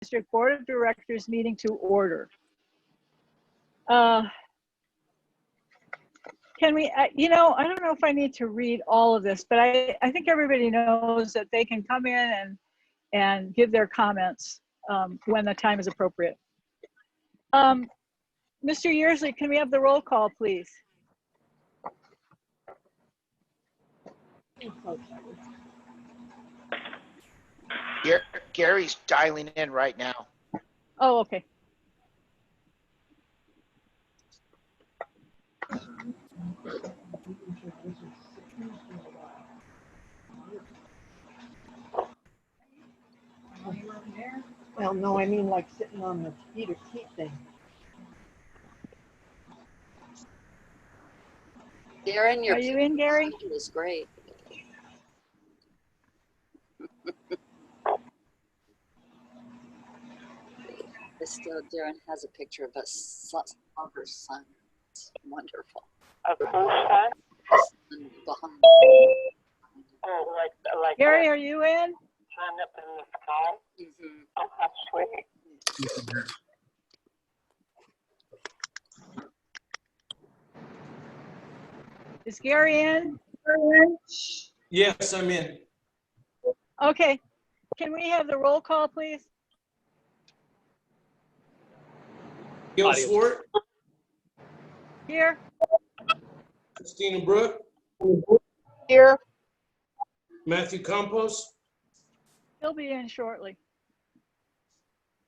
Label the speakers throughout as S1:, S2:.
S1: District Board of Directors meeting to order. Can we, you know, I don't know if I need to read all of this, but I think everybody knows that they can come in and give their comments when the time is appropriate. Mr. Yearsley, can we have the roll call, please?
S2: Gary's dialing in right now.
S1: Oh, okay.
S3: Well, no, I mean like sitting on the heater seat thing.
S4: Darin,
S1: Are you in, Gary?
S4: was great. Still, Darin has a picture of us of her son. It's wonderful.
S5: Of whose son?
S4: Behind.
S5: Oh, like
S1: Gary, are you in?
S5: sun up in the sky.
S4: Mm-hmm.
S5: Oh, how sweet.
S1: Is Gary in?
S6: Yes, I'm in.
S1: Okay. Can we have the roll call, please?
S6: Gayl Swarat,
S1: Here.
S6: Kristina Brook,
S3: Here.
S6: Matthew Campos,
S1: He'll be in shortly.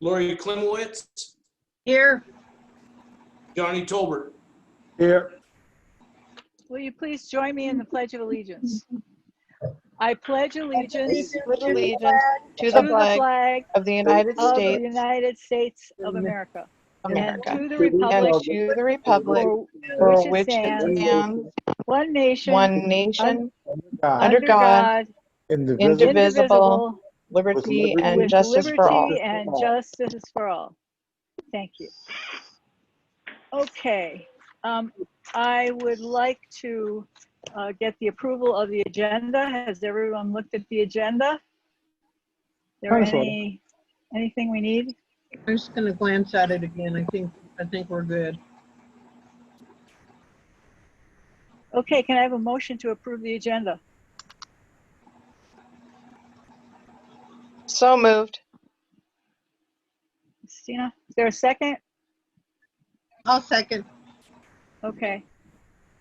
S6: Lori Klimowicz,
S3: Here.
S6: Johnny Tolbert.
S7: Here.
S1: Will you please join me in the Pledge of Allegiance? I pledge allegiance to the flag
S8: of the United
S1: of the
S8: States
S1: United States of America,
S8: America,
S1: and to the
S8: and
S1: republic
S8: to the republic
S1: for
S8: for
S1: which it stands, one nation,
S8: under God, indivisible, liberty and
S1: with
S8: justice for all.
S1: liberty and justice for all. Thank you. Okay, I would like to get the approval of the agenda. Has everyone looked at the agenda? There anything we need?
S3: I'm just gonna glance at it again. I think we're good.
S1: Okay, can I have a motion to approve the agenda?
S8: So moved.
S1: Kristina, is there a second?
S3: I'll second.
S1: Okay.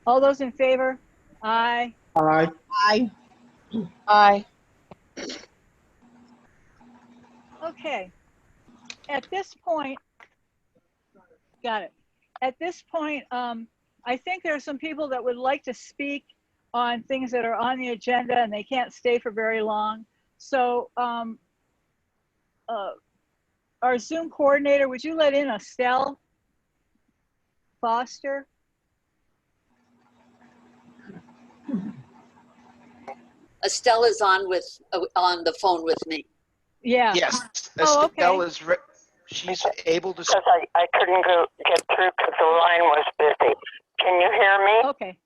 S1: All those in favor? Aye.
S7: Aye.
S3: Aye.
S8: Aye.
S1: Okay. At this point, got it. At this point, I think there are some people that would like to speak on things that are on the agenda and they can't stay for very long. So our Zoom coordinator, would you let in Estelle Foster?
S4: Estelle is on the phone with me.
S1: Yeah.
S2: Yes,
S1: Oh,
S2: Estelle
S1: okay.
S2: is. She's able to.
S5: Because I couldn't get through because the line was busy. Can you hear me?
S1: Okay.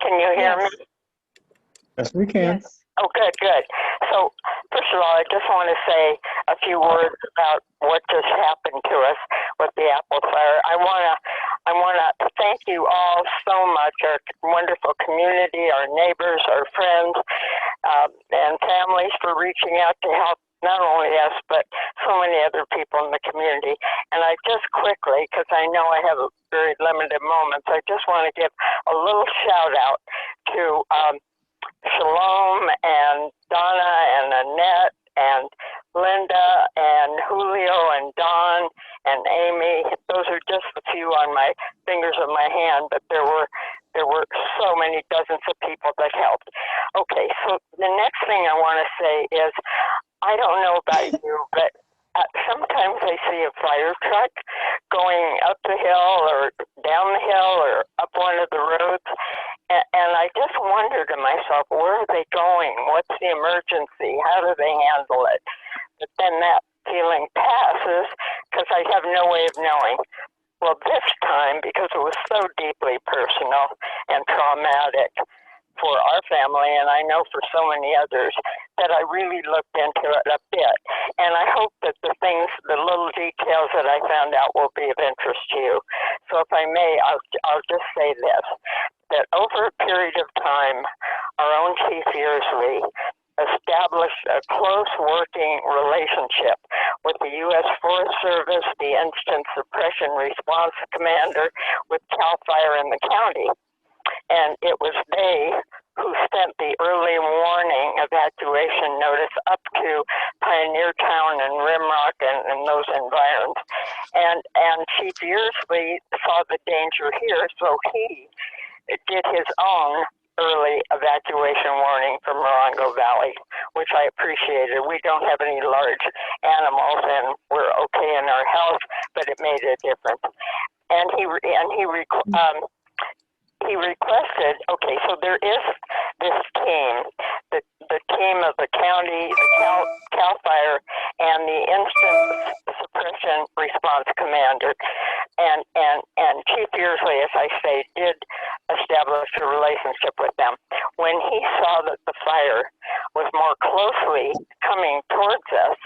S5: Can you hear
S1: Yes.
S5: me?
S7: Yes, we can.
S1: Yes.
S5: Oh, good, good. So, first of all, I just want to say a few words about what just happened to us with the Apple fire. I wanna thank you all so much, our wonderful community, our neighbors, our friends, and families for reaching out to help not only us, but so many other people in the community. And I just quickly, because I know I have very limited moments, I just want to give a little shout out to Shalom and Donna and Annette and Linda and Julio and Don and Amy. Those are just a few on my fingers of my hand, but there were so many dozens of people that helped. Okay, so the next thing I want to say is, I don't know about you, but sometimes I see a fire truck going up the hill or down the hill or up one of the roads, and I just wonder to myself, where are they going? What's the emergency? How do they handle it? But then that feeling passes because I have no way of knowing. Well, this time, because it was so deeply personal and traumatic for our family, and I know for so many others, that I really looked into it a bit. And I hope that the little details that I found out will be of interest to you. So if I may, I'll just say this, that over a period of time, our own Chief Yearsley established a close working relationship with the U.S. Forest Service, the Instant Suppression Response Commander, with CAL FIRE in the county. And it was they who sent the early warning evacuation notice up to Pioneer Town and Rimrock and those environs. And Chief Yearsley saw the danger here, so he did his own early evacuation warning for Morongo Valley, which I appreciated. We don't have any large animals, and we're okay in our health, but it made a difference. And he requested, okay, so there is this team, the team of the county, the CAL FIRE, and the Instant Suppression Response Commander. And Chief Yearsley, as I say, did establish a relationship with them. When he saw that the fire was more closely coming towards us,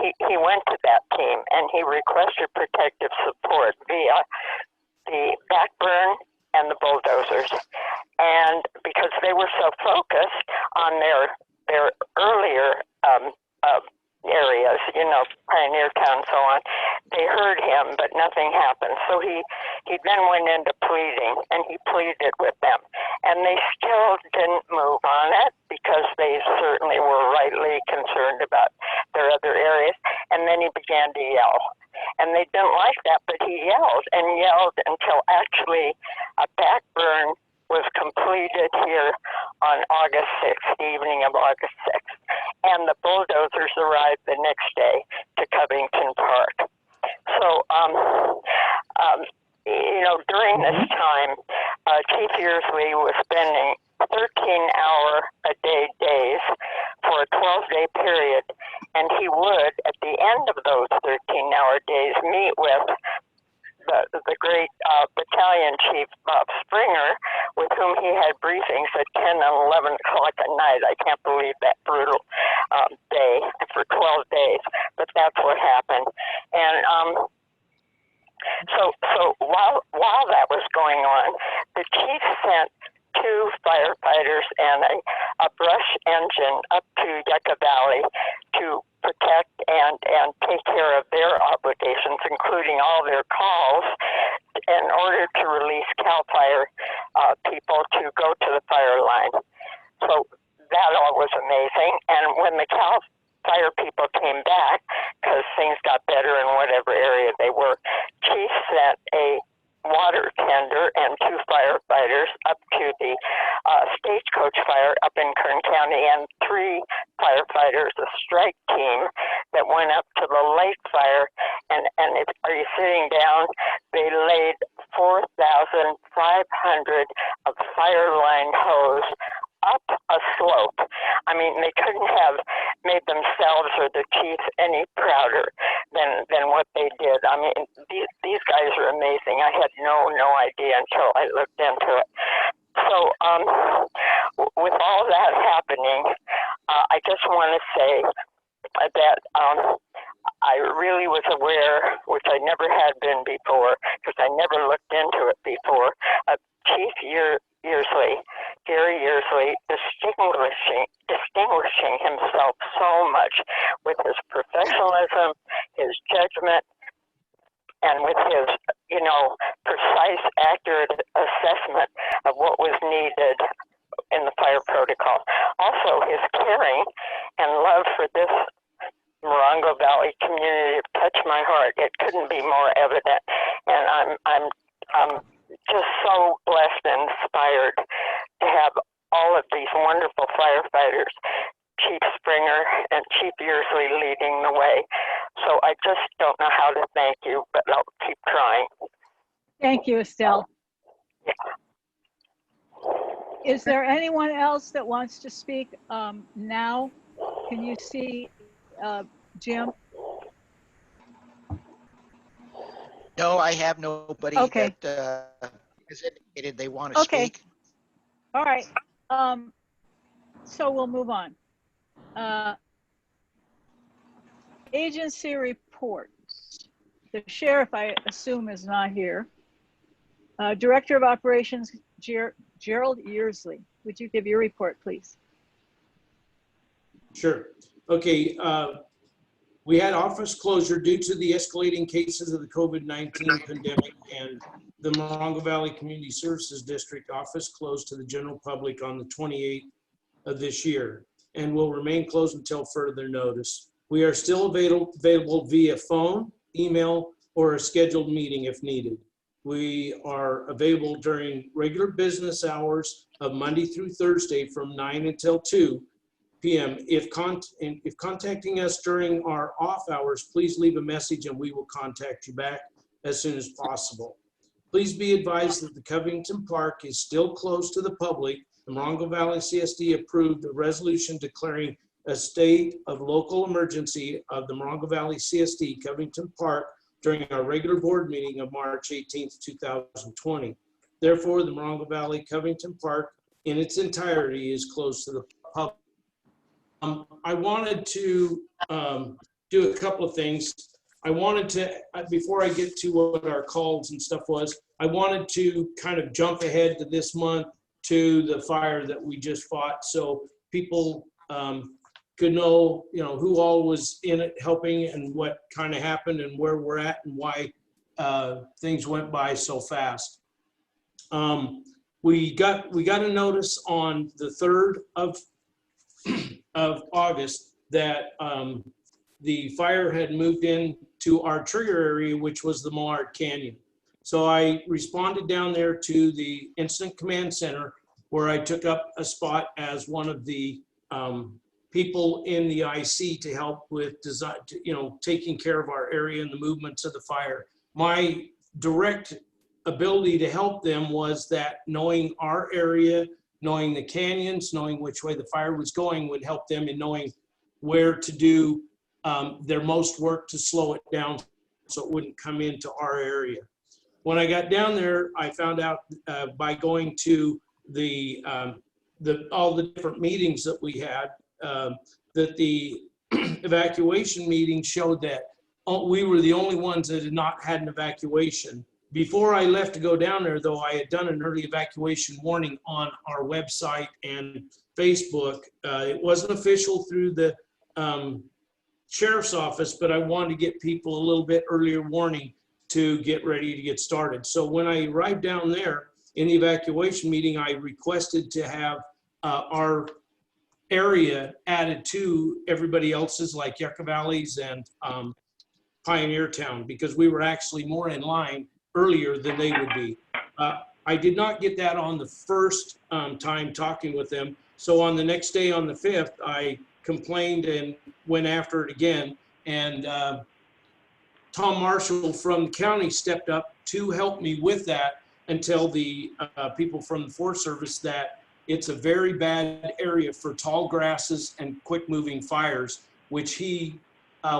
S5: he went to that team and he requested protective support via the backburn and the bulldozers. And because they were so focused on their earlier areas, Pioneer Town and so on, they heard him, but nothing happened. So he then went into pleading, and he pleaded with them. And they still didn't move on it because they certainly were rightly concerned about their other areas. And then he began to yell. And they didn't like that, but he yelled and yelled until actually a backburn was completed here on August 6th, the evening of August 6th. And the bulldozers arrived the next day to Covington Park. So, during this time, Chief Yearsley was spending 13-hour-a-day days for a 12-day period, and he would, at the end of those 13-hour days, meet with the great battalion chief, Bob Springer, with whom he had briefings at 10 and 11 o'clock at night. I can't believe that brutal day for 12 days, but that's what happened. And so while that was going on, the chief sent 2 firefighters and a brush engine up to Yucca Valley to protect and take care of their obligations, including all their calls, in order to release CAL FIRE people to go to the fire line. So that all was amazing. And when the CAL FIRE people came back, because things got better in whatever area they were, Chief sent a water tender and 2 firefighters up to the stagecoach fire up in Kern County, and 3 firefighters, a strike team that went up to the lake fire. And are you sitting down? They laid 4,500 of fire line hose up a slope. I mean, they couldn't have made themselves or the chief any prouder than what they did. I mean, these guys are amazing. I had no idea until I looked into it. So with all that happening, I just want to say that I really was aware, which I never had been before, because I never looked into it before, of Chief Yearsley, Gary Yearsley, distinguishing himself so much with his professionalism, his judgment, and with his, precise, accurate assessment of what was needed in the fire protocol. Also, his caring and love for this Morongo Valley community touched my heart. It couldn't be more evident, and I'm just so blessed and inspired to have all of these wonderful firefighters, Chief Springer and Chief Yearsley leading the way. So I just don't know how to thank you, but I'll keep trying.
S1: Thank you, Estelle.
S5: Yeah.
S1: Is there anyone else that wants to speak now? Can you see Jim?
S2: No, I have nobody
S1: Okay.
S2: that has indicated they want to
S1: Okay.
S2: speak.
S1: All right. So we'll move on. Agency reports. The sheriff, I assume, is not here. Director of Operations, Gerald Yearsley. Would you give your report, please?
S6: Sure. Okay. We had office closure due to the escalating cases of the COVID-19 pandemic, and the Morongo Valley Community Services District office closed to the general public on the 28th of this year and will remain closed until further notice. We are still available via phone, email, or a scheduled meeting if needed. We are available during regular business hours of Monday through Thursday from 9 until 2 p.m. If contacting us during our off hours, please leave a message and we will contact you back as soon as possible. Please be advised that the Covington Park is still closed to the public. The Morongo Valley CSD approved a resolution declaring a state of local emergency of the Morongo Valley CSD Covington Park during our regular board meeting of March 18th, 2020. Therefore, the Morongo Valley Covington Park in its entirety is closed to the public. I wanted to do a couple of things. I wanted to, before I get to what our calls and stuff was, I wanted to kind of jump ahead to this month to the fire that we just fought, so people could know, who all was in it helping and what kind of happened and where we're at and why things went by so fast. We got a notice on the 3rd of August that the fire had moved in to our trigger area, which was the Millard Canyon. So I responded down there to the Incident Command Center, where I took up a spot as one of the people in the IC to help with design, taking care of our area and the movements of the fire. My direct ability to help them was that knowing our area, knowing the canyons, knowing which way the fire was going would help them in knowing where to do their most work to slow it down so it wouldn't come into our area. When I got down there, I found out by going to all the different meetings that we had, that the evacuation meeting showed that we were the only ones that had not had an evacuation. Before I left to go down there, though, I had done an early evacuation warning on our website and Facebook. It wasn't official through the sheriff's office, but I wanted to get people a little bit earlier warning to get ready to get started. So when I arrived down there in the evacuation meeting, I requested to have our area added to everybody else's, like Yucca Valley's and Pioneer Town, because we were actually more in line earlier than they would be. I did not get that on the first time talking with them. So on the next day, on the 5th, I complained and went after it again. And Tom Marshall from the county stepped up to help me with that and tell the people from the Forest Service that it's a very bad area for tall grasses and quick moving fires, which he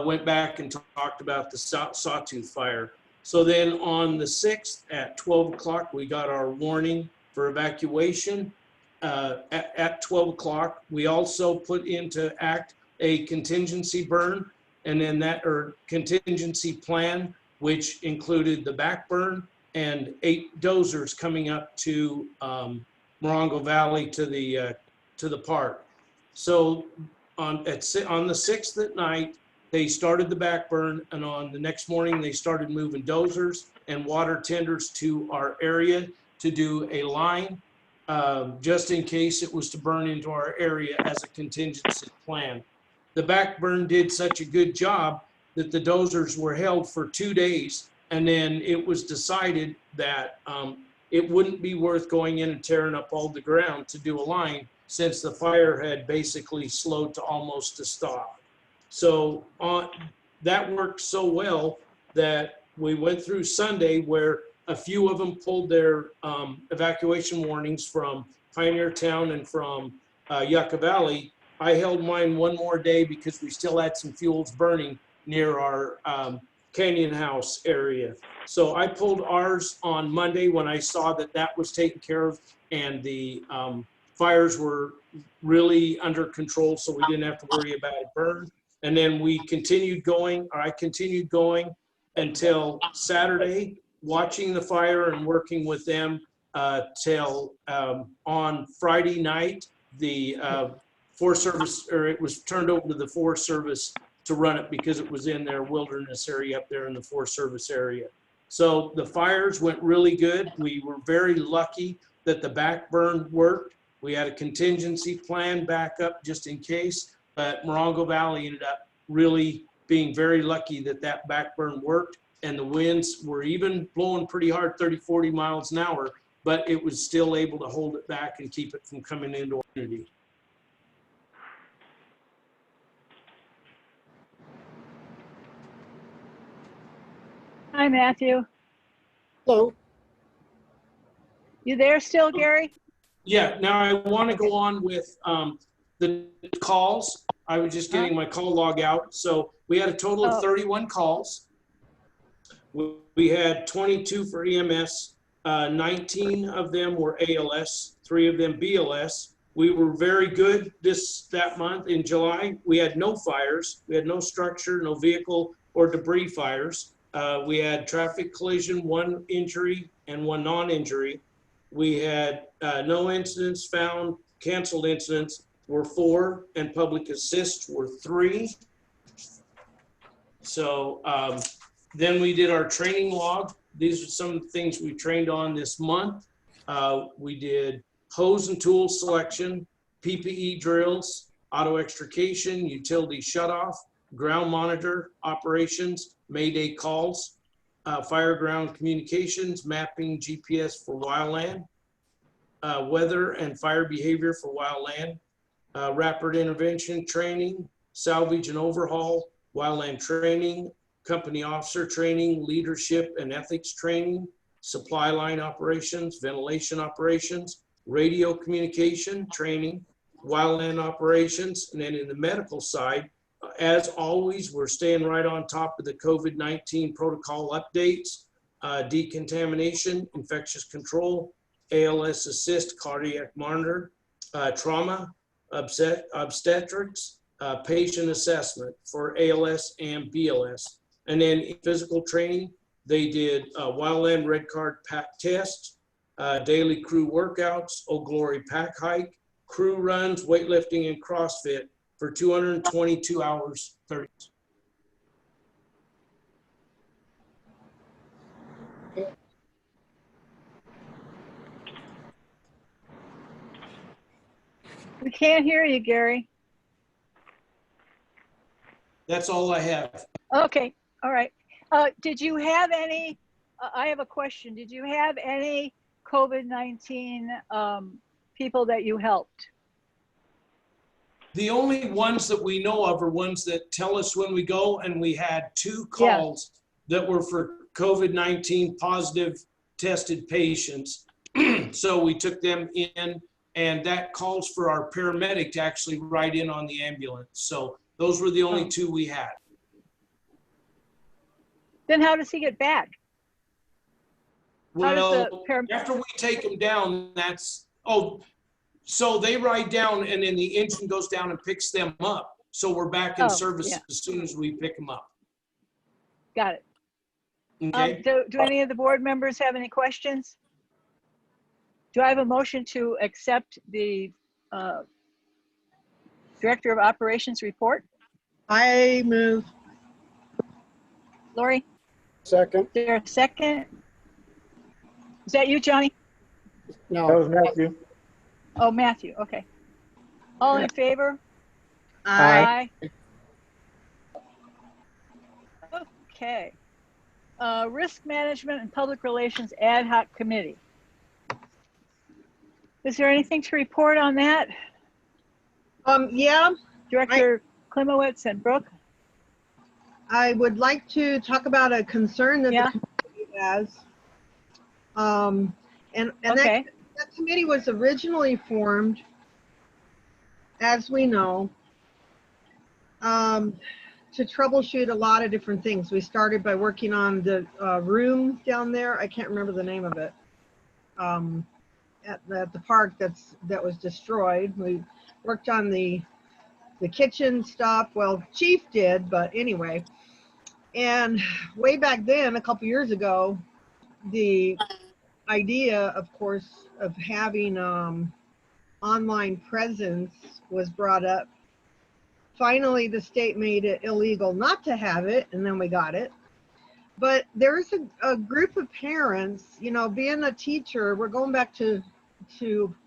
S6: went back and talked about the Sawtooth fire. So then on the 6th at 12 o'clock, we got our warning for evacuation. At 12 o'clock, we also put into act a contingency burn, and then contingency plan, which included the back burn and 8 dozers coming up to Morongo Valley to the park. So on the 6th at night, they started the back burn, and on the next morning, they started moving dozers and water tenders to our area to do a line, just in case it was to burn into our area as a contingency plan. The back burn did such a good job that the dozers were held for 2 days, and then it was decided that it wouldn't be worth going in and tearing up all the ground to do a line, since the fire had basically slowed to almost a stop. So that worked so well that we went through Sunday, where a few of them pulled their evacuation warnings from Pioneer Town and from Yucca Valley. I held mine one more day because we still had some fuels burning near our Canyon House area. So I pulled ours on Monday when I saw that that was taken care of, and the fires were really under control, so we didn't have to worry about a burn. And then we continued going, or I continued going until Saturday, watching the fire and working with them till on Friday night, the Forest Service, or it was turned over to the Forest Service to run it because it was in their wilderness area up there in the Forest Service area. So the fires went really good. We were very lucky that the back burn worked. We had a contingency plan back up just in case, but Morongo Valley ended up really being very lucky that that back burn worked, and the winds were even blowing pretty hard, 30, 40 miles an hour, but it was still able to hold it back and keep it from coming into our community.
S1: Hi, Matthew.
S3: Hello.
S1: You there still, Gary?
S6: Yeah, now I want to go on with the calls. I was just getting my call log out. So we had a total of 31 calls. We had 22 for EMS, 19 of them were ALS, 3 of them BLS. We were very good that month. In July, we had no fires. We had no structure, no vehicle or debris fires. We had traffic collision, 1 injury and 1 non-injury. We had no incidents found. Canceled incidents were 4, and public assists were 3. So then we did our training log. These are some of the things we trained on this month. We did hose and tool selection, PPE drills, auto extrication, utility shutoff, ground monitor operations, Mayday calls, fire ground communications, mapping GPS for wildland, weather and fire behavior for wildland, rapid intervention training, salvage and overhaul, wildland training, company officer training, leadership and ethics training, supply line operations, ventilation operations, radio communication training, wildland operations, and then in the medical side, as always, we're staying right on top of the COVID-19 protocol updates, decontamination, infectious control, ALS assist, cardiac monitor, trauma, obstetrics, patient assessment for ALS and BLS. And then in physical training, they did wildland red card pack tests, daily crew workouts, Old Glory pack hike, crew runs, weightlifting, and CrossFit for 222 hours, 30.
S1: We can't hear you, Gary.
S6: That's all I have.
S1: Okay, all right. Did you have any, I have a question. Did you have any COVID-19 people that you helped?
S6: The only ones that we know of are ones that tell us when we go, and we had 2 calls that were for COVID-19 positive tested patients. So we took them in, and that calls for our paramedic to actually ride in on the ambulance. So those were the only 2 we had.
S1: Then how does he get back?
S6: Well, after we take them down, that's, so they ride down and then the engine goes down and picks them up. So we're back in service as soon as we pick them up.
S1: Got it.
S6: Okay.
S1: Do any of the board members have any questions? Do I have a motion to accept the Director of Operations report?
S3: I move.
S1: Lori?
S7: Second.
S1: Is there a second? Is that you, Johnny?
S7: That was Matthew.
S1: Oh, Matthew, okay. All in favor?
S3: Aye.
S1: Okay. Risk Management and Public Relations Ad Hoc Committee. Is there anything to report on that?
S3: Yeah,
S1: Director Klimowicz and Brook?
S3: I would like to talk about a concern that the committee has. That committee was originally formed, as we know, to troubleshoot a lot of different things. We started by working on the room down there. I can't remember the name of it. at the park that was destroyed. We worked on the kitchen stuff. Well, Chief did, but anyway. And way back then, a couple years ago, the idea, of course, of having online presence was brought up. Finally, the state made it illegal not to have it, and then we got it. But there's a group of parents, you know, being a teacher, we're going back to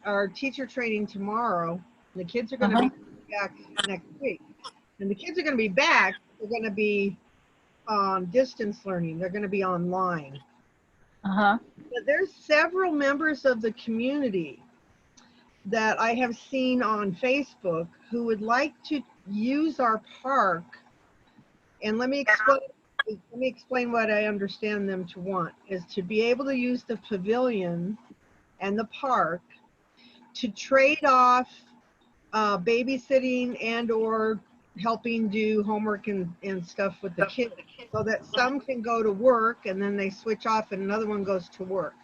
S3: our teacher training tomorrow. The kids are going to be back next week. And the kids are going to be back, they're going to be distance learning. They're going to be online. But there's several members of the community that I have seen on Facebook who would like to use our park. And let me explain what I understand them to want, is to be able to use the pavilion and the park to trade off babysitting and or helping do homework and stuff with the kids, so that some can go to work and then they switch off and another one goes to work.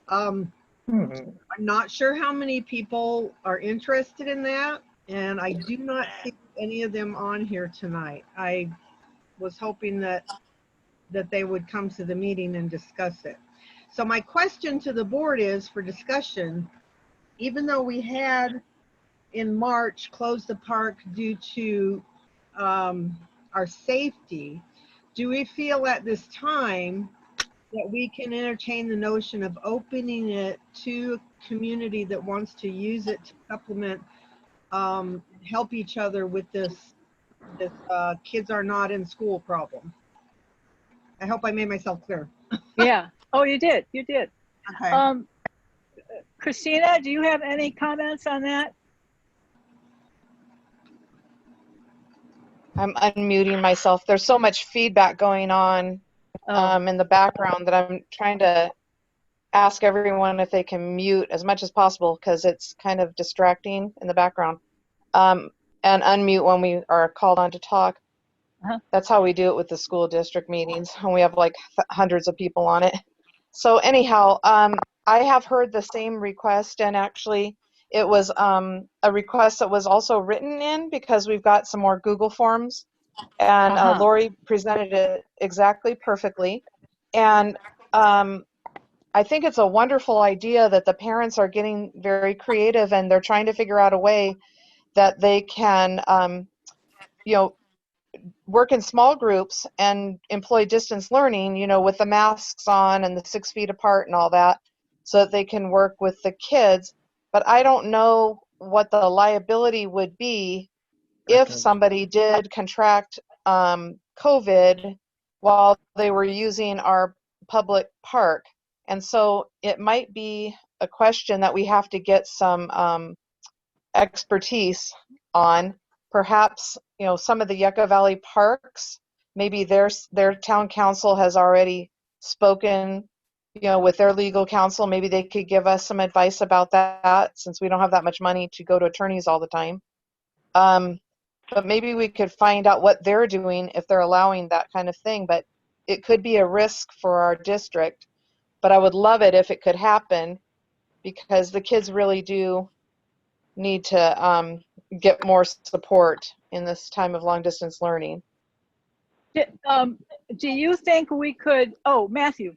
S3: I'm not sure how many people are interested in that, and I do not see any of them on here tonight. I was hoping that they would come to the meeting and discuss it. So my question to the board is for discussion, even though we had in March closed the park due to our safety, do we feel at this time that we can entertain the notion of opening it to a community that wants to use it to supplement, help each other with this kids are not in school problem? I hope I made myself clear.
S1: Yeah. Oh, you did. You did.
S3: Okay.
S1: Kristina, do you have any comments on that?
S8: I'm unmuting myself. There's so much feedback going on in the background that I'm trying to ask everyone if they can mute as much as possible, because it's kind of distracting in the background, and unmute when we are called on to talk. That's how we do it with the school district meetings, and we have like hundreds of people on it. So anyhow, I have heard the same request, and actually it was a request that was also written in, because we've got some more Google Forms, and Lori presented it exactly perfectly. And I think it's a wonderful idea that the parents are getting very creative, and they're trying to figure out a way that they can, you know, work in small groups and employ distance learning, you know, with the masks on and the 6 feet apart and all that, so that they can work with the kids. But I don't know what the liability would be if somebody did contract COVID while they were using our public park. And so it might be a question that we have to get some expertise on. Perhaps, you know, some of the Yucca Valley parks, maybe their town council has already spoken, you know, with their legal counsel. Maybe they could give us some advice about that, since we don't have that much money to go to attorneys all the time. But maybe we could find out what they're doing if they're allowing that kind of thing. But it could be a risk for our district. But I would love it if it could happen, because the kids really do need to get more support in this time of long distance learning.
S1: Do you think we could, Matthew,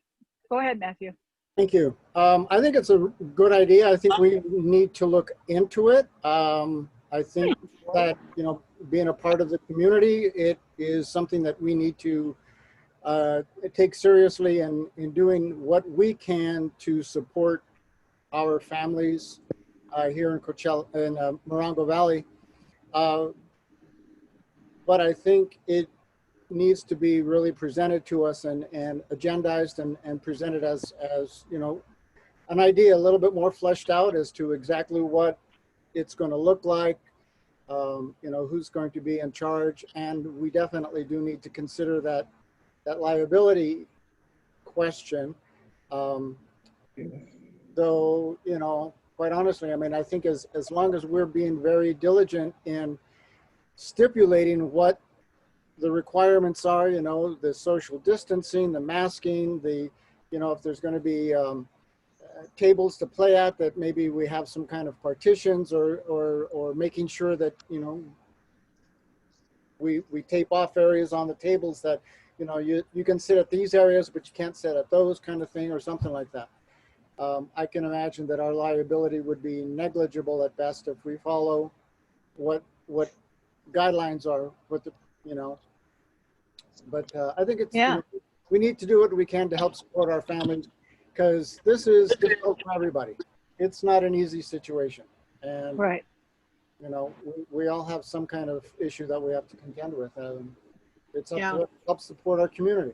S1: go ahead, Matthew.
S7: Thank you. I think it's a good idea. I think we need to look into it. I think that, you know, being a part of the community, it is something that we need to take seriously, and in doing what we can to support our families here in Coachella, in Morongo Valley. But I think it needs to be really presented to us and agendized and presented as, you know, an idea a little bit more fleshed out as to exactly what it's going to look like, you know, who's going to be in charge. And we definitely do need to consider that liability question. Though, you know, quite honestly, I mean, I think as long as we're being very diligent in stipulating what the requirements are, you know, the social distancing, the masking, the, you know, if there's going to be tables to play at, that maybe we have some kind of partitions, or making sure that, you know, we tape off areas on the tables that, you know, you can sit at these areas, but you can't sit at those, kind of thing, or something like that. I can imagine that our liability would be negligible at best if we follow what guidelines are, you know. But I think it's,
S1: Yeah.
S7: you know, we need to do what we can to help support our families, because this is difficult for everybody. It's not an easy situation. And,
S1: Right.
S7: you know, we all have some kind of issue that we have to contend with. It's up to us to help support our community.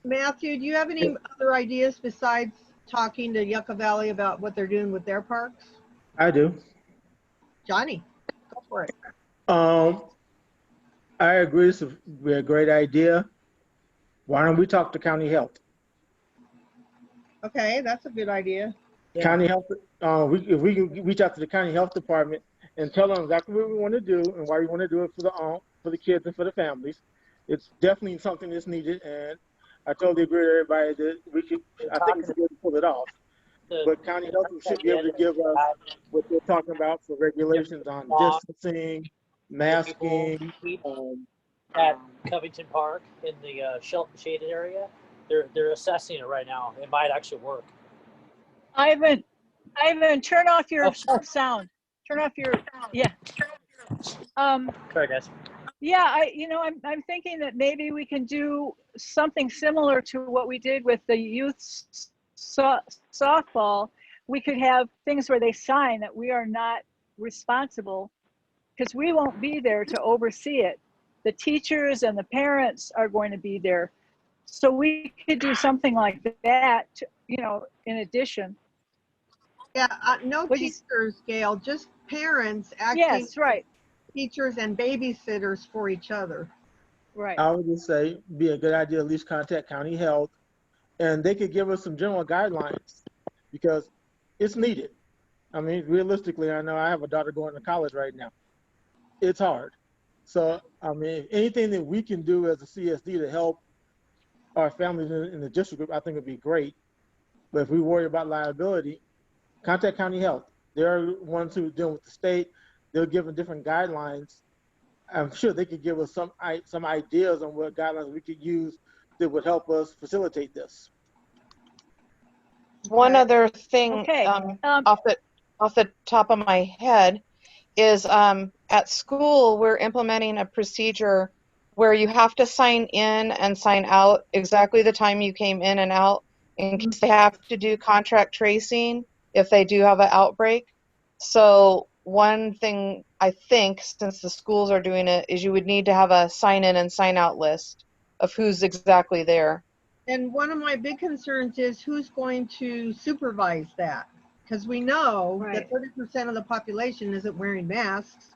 S3: Matthew, do you have any other ideas besides talking to Yucca Valley about what they're doing with their parks?
S9: I do.
S3: Johnny, go for it.
S9: I agree. It's a great idea. Why don't we talk to county health?
S3: Okay, that's a good idea.
S7: Yeah.
S9: County health. If we can reach out to the county health department and tell them exactly what we want to do and why we want to do it for the kids and for the families. It's definitely something that's needed, and I totally agree with everybody that we should. I think we should be able to pull it off. But county health should be able to give us what they're talking about for regulations on distancing, masking.
S10: At Covington Park in the shaded area, they're assessing it right now. It might actually work.
S1: Ivan, turn off your sound. Turn off your, yeah.
S10: Sorry, guys.
S1: Yeah, I'm thinking that maybe we can do something similar to what we did with the youth softball. We could have things where they sign that we are not responsible, because we won't be there to oversee it. The teachers and the parents are going to be there. So we could do something like that, you know, in addition.
S3: Yeah, no teachers, Gail, just parents acting.
S1: Yes, right.
S3: Teachers and babysitters for each other.
S1: Right.
S9: I would just say be a good idea, at least contact county health, and they could give us some general guidelines, because it's needed. I mean, realistically, I know I have a daughter going to college right now. It's hard. So, I mean, anything that we can do as a CSD to help our families in the district, I think would be great. But if we worry about liability, contact county health. They're ones who deal with the state. They're given different guidelines. I'm sure they could give us some ideas on what guidelines we could use that would help us facilitate this.
S8: One other thing,
S1: Okay.
S8: off the top of my head is, at school we're implementing a procedure where you have to sign in and sign out exactly the time you came in and out, in case they have to do contract tracing if they do have an outbreak. So one thing I think, since the schools are doing it, is you would need to have a sign in and sign out list of who's exactly there.
S3: And one of my big concerns is who's going to supervise that? Because we know that 30% of the population isn't wearing masks.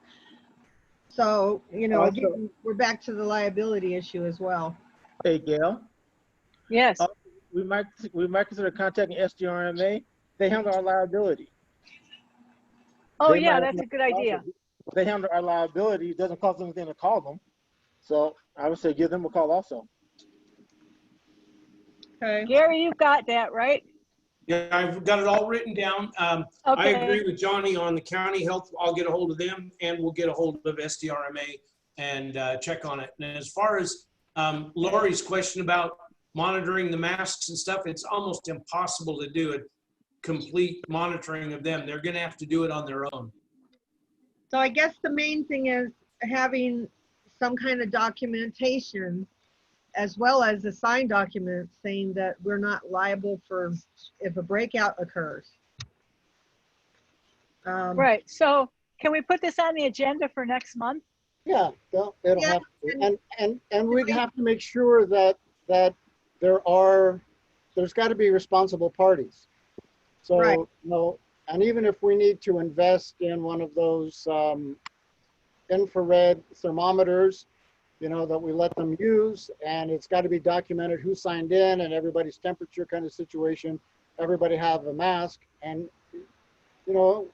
S3: So, you know, again, we're back to the liability issue as well.
S9: Hey, Gail.
S1: Yes.
S9: We might consider contacting SDRMA. They handle our liability.
S1: Oh, yeah, that's a good idea.
S9: They handle our liability. It doesn't cost anything to call them. So I would say give them a call also.
S3: Okay.
S1: Gary, you got that, right?
S6: Yeah, I've got it all written down. I agree with Johnny on the county health. I'll get a hold of them, and we'll get a hold of SDRMA and check on it. And as far as Lori's question about monitoring the masks and stuff, it's almost impossible to do a complete monitoring of them. They're going to have to do it on their own.
S3: So I guess the main thing is having some kind of documentation, as well as a signed document saying that we're not liable for if a breakout occurs.
S1: Right. So can we put this on the agenda for next month?
S7: Yeah, it'll have to. And we'd have to make sure that there's got to be responsible parties. So, you know, and even if we need to invest in one of those infrared thermometers, you know, that we let them use, and it's got to be documented who signed in and everybody's temperature kind of situation, everybody have a mask, and, you know,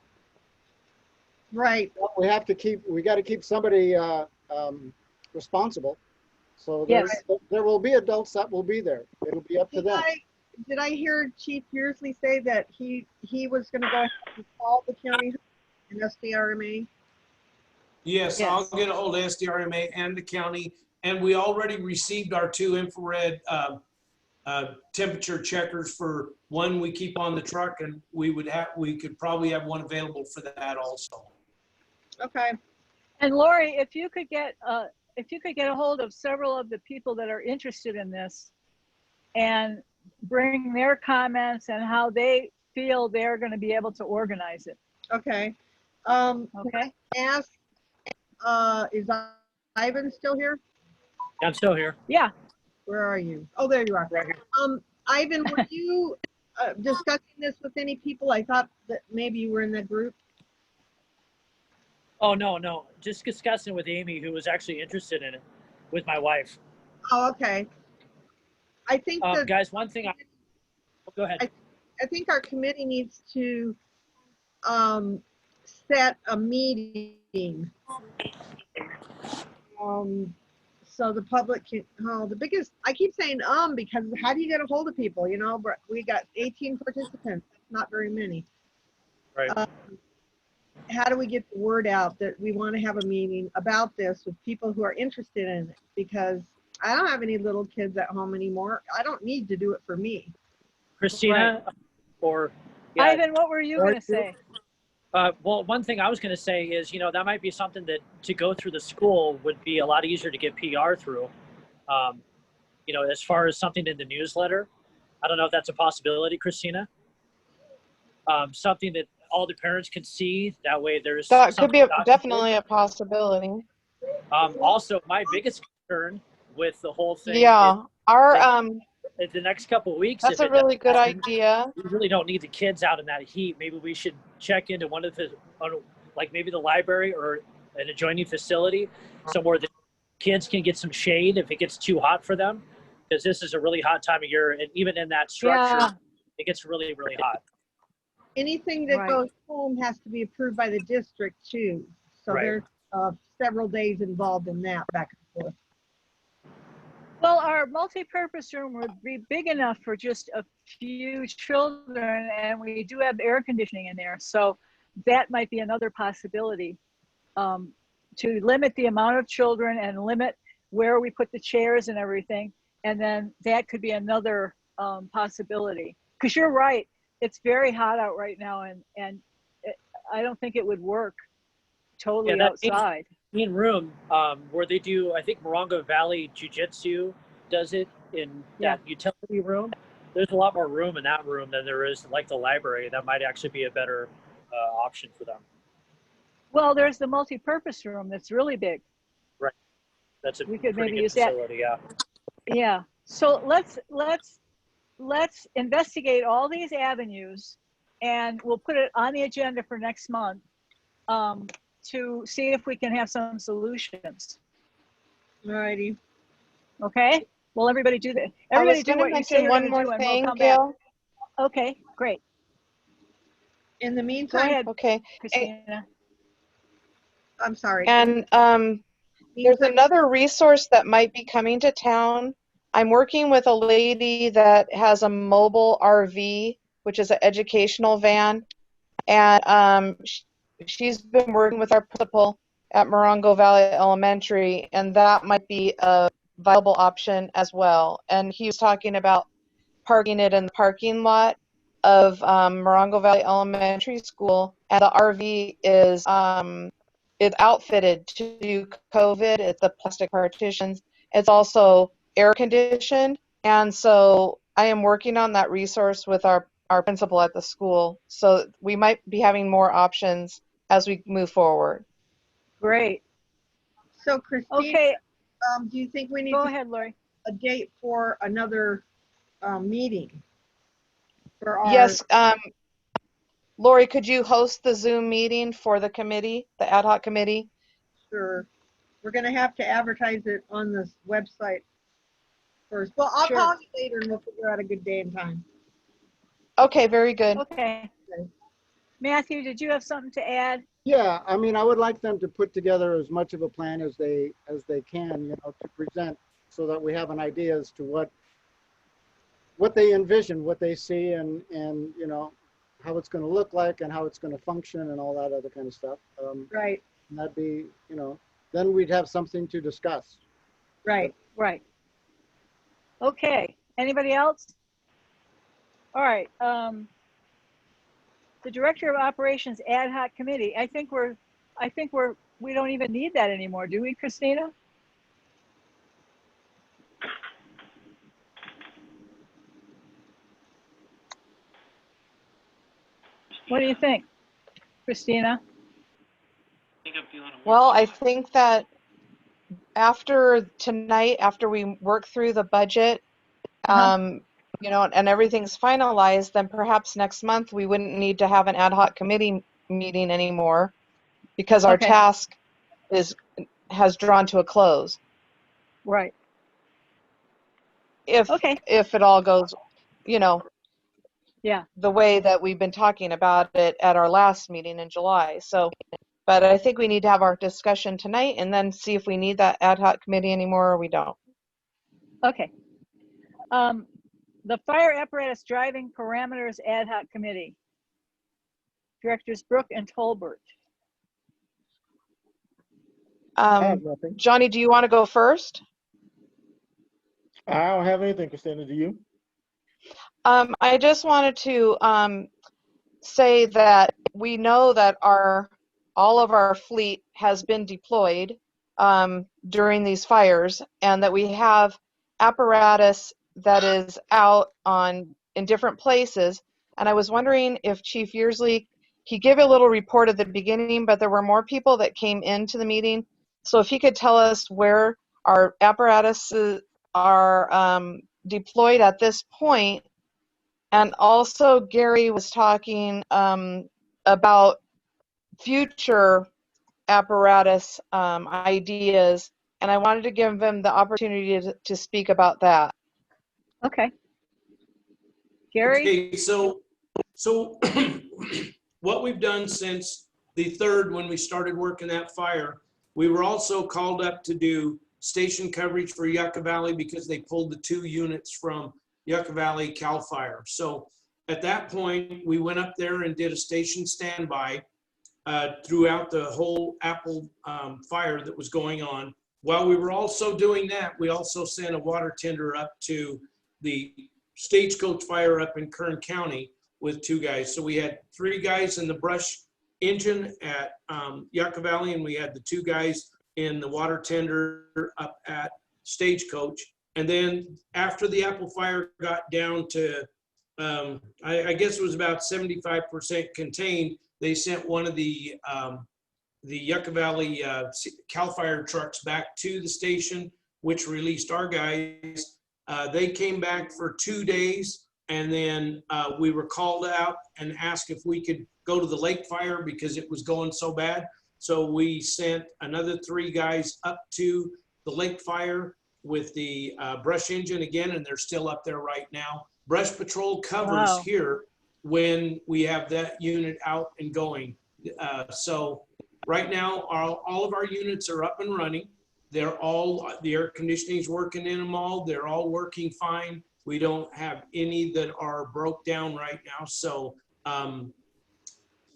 S7: we got to keep somebody responsible. So there will be adults that will be there. It'll be up to them.
S3: did I hear Chief Beersley say that he was going to go ahead and call the county and SDRMA?
S6: Yes, I'll
S1: Yes.
S6: get a hold of SDRMA and the county, and we already received our 2 infrared temperature checkers for one we keep on the truck, and we could probably have one available for that also.
S3: Okay.
S1: And Lori, if you could get a hold of several of the people that are interested in this and bring their comments and how they feel they're going to be able to organize it.
S3: Okay.
S1: Okay.
S3: Ask, is Ivan still here?
S10: I'm still here.
S1: Yeah.
S3: Where are you? Oh, there you are.
S10: Right here.
S3: Ivan, were you discussing this with any people? I thought that maybe you were in that group.
S10: Oh, no. Just discussing with Amy, who was actually interested in it, with my wife.
S3: Oh, okay. I think that,
S10: Guys, one thing go ahead.
S3: I think our committee needs to set a meeting. So the public can, I keep saying because how do you get a hold of people? You know, but we got 18 participants, not very many.
S10: Right.
S3: How do we get the word out that we want to have a meeting about this with people who are interested in it? Because I don't have any little kids at home anymore. I don't need to do it for me.
S10: Kristina, or yeah,
S1: Ivan, what were you going to say?
S10: well, one thing I was going to say is, that might be something that to go through the school would be a lot easier to get PR through. As far as something in the newsletter, I don't know if that's a possibility, Kristina. Something that all the parents can see. That way, there's
S8: That could be
S10: something
S8: definitely a possibility.
S10: Also, my biggest concern with the whole thing.
S8: Yeah,
S10: In the next couple of weeks,
S8: that's a really good idea.
S10: We really don't need the kids out in that heat. Maybe we should check into one of like maybe the library or an adjoining facility, somewhere the kids can get some shade if it gets too hot for them, because this is a really hot time of year, and even in that structure, it gets really, really hot.
S3: Anything that goes home has to be approved by the district too. So there's several days involved in that back and forth.
S1: Well, our multi-purpose room would be big enough for just a few children, and we do have air conditioning in there. So that might be another possibility, to limit the amount of children and limit where we put the chairs and everything. And then that could be another possibility. Because you're right, it's very hot out right now, and I don't think it would work totally outside.
S10: Main room where they do, I think Morongo Valley Jiu-Jitsu does it in that utility room. There's a lot more room in that room than there is like the library. That might actually be a better option for them.
S1: Well, there's the multi-purpose room that's really big.
S10: Right. That's a
S1: we could
S10: pretty
S1: maybe
S10: good
S1: use
S10: facility,
S1: that. Yeah. So let's investigate all these avenues, and we'll put it on the agenda for next month. To see if we can have some solutions.
S3: All righty.
S1: Okay. Well, everybody do that. Everybody do what you say you're
S8: one
S1: going to do,
S8: more
S1: and
S8: thing,
S1: we'll come
S8: Gayl.
S1: back. Okay, great.
S3: In the
S1: Go
S3: meantime,
S1: ahead,
S8: Okay.
S1: Kristina.
S3: I'm sorry.
S8: And there's another resource that might be coming to town. I'm working with a lady that has a mobile RV, which is an educational van. And she's been working with our principal at Morongo Valley Elementary, and that might be a viable option as well. And he was talking about parking it in the parking lot of Morongo Valley Elementary School, and the RV is outfitted to do COVID. It's the plastic partitions. It's also air conditioned, and so I am working on that resource with our principal at the school. So we might be having more options as we move forward.
S1: Great.
S3: So Christine,
S1: Okay.
S3: Do you think we need
S1: Go
S3: to
S1: ahead, Lori.
S3: a date for another meeting? For our,
S8: Yes, Lori, could you host the Zoom meeting for the committee, the ad hoc committee?
S3: Sure. We're going to have to advertise it on this website first. Well, I'll
S1: Sure.
S3: call you later and we'll figure out a good day and time.
S8: Okay, very good.
S1: Okay. Matthew, did you have something to add?
S7: Yeah, I mean, I would like them to put together as much of a plan as they can, to present, so that we have an idea as to what what they envision, what they see, and you know, how it's going to look like and how it's going to function and all that other kind of stuff.
S1: Right,
S7: And that'd be, you know, then we'd have something to discuss.
S1: right, right. Okay, anybody else? All right, the Director of Operations Ad Hoc Committee, I think we don't even need that anymore, do we, Kristina? What do you think, Kristina?
S8: Well, I think that after tonight, after we work through the budget, you know, and everything's finalized, then perhaps next month we wouldn't need to have an ad hoc committee meeting anymore because our
S1: Okay.
S8: task has drawn to a close.
S1: Right.
S8: If
S1: Okay.
S8: if it all goes, you know,
S1: Yeah.
S8: the way that we've been talking about it at our last meeting in July. So, but I think we need to have our discussion tonight and then see if we need that ad hoc committee anymore or we don't.
S1: Okay. The Fire Apparatus Driving Parameters Ad Hoc Committee. Directors Brook and Tolbert.
S9: I have nothing.
S8: Johnny, do you want to go first?
S9: I don't have anything, Kristina. Do you?
S8: I just wanted to say that we know that all of our fleet has been deployed during these fires, and that we have apparatus that is out in different places. And I was wondering if Chief Yearsley, he gave a little report at the beginning, but there were more people that came into the meeting. So if he could tell us where our apparatuses are deployed at this point. And also Gary was talking about future apparatus ideas, and I wanted to give him the opportunity to speak about that.
S1: Okay. Gary?
S6: Okay, so what we've done since the 3rd, when we started working that fire, we were also called up to do station coverage for Yucca Valley because they pulled the 2 units from Yucca Valley Cal Fire. So at that point, we went up there and did a station standby throughout the whole Apple fire that was going on. While we were also doing that, we also sent a water tender up to the Stagecoach fire up in Kern County with 2 guys. So we had 3 guys in the brush engine at Yucca Valley, and we had the 2 guys in the water tender up at Stagecoach. And then after the Apple fire got down to, I guess it was about 75% contained, they sent one of the Yucca Valley Cal Fire trucks back to the station, which released our guys. They came back for 2 days, and then we were called out and asked if we could go to the lake fire because it was going so bad. So we sent another 3 guys up to the lake fire with the brush engine again, and they're still up there right now. Brush patrol covers here when we have that unit out and going. So right now, all of our units are up and running. They're all, the air conditioning is working in them all. They're all working fine. We don't have any that are broke down right now. So the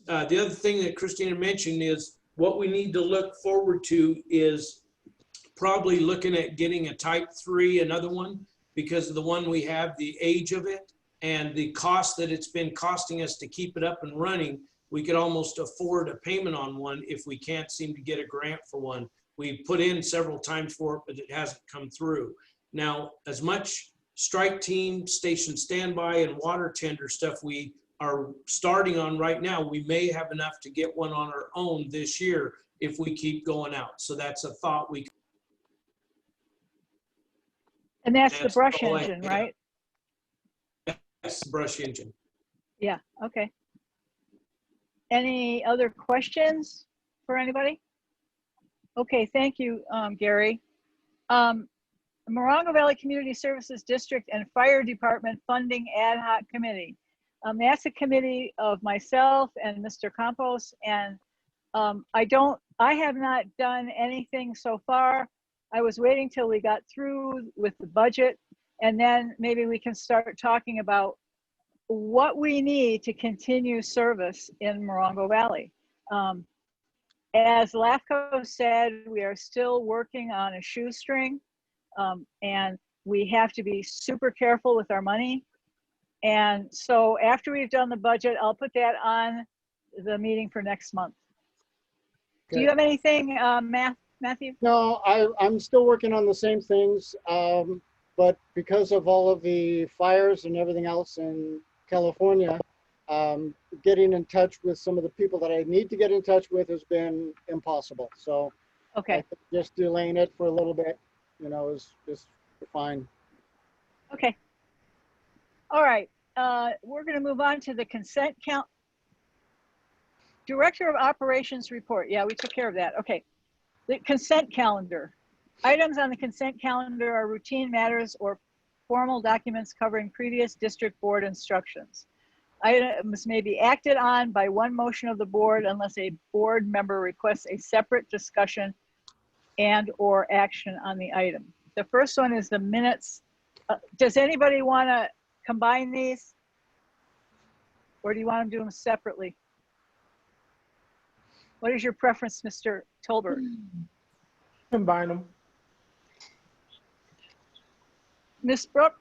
S6: other thing that Kristina mentioned is what we need to look forward to is probably looking at getting a type 3, another one, because of the one we have, the age of it and the cost that it's been costing us to keep it up and running. We could almost afford a payment on one if we can't seem to get a grant for one. We put in several times for it, but it hasn't come through. Now, as much strike team, station standby, and water tender stuff we are starting on right now, we may have enough to get one on our own this year if we keep going out. So that's a thought we.
S1: And that's the brush engine, right?
S6: Yes, brush engine.
S1: Yeah, okay. Any other questions for anybody? Okay, thank you, Gary. Morongo Valley Community Services District and Fire Department Funding Ad Hoc Committee. That's a committee of myself and Mr. Campos, and I have not done anything so far. I was waiting till we got through with the budget, And then maybe we can start talking about what we need to continue service in Morongo Valley. As LAFCO said, we are still working on a shoestring, and we have to be super careful with our money. And so after we've done the budget, I'll put that on the meeting for next month. Do you have anything, Matthew?
S7: No, I'm still working on the same things, but because of all of the fires and everything else in California, getting in touch with some of the people that I need to get in touch with has been impossible. So
S1: Okay.
S7: I think just delaying it for a little bit, is fine.
S1: Okay. All right. We're going to move on to the consent count. Director of Operations report. Yeah, we took care of that. Okay. The consent calendar. Items on the consent calendar are routine matters or formal documents covering previous district board instructions. Items may be acted on by one motion of the board unless a board member requests a separate discussion and or action on the item. The first one is the minutes. Does anybody want to combine these? Or do you want to do them separately? What is your preference, Mr. Tolbert?
S9: Combine them.
S1: Ms. Brook?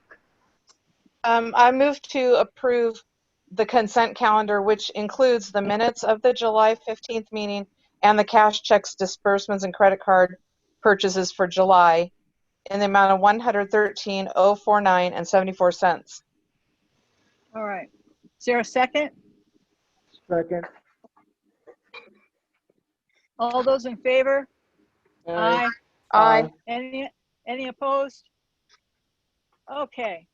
S8: I move to approve the consent calendar, which includes the minutes of the July 15th meeting and the cash checks, disbursements, and credit card purchases for July in the amount of $113,049.74.
S1: All right. Is there a second?
S9: Second.
S1: All those in favor? Aye.
S8: Aye.
S1: Any opposed? Okay.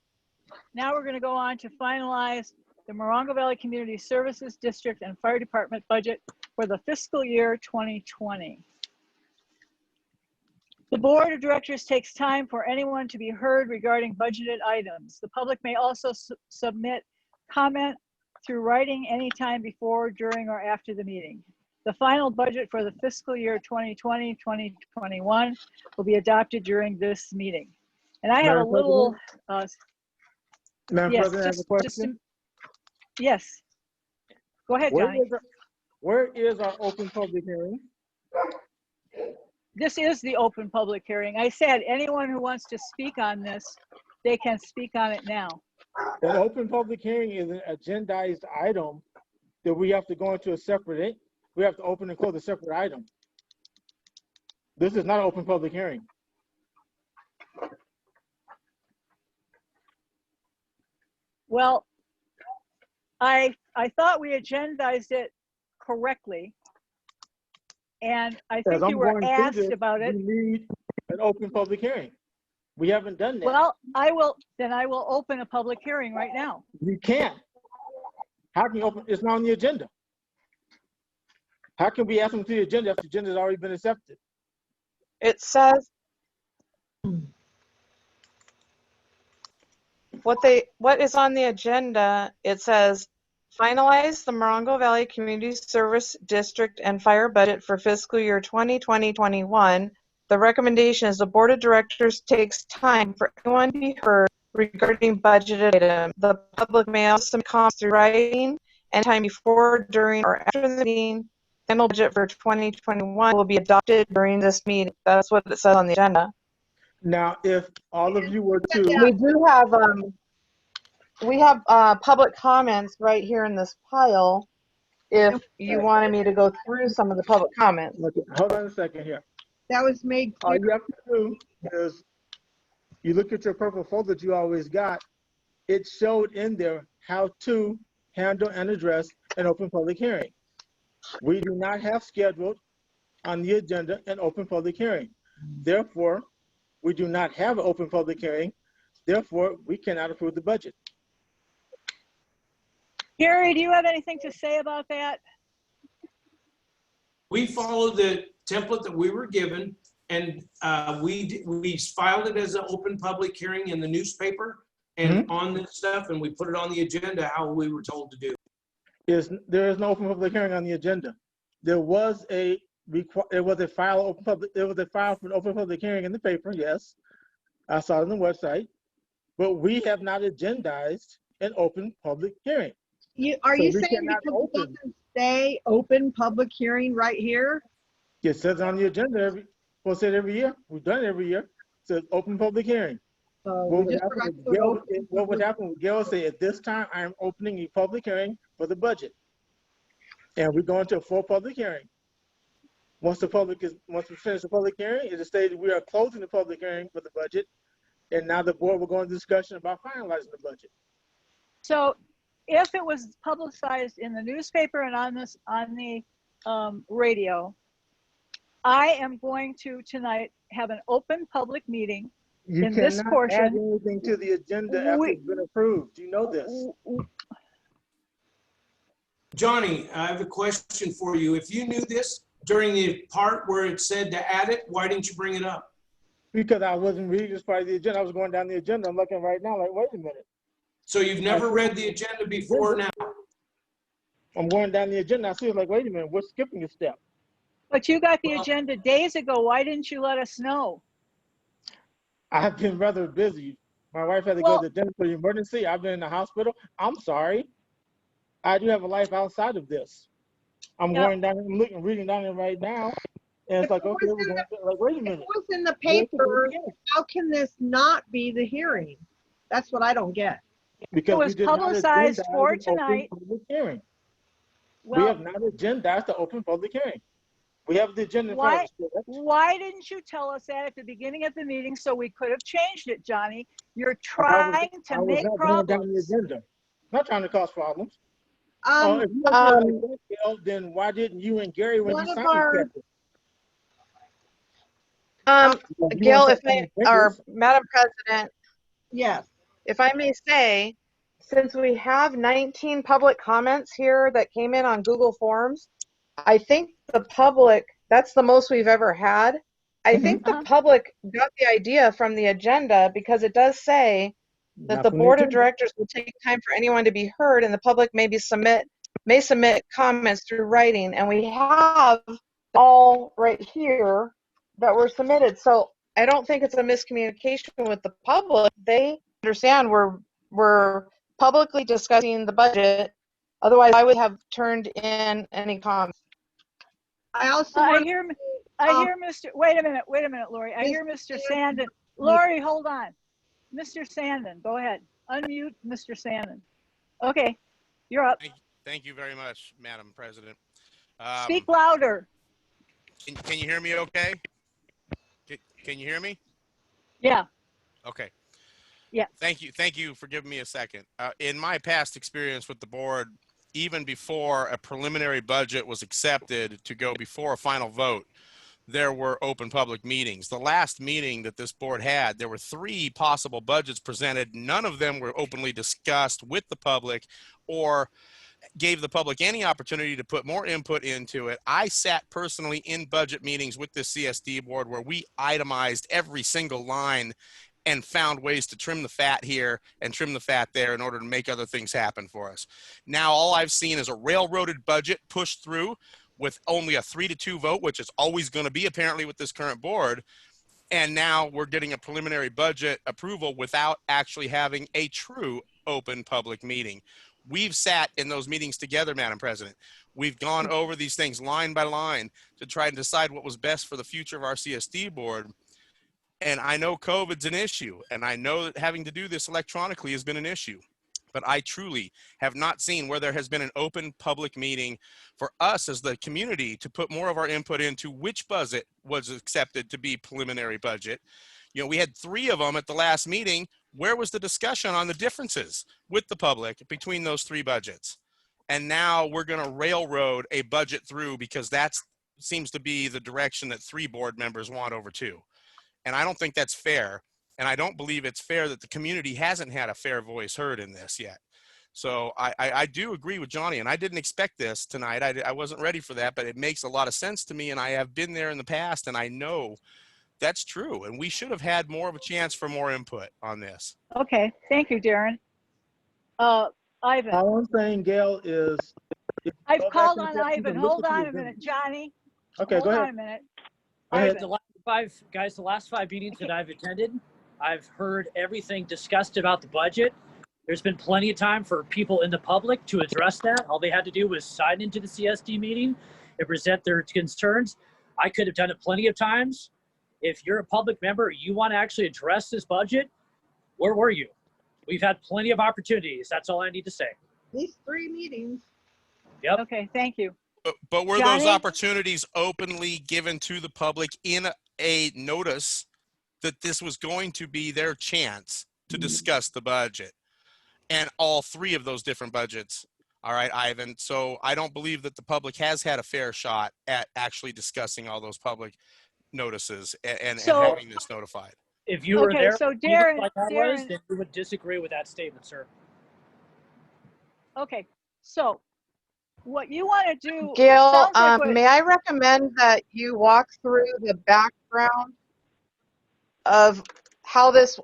S1: Now we're going to go on to finalize the Morongo Valley Community Services District and Fire Department budget for the fiscal year 2020. The Board of Directors takes time for anyone to be heard regarding budgeted items. The public may also submit comment through writing anytime before, during, or after the meeting. The final budget for the fiscal year 2020-2021 will be adopted during this meeting. And I have a little,
S9: Madam
S1: yes,
S9: President, I have a question.
S1: Yes. Go ahead, Johnny.
S9: Where is our open public hearing?
S1: This is the open public hearing. I said anyone who wants to speak on this, they can speak on it now.
S9: An open public hearing is an agendized item that we have to go into a separate, we have to open and close a separate item. This is not an open public hearing.
S1: Well, I thought we agendized it correctly. And I think you were asked about it.
S9: We need an open public hearing. We haven't done that.
S1: Well, I will open a public hearing right now.
S9: We can't. How can you open? It's not on the agenda. How can we add them to the agenda if the agenda has already been accepted?
S8: It says what is on the agenda. It says finalize the Morongo Valley Community Service District and Fire budget for fiscal year 2020-21. The recommendation is the Board of Directors takes time for anyone to be heard regarding budgeted items. The public may also comment through writing anytime before, during, or after the meeting. The final budget for 2021 will be adopted during this meeting. That's what it says on the agenda.
S9: Now, if all of you were to,
S8: We do have public comments right here in this pile. If you wanted me to go through some of the public comments.
S9: okay, hold on a second here.
S3: That was made
S9: All
S3: clear.
S9: you have to do is you look at your purple folder that you always got. It showed in there how to handle and address an open public hearing. We do not have scheduled on the agenda an open public hearing. Therefore, we do not have an open public hearing. Therefore, we cannot approve the budget.
S1: Gary, do you have anything to say about that?
S6: We followed the template that we were given, and we filed it as an open public hearing in the newspaper and on this stuff, and we put it on the agenda how we were told to do.
S9: There is no open public hearing on the agenda. There was a file for an open public hearing in the paper. Yes, I saw it on the website. but we have not agendized an open public hearing.
S3: Are
S9: So
S3: you
S9: we
S3: saying
S9: cannot
S3: because it
S9: open.
S3: doesn't say open public hearing right here?
S9: It says on the agenda we'll say it every year. We've done it every year. It says open public hearing.
S3: So
S9: What
S3: we
S9: would
S3: just
S9: happen
S3: forgot
S9: if
S3: to put
S9: Gayl,
S3: open
S9: what would
S3: public-
S9: happen with Gayl say at this time I am opening a public hearing for the budget, and we go into a full public hearing. Once we finish the public hearing, it is stated we are closing the public hearing for the budget, and now the board will go into discussion about finalizing the budget.
S1: So if it was publicized in the newspaper and on the radio, I am going to tonight have an open public meeting.
S9: You
S1: In this
S9: cannot
S1: portion,
S9: add anything to the agenda after it's been approved. You know this.
S6: Johnny, I have a question for you. If you knew this during the part where it said to add it, why didn't you bring it up?
S9: Because I wasn't reading this part of the agenda. I was going down the agenda. I'm looking right now like, wait a minute.
S6: So you've never read the agenda before now?
S9: I'm going down the agenda. I see it like, wait a minute, we're skipping a step.
S1: But you got the agenda days ago. Why didn't you let us know?
S9: I've been rather busy. My wife had to go to the dentist for the emergency. I've been in the hospital. I'm sorry. I do have a life outside of this. I'm going down and looking, reading down it right now. And it's like, okay, we're going to, like, wait a minute.
S3: If it was in the paper, how can this not be the hearing? That's what I don't get.
S9: Because
S1: it was publicized for tonight.
S9: Hearing.
S1: Well,
S9: we have not agendized the open public hearing. We have the agenda.
S1: Why didn't you tell us that at the beginning of the meeting so we could have changed it, Johnny? You're trying to make problems.
S9: I'm not trying to cause problems. If you then why didn't you and Gary when you signed it?
S8: Gayl, or Madam President.
S3: Yes.
S8: If I may say, since we have 19 public comments here that came in on Google Forms, I think the public, that's the most we've ever had. I think the public got the idea from the agenda because it does say that the board of directors will take time for anyone to be heard and the public may submit comments through writing. And we have all right here that were submitted. So I don't think it's a miscommunication with the public. They understand we're publicly discussing the budget. Otherwise, I would have turned in any comments.
S1: I hear Mr. Wait a minute, Lori. I hear Mr. Sanden. Lori, hold on. Mr. Sanden, go ahead. Unmute Mr. Sanden. Okay, you're up.
S11: Thank you very much, Madam President.
S1: Speak louder.
S11: Can you hear me okay? Can you hear me?
S1: Yeah.
S11: Okay.
S1: Yeah.
S11: Thank you for giving me a second. In my past experience with the board, even before a preliminary budget was accepted to go before a final vote, there were open public meetings. The last meeting that this board had, there were 3 possible budgets presented. None of them were openly discussed with the public or gave the public any opportunity to put more input into it. I sat personally in budget meetings with the CSD board where we itemized every single line and found ways to trim the fat here and trim the fat there in order to make other things happen for us. Now, all I've seen is a railroaded budget pushed through with only a 3-2 vote, which is always going to be apparently with this current board. And now we're getting a preliminary budget approval without actually having a true open public meeting. We've sat in those meetings together, Madam President. We've gone over these things line by line to try and decide what was best for the future of our CSD board. And I know COVID's an issue, and I know that having to do this electronically has been an issue. But I truly have not seen where there has been an open public meeting for us as the community to put more of our input into which budget was accepted to be preliminary budget. You know, we had 3 of them at the last meeting. Where was the discussion on the differences with the public between those 3 budgets? And now we're going to railroad a budget through because that seems to be the direction that 3 board members want over 2. And I don't think that's fair. And I don't believe it's fair that the community hasn't had a fair voice heard in this yet. So I do agree with Johnny, and I didn't expect this tonight. I wasn't ready for that, but it makes a lot of sense to me, and I have been there in the past, and I know that's true. And we should have had more of a chance for more input on this.
S1: Okay, thank you, Darin. Ivan.
S9: All I'm saying, Gayl, is...
S1: I've called on Ivan. Hold on a minute, Johnny.
S9: Okay, go ahead.
S1: Hold on a minute.
S10: The last 5 meetings that I've attended, I've heard everything discussed about the budget. There's been plenty of time for people in the public to address that. All they had to do was sign into the CSD meeting and present their concerns. I could have done it plenty of times. If you're a public member, you want to actually address this budget, where were you? We've had plenty of opportunities. That's all I need to say.
S3: At least 3 meetings.
S10: Yep.
S1: Okay, thank you.
S11: But were
S1: Johnny?
S11: those opportunities openly given to the public in a notice that this was going to be their chance to discuss the budget? And all 3 of those different budgets. All right, Ivan. So I don't believe that the public has had a fair shot at actually discussing all those public notices and having this notified.
S10: If you were
S1: Okay,
S10: there,
S1: so
S10: like
S1: Darin,
S10: then you would disagree with that statement, sir.
S1: okay, so what you want to do
S8: Gayl,
S1: sounds like what,
S8: may I recommend that you walk through the background of how this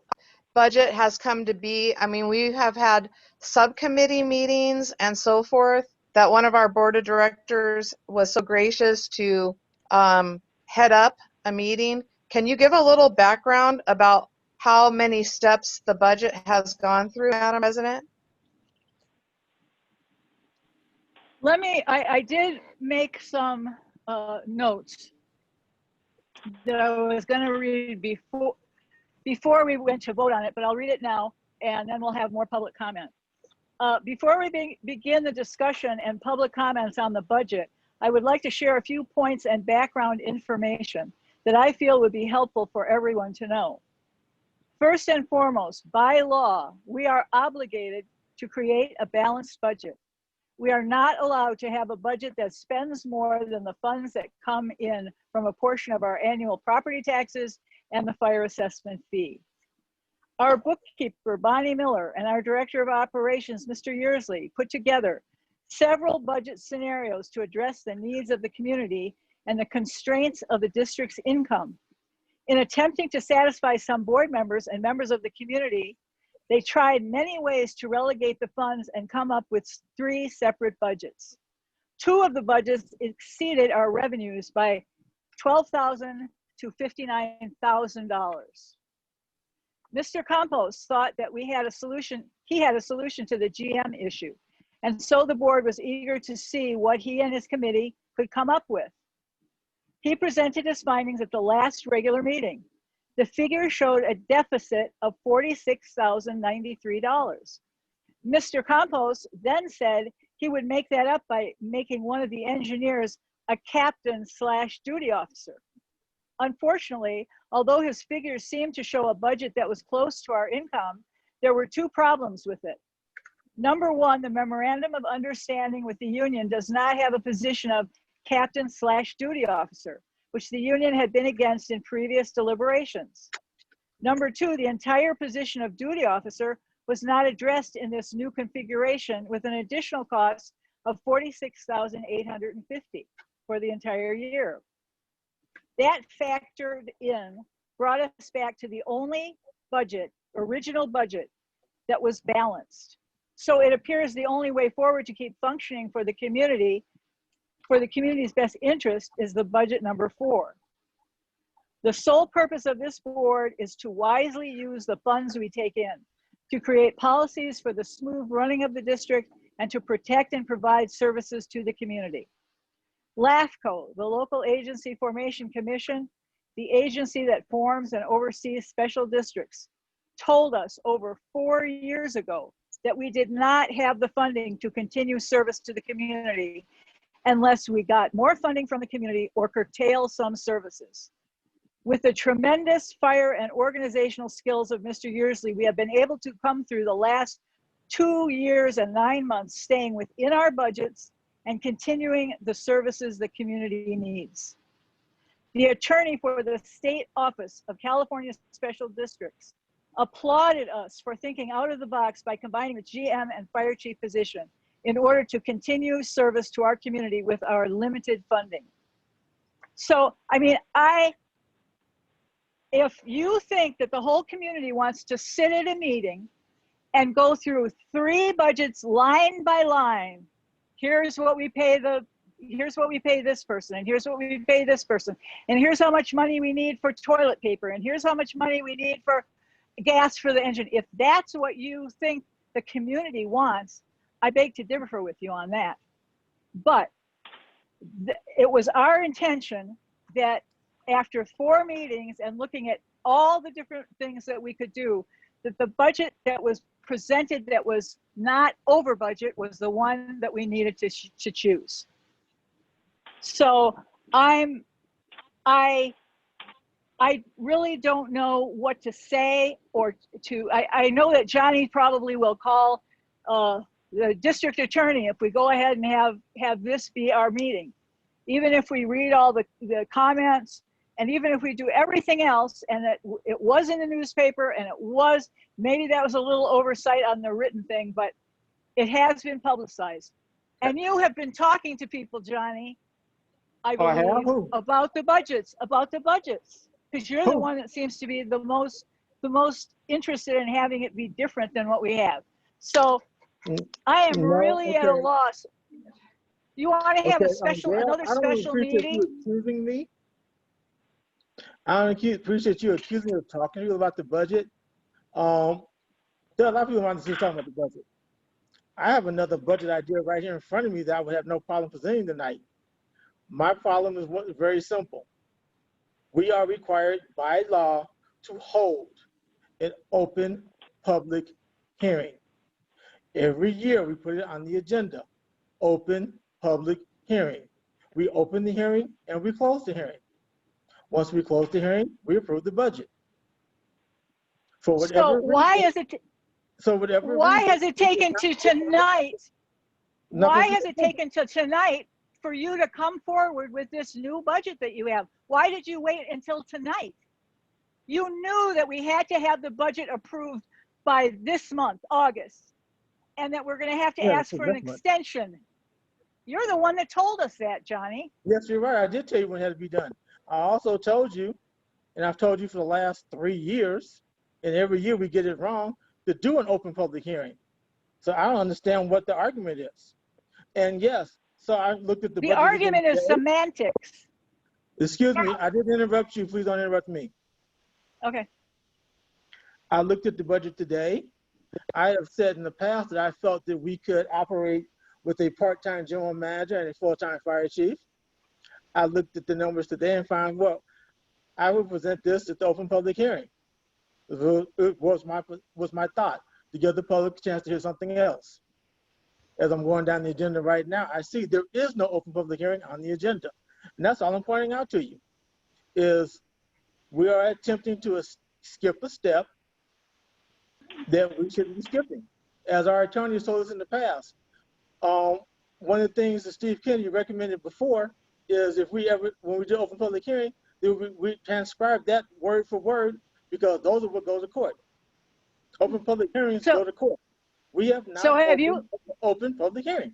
S8: budget has come to be? I mean, we have had subcommittee meetings and so forth that one of our board of directors was so gracious to head up a meeting. Can you give a little background about how many steps the budget has gone through, Madam President?
S1: I did make some notes that I was going to read before we went to vote on it, but I'll read it now, and then we'll have more public comment. Before we begin the discussion and public comments on the budget, I would like to share a few points and background information that I feel would be helpful for everyone to know. First and foremost, by law, we are obligated to create a balanced budget. We are not allowed to have a budget that spends more than the funds that come in from a portion of our annual property taxes and the fire assessment fee. Our bookkeeper, Bonnie Miller, and our director of operations, Mr. Yearsley, put together several budget scenarios to address the needs of the community and the constraints of the district's income. In attempting to satisfy some board members and members of the community, they tried many ways to relegate the funds and come up with 3 separate budgets. 2 of the budgets exceeded our revenues by $12,000 to $59,000. Mr. Campos thought that he had a solution to the GM issue. And so the board was eager to see what he and his committee could come up with. He presented his findings at the last regular meeting. The figure showed a deficit of $46,093. Mr. Campos then said he would make that up by making one of the engineers a captain/duty officer. Unfortunately, although his figures seemed to show a budget that was close to our income, there were 2 problems with it. Number 1, the memorandum of understanding with the union does not have a position of captain/duty officer, which the union had been against in previous deliberations. Number 2, the entire position of duty officer was not addressed in this new configuration with an additional cost of $46,850 for the entire year. That factored in brought us back to the only budget, original budget, that was balanced. So it appears the only way forward to keep functioning for the community, for the community's best interest, is the budget number 4. The sole purpose of this board is to wisely use the funds we take in, to create policies for the smooth running of the district, and to protect and provide services to the community. LAFCO, the Local Agency Formation Commission, the agency that forms and oversees special districts, told us over 4 years ago that we did not have the funding to continue service to the community unless we got more funding from the community or curtail some services. With the tremendous fire and organizational skills of Mr. Yearsley, we have been able to come through the last 2 years and 9 months staying within our budgets and continuing the services the community needs. The attorney for the State Office of California Special Districts applauded us for thinking out of the box by combining the GM and fire chief position in order to continue service to our community with our limited funding. So, I mean, if you think that the whole community wants to sit at a meeting and go through 3 budgets line by line, here's what we pay this person, and here's what we pay this person, and here's how much money we need for toilet paper, and here's how much money we need for gas for the engine. If that's what you think the community wants, I beg to differ with you on that. But it was our intention that after 4 meetings and looking at all the different things that we could do, that the budget that was presented that was not over budget was the one that we needed to choose. So I really don't know what to say or to, I know that Johnny probably will call the district attorney if we go ahead and have this be our meeting. Even if we read all the comments, and even if we do everything else, and that it was in the newspaper, and it was, maybe that was a little oversight on the written thing, but it has been publicized. And you have been talking to people, Johnny, I believe, about the budgets, because you're the one that seems to be the most interested in having it be different than what we have. So I am really at a loss. You want to have a special, another special meeting?
S9: Accusing me. I don't appreciate you accusing me of talking to you about the budget. There are a lot of people who want to talk about the budget. I have another budget idea right here in front of me that I would have no problem presenting tonight. My problem is very simple. We are required by law to hold an open public hearing. Every year we put it on the agenda, open public hearing. We open the hearing and we close the hearing. Once we close the hearing, we approve the budget. For whatever
S1: so why
S9: reason,
S1: is it?
S9: So whatever.
S1: Why
S9: reason,
S1: has it taken to tonight? Why has it taken to tonight for you to come forward with this new budget that you have? Why did you wait until tonight? You knew that we had to have the budget approved by this month, August, and that we're going to have to ask for an extension. You're the one that told us that, Johnny.
S9: Yes, you're right. I did tell you when it had to be done. I also told you, and I've told you for the last 3 years, and every year we get it wrong, to do an open public hearing. So I don't understand what the argument is. And yes, so I looked at the budget.
S1: The argument is semantics.
S9: Excuse me, I didn't interrupt you. Please don't interrupt me.
S1: Okay.
S9: I looked at the budget today. I have said in the past that I felt that we could operate with a part-time general manager and a full-time fire chief. I looked at the numbers today and found, well, I would present this at the open public hearing. It was my thought, to give the public a chance to hear something else. As I'm going down the agenda right now, I see there is no open public hearing on the agenda. And that's all I'm pointing out to you, is we are attempting to skip a step that we shouldn't be skipping. As our attorney has told us in the past, one of the things that Steve Kennedy recommended before is if we ever, when we do open public hearing, we transcribe that word for word, because those are what goes to court. Open public hearings go to court. We have not open public hearing.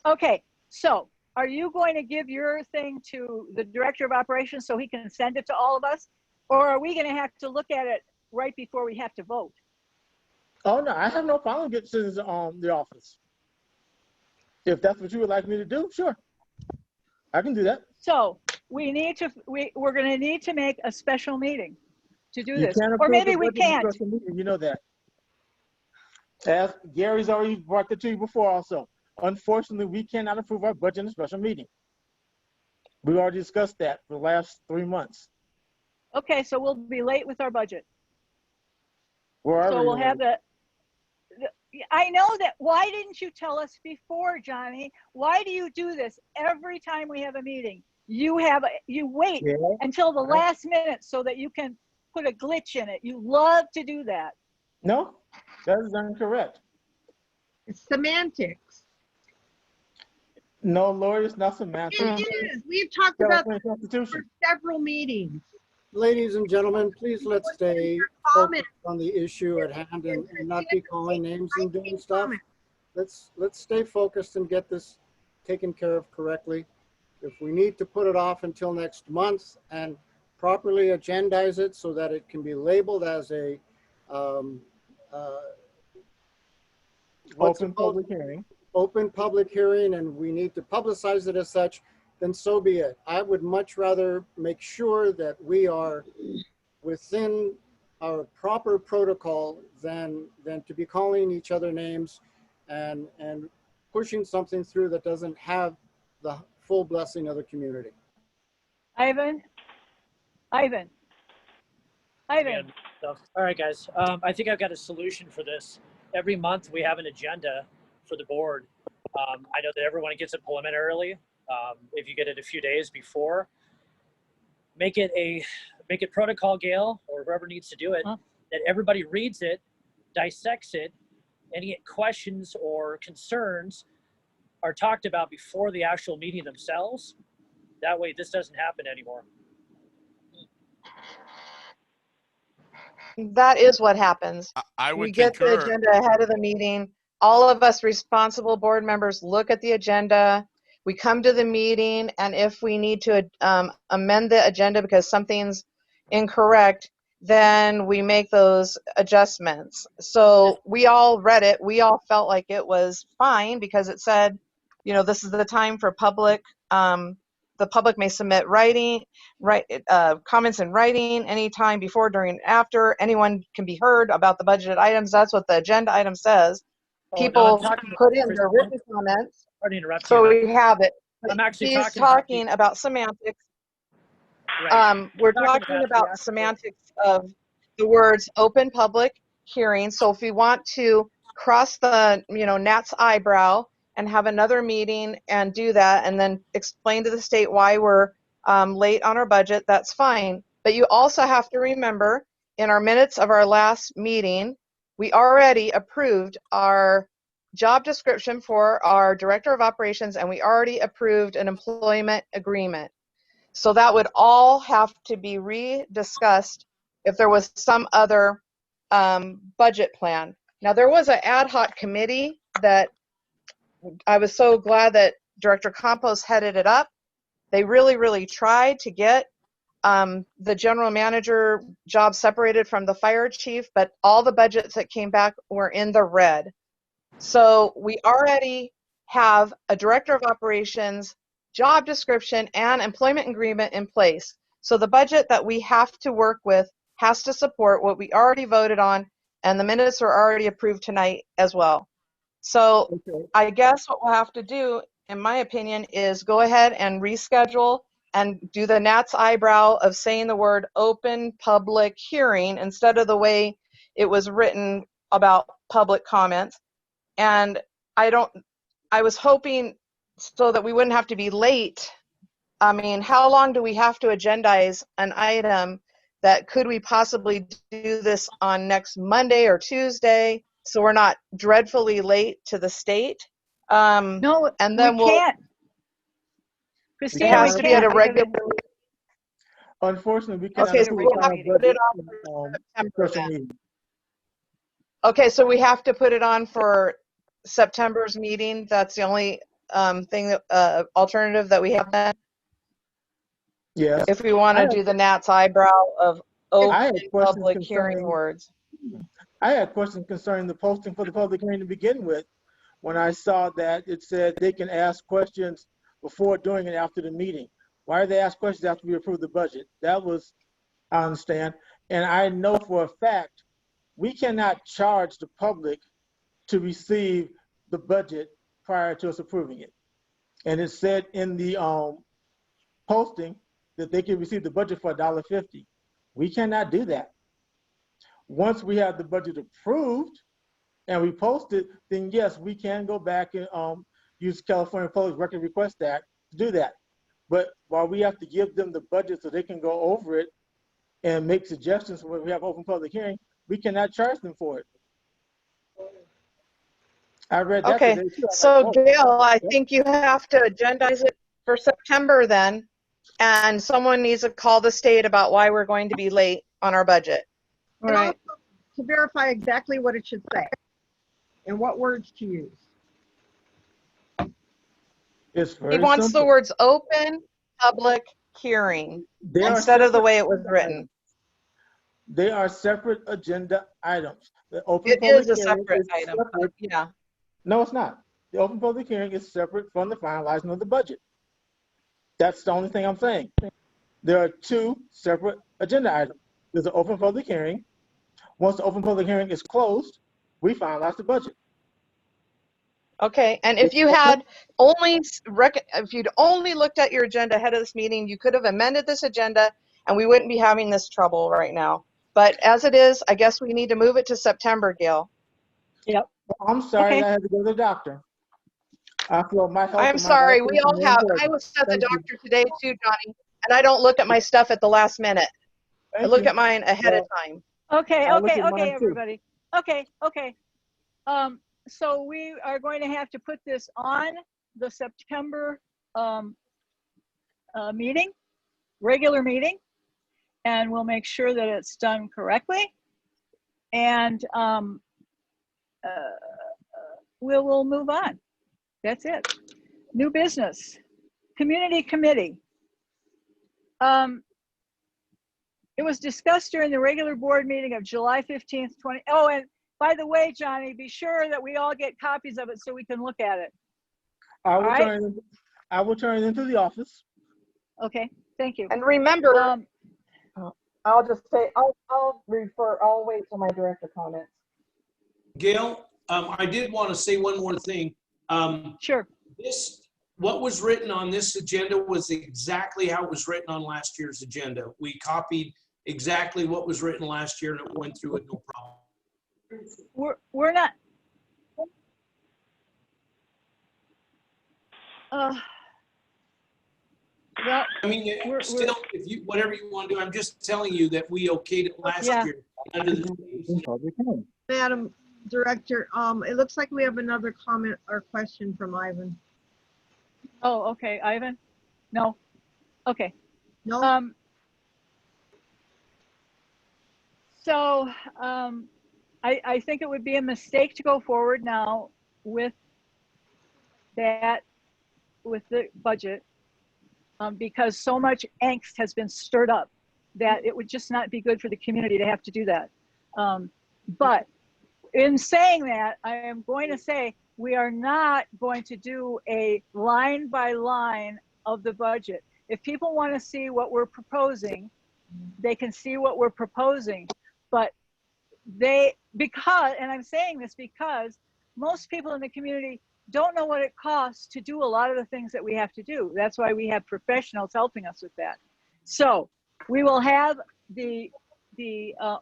S1: Okay, so are you going to give your thing to the director of operations so he can send it to all of us? Or are we going to have to look at it right before we have to vote?
S9: Oh, no, I have no problem getting citizens the office. If that's what you would like me to do, sure. I can do that.
S1: So we're going to need to make a special meeting to do this. Or maybe we can't.
S9: You know that. As Gary's already brought that to you before also. Unfortunately, we cannot approve our budget in a special meeting. We already discussed that for the last 3 months.
S1: Okay, so we'll be late with our budget.
S9: So
S1: we'll have I know that. Why didn't you tell us before, Johnny? Why do you do this every time we have a meeting? You wait until the last minute so that you can put a glitch in it. You love to do that.
S9: No, that is incorrect.
S3: It's semantics.
S9: No, Lord, it's not semantics.
S3: It is. We've talked about this for several meetings.
S7: Ladies and gentlemen, please let's stay focused on the issue at hand and not be calling names and doing stuff. Let's stay focused and get this taken care of correctly. If we need to put it off until next month and properly agendize it so that it can be labeled as a
S9: open public hearing.
S7: Open public hearing, and we need to publicize it as such, then so be it. I would much rather make sure that we are within our proper protocol than to be calling each other names and pushing something through that doesn't have the full blessing of the community.
S1: Ivan? Ivan?
S10: And stuff. All right, guys. I think I've got a solution for this. Every month we have an agenda for the board. I know that everyone gets it preliminarily. If you get it a few days before, make it protocol, Gayl, or whoever needs to do it, that everybody reads it, dissects it, any questions or concerns are talked about before the actual meeting themselves. That way this doesn't happen anymore.
S8: That is what happens.
S11: I
S8: We
S11: would
S8: get the
S11: concur.
S8: agenda ahead of the meeting. All of us responsible board members look at the agenda. We come to the meeting, and if we need to amend the agenda because something's incorrect, then we make those adjustments. So we all read it. We all felt like it was fine because it said, you know, this is the time for public. The public may submit comments in writing anytime before, during, after. Anyone can be heard about the budgeted items. That's what the agenda item says. People put in their written comments.
S10: Pardon interrupt
S8: So
S10: you.
S8: we have it.
S10: I'm actually
S8: He's
S10: talking
S8: about semantics.
S10: Right.
S8: We're talking about semantics of the words open public hearing. So if we want to cross the, gnat's eyebrow and have another meeting and do that and then explain to the state why we're late on our budget, that's fine. But you also have to remember, in our minutes of our last meeting, we already approved our job description for our director of operations, and we already approved an employment agreement. So that would all have to be rediscussed if there was some other budget plan. Now, there was an ad hoc committee that I was so glad that Director Campos headed it up. They really, really tried to get the general manager job separated from the fire chief, but all the budgets that came back were in the red. So we already have a director of operations, job description, and employment agreement in place. So the budget that we have to work with has to support what we already voted on, and the minutes are already approved tonight as well. So I guess what we'll have to do, in my opinion, is go ahead and reschedule and do the gnat's eyebrow of saying the word open public hearing instead of the way it was written about public comments. And I was hoping so that we wouldn't have to be late. I mean, how long do we have to agendize an item? That could we possibly do this on next Monday or Tuesday so we're not dreadfully late to the state?
S1: No,
S8: and then
S1: we can't.
S8: It
S1: Kristina,
S8: has
S1: we
S8: to be at a
S1: can't.
S8: regular.
S9: Unfortunately, we cannot
S8: Okay, so
S9: do
S8: we'll
S9: a
S8: have to put it on for September
S9: special
S8: then.
S9: meeting.
S8: Okay, so we have to put it on for September's meeting. That's the only alternative that we have then.
S9: Yes.
S8: If we want to do the gnat's eyebrow of open public
S9: concerning-
S8: hearing words.
S9: I had questions concerning the posting for the public hearing to begin with. When I saw that it said they can ask questions before, during, and after the meeting. Why do they ask questions after we approve the budget? That was, I understand. And I know for a fact, we cannot charge the public to receive the budget prior to us approving it. And it said in the posting that they can receive the budget for $1.50. We cannot do that. Once we have the budget approved and we post it, then yes, we can go back and use California Public Record Request Act to do that. But while we have to give them the budget so they can go over it and make suggestions when we have open public hearing, we cannot charge them for it. I read that
S8: Okay,
S9: today too.
S8: so Gayl, I think you have to agendize it for September then, and someone needs to call the state about why we're going to be late on our budget.
S1: All
S3: And
S1: right.
S3: also to verify exactly what it should say and what words to use.
S9: It's very
S8: He wants
S9: simple.
S8: the words open public hearing
S9: They are
S8: instead of the
S9: separate
S8: way it was
S9: agenda
S8: written.
S9: items. They are separate agenda items. The open
S8: It
S9: public
S8: is a
S9: hearing
S8: separate
S9: is
S8: item,
S9: separate.
S8: yeah.
S9: No, it's not. The open public hearing is separate from the finalizing of the budget. That's the only thing I'm saying. There are two separate agenda items. There's an open public hearing Once the open public hearing is closed, we finalize the budget.
S8: Okay, and if you had only if you'd only looked at your agenda ahead of this meeting, you could have amended this agenda and we wouldn't be having this trouble right now. But as it is, I guess we need to move it to September, Gayl.
S1: Yep.
S9: I'm sorry,
S1: Okay.
S9: I had to go to the doctor. I feel my health.
S8: I'm
S9: and my
S8: sorry,
S9: health
S8: we
S9: is
S8: all
S9: more
S8: have. I
S9: important.
S8: was at the
S9: Thank you.
S8: doctor today too, Johnny, and I don't look at my stuff at the last minute. I
S9: Thank
S8: look
S9: you.
S8: at mine ahead of time.
S1: Okay,
S9: I'll look
S1: okay,
S9: at
S1: okay,
S9: mine too.
S1: everybody. Okay. So we are going to have to put this on the September meeting, regular meeting, and we'll make sure that it's done correctly. And we'll move on. That's it. New business, community committee. It was discussed during the regular board meeting of July 15th, 20. Oh, and by the way, Johnny, be sure that we all get copies of it so we can look at it.
S9: I will
S1: All right.
S9: turn it into the office.
S1: Okay, thank you.
S8: And remember, I'll just say, I'll wait till my director comments.
S6: Gayl, I did want to say one more thing.
S1: Sure.
S6: What was written on this agenda was exactly how it was written on last year's agenda. We copied exactly what was written last year and it went through it no problem.
S1: We're not. Well,
S6: I mean, still, if you whatever you want to do, I'm just telling you that we okayed it last year under the.
S3: Madam Director, it looks like we have another comment or question from Ivan.
S1: Oh, okay, Ivan? No. Okay.
S3: No.
S1: I think it would be a mistake to go forward now with that, with the budget, because so much angst has been stirred up that it would just not be good for the community to have to do that. But in saying that, I am going to say we are not going to do a line by line of the budget. If people want to see what we're proposing, they can see what we're proposing. But and I'm saying this because most people in the community don't know what it costs to do a lot of the things that we have to do. That's why we have professionals helping us with that. So we will have the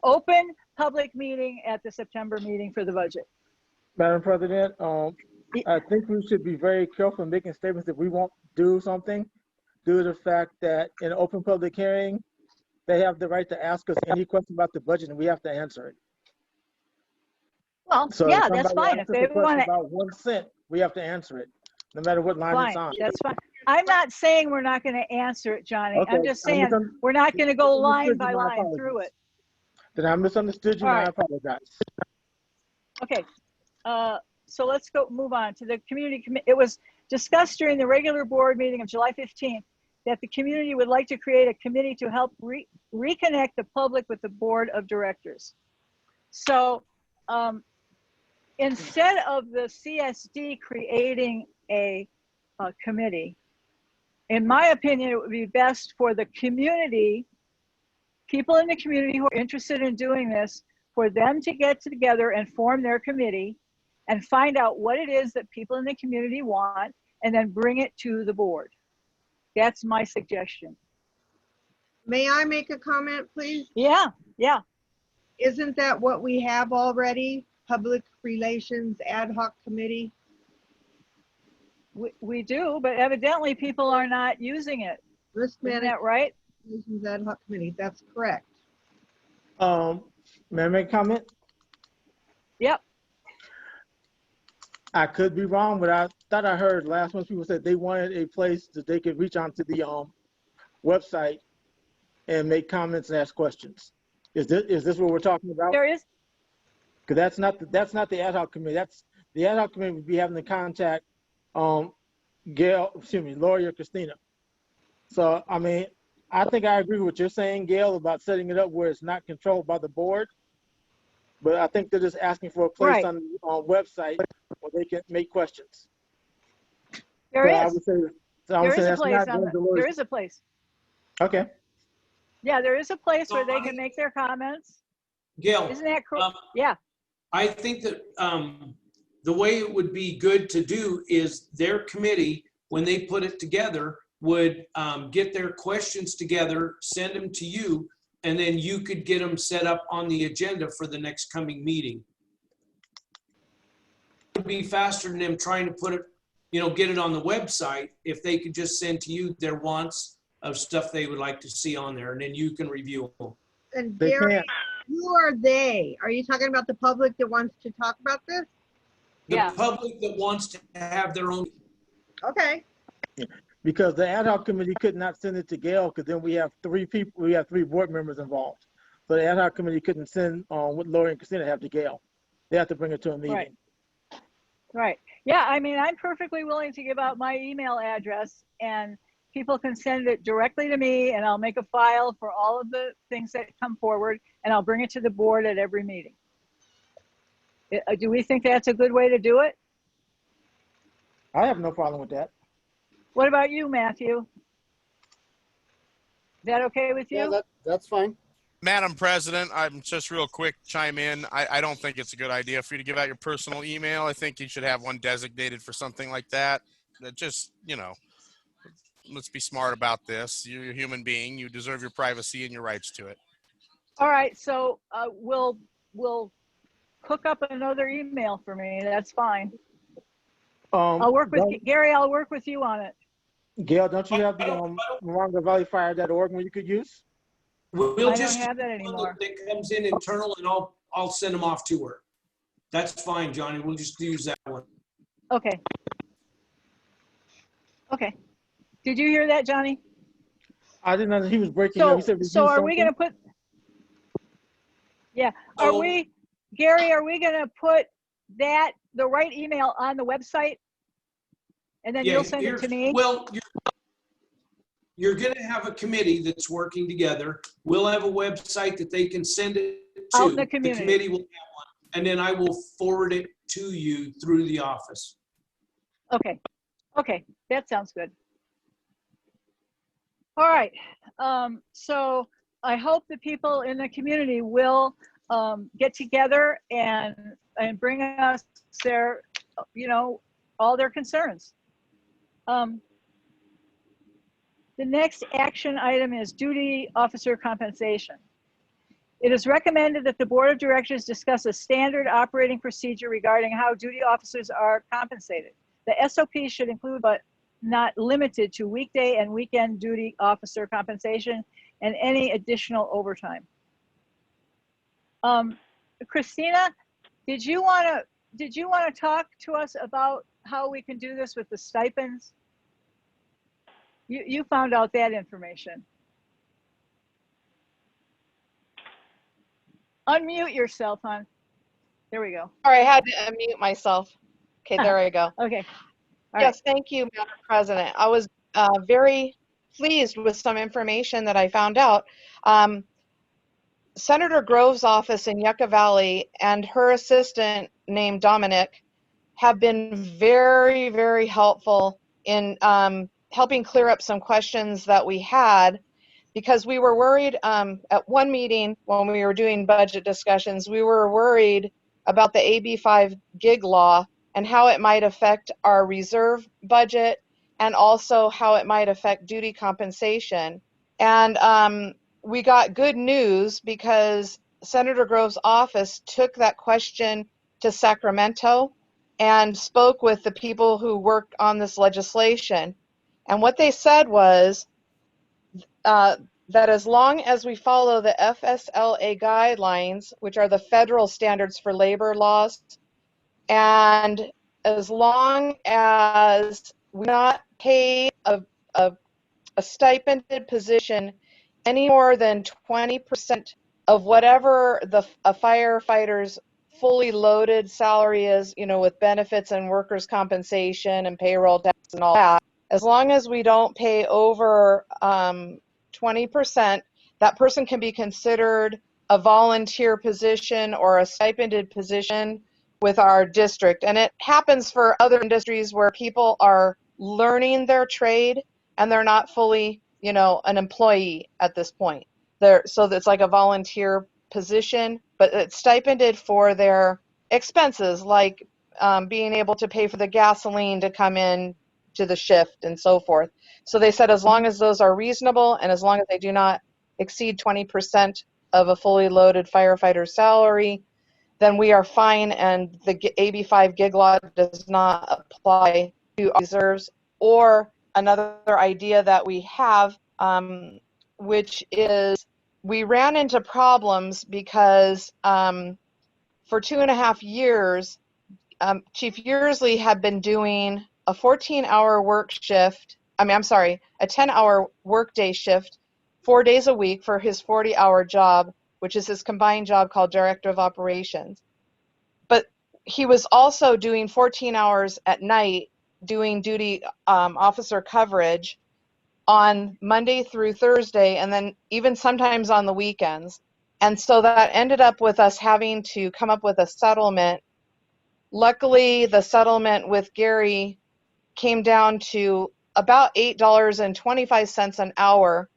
S1: open public meeting at the September meeting for the budget.
S9: Madam President, I think we should be very careful in making statements that we won't do something due to the fact that in an open public hearing, they have the right to ask us any question about the budget and we have to answer it.
S1: Well,
S9: So
S1: yeah, that's fine. If they want to,
S9: about 1 cent, we have to answer it, no matter what line it's on.
S1: That's fine. I'm not saying we're not going to answer it, Johnny.
S9: Okay,
S1: I'm just saying we're not going to go line by line
S9: apologies.
S1: through it.
S9: Then I misunderstood you and I apologize.
S1: Okay, so let's move on to the community committee. It was discussed during the regular board meeting of July 15th that the community would like to create a committee to help reconnect the public with the board of directors. So instead of the CSD creating a committee, in my opinion, it would be best for the community, people in the community who are interested in doing this, for them to get together and form their committee and find out what it is that people in the community want and then bring it to the board. That's my suggestion.
S3: May I make a comment, please?
S1: Yeah.
S3: Isn't that what we have already? Public Relations Ad Hoc Committee?
S1: We do, but evidently people are not using it.
S3: Risk
S1: Isn't that right?
S3: Relations Ad Hoc Committee, that's correct.
S9: May I make a comment?
S1: Yep.
S9: I could be wrong, but I thought I heard last month people said they wanted a place that they could reach onto the website and make comments and ask questions. Is this what we're talking about?
S1: There is.
S9: Because that's not the ad hoc committee. That's the ad hoc committee would be having to contact lawyer Kristina. So I mean, I think I agree with what you're saying, Gayl, about setting it up where it's not controlled by the board. But I think they're just asking for a place on the website where they can make questions.
S1: There is.
S9: I would say,
S1: there is a place.
S9: Okay.
S1: Yeah, there is a place where they can make their comments.
S6: Gayl,
S1: Isn't that correct?
S6: um,
S1: Yeah.
S6: I think that the way it would be good to do is their committee, when they put it together, would get their questions together, send them to you, and then you could get them set up on the agenda for the next coming meeting. It would be faster than them trying to put it, get it on the website if they could just send to you their wants of stuff they would like to see on there, and then you can review them.
S3: And
S9: They
S3: Gary,
S9: can't.
S3: who are they? Are you talking about the public that wants to talk about this?
S6: The
S1: Yeah.
S6: public that wants to have their own.
S3: Okay.
S9: Because the ad hoc committee could not send it to Gayl, because then we have three board members involved. So the ad hoc committee couldn't send what Lori and Kristina have to Gayl. They have to bring it to a meeting.
S1: Right. Right. Yeah, I mean, I'm perfectly willing to give out my email address and people can send it directly to me and I'll make a file for all of the things that come forward and I'll bring it to the board at every meeting. Do we think that's a good way to do it?
S9: I have no problem with that.
S1: What about you, Matthew? Is that okay with you?
S7: Yeah, that's fine.
S11: Madam President, I'm just real quick chime in. I don't think it's a good idea for you to give out your personal email. I think you should have one designated for something like that. That just, let's be smart about this. You're a human being. You deserve your privacy and your rights to it.
S1: All right, so we'll cook up another email for me. That's fine. I'll work with Gary. I'll work with you on it.
S9: Gayl, don't you have the MorongoValleyFire.org one you could use?
S6: We'll
S1: I
S6: just
S1: don't have that anymore.
S6: that comes in internal, and I'll send them off to her. That's fine, Johnny. We'll just use that one.
S1: Okay. Okay. Did you hear that, Johnny?
S9: I didn't know that he was breaking up. He said
S1: So are we
S9: something?
S1: going to put? Yeah. Are we, Gary? Are we going to put the right email on the website, and then you'll send it to me?
S6: Well, you're going to have a committee that's working together. We'll have a website that they can send it to.
S1: Out in the community.
S6: The committee will have one, and then I will forward it to you through the office.
S1: Okay. Okay. That sounds good. All right. So I hope the people in the community will get together and bring us their, all their concerns. The next action item is duty officer compensation. It is recommended that the board of directors discuss a standard operating procedure regarding how duty officers are compensated. The SOP should include, but not limited to, weekday and weekend duty officer compensation and any additional overtime. Kristina, did you want to talk to us about how we can do this with the stipends? You found out that information. Unmute yourself, hon. There we go.
S8: Sorry, I had to unmute myself. Okay, there I go.
S1: Okay. All
S8: Yes, thank you, Madam President. I was very pleased with some information that I found out. Senator Grove's office in Yucca Valley and her assistant named Dominic have been very, very helpful in helping clear up some questions that we had, because we were worried at one meeting when we were doing budget discussions, we were worried about the AB5 gig law and how it might affect our reserve budget and also how it might affect duty compensation. And we got good news because Senator Grove's office took that question to Sacramento and spoke with the people who worked on this legislation. And what they said was that as long as we follow the FSLA guidelines, which are the federal standards for labor laws, and as long as we not pay a stipended position any more than 20% of whatever a firefighter's fully loaded salary is, with benefits and workers' compensation and payroll tax and all that, as long as we don't pay over 20%, that person can be considered a volunteer position or a stipended position with our district. And it happens for other industries where people are learning their trade and they're not fully, an employee at this point. So it's like a volunteer position. but it's stipended for their expenses, like being able to pay for the gasoline to come in to the shift and so forth. So they said as long as those are reasonable and as long as they do not exceed 20% of a fully loaded firefighter's salary, then we are fine, and the AB5 gig law does not apply to reserves. Or another idea that we have, which is we ran into problems because for 2.5 years, Chief Yearsley had been doing a 14-hour work shift. A 10-hour workday shift, 4 days a week for his 40-hour job, which is his combined job called Director of Operations. But he was also doing 14 hours at night doing duty officer coverage on Monday through Thursday, and then even sometimes on the weekends. And so that ended up with us having to come up with a settlement. Luckily, the settlement with Gary came down to about $8.25 an hour,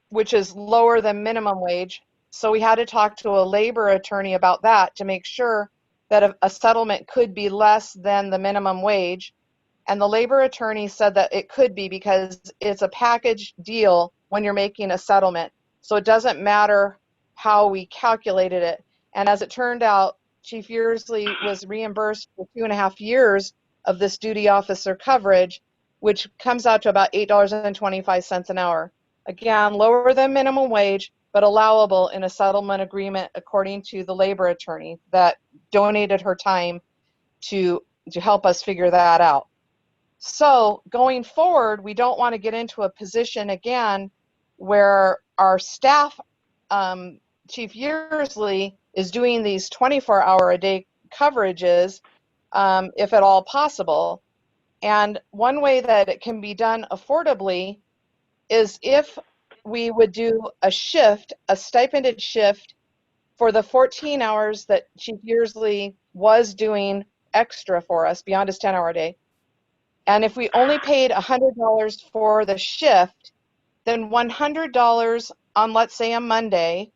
S8: which is lower than minimum wage. So we had to talk to a labor attorney about that to make sure that a settlement could be less than the minimum wage. And the labor attorney said that it could be because it's a package deal when you're making a settlement. So it doesn't matter how we calculated it. And as it turned out, Chief Yearsley was reimbursed for 2.5 years of this duty officer coverage, which comes out to about $8.25 an hour. Again, lower than minimum wage, but allowable in a settlement agreement according to the labor attorney that donated her time to help us figure that out. So going forward, we don't want to get into a position again where our staff, Chief Yearsley, is doing these 24-hour-a-day coverages, if at all possible. And one way that it can be done affordably is if we would do a shift, a stipended shift for the 14 hours that Chief Yearsley was doing extra for us beyond his 10-hour day. And if we only paid $100 for the shift, then $100 on, let's say, a Monday,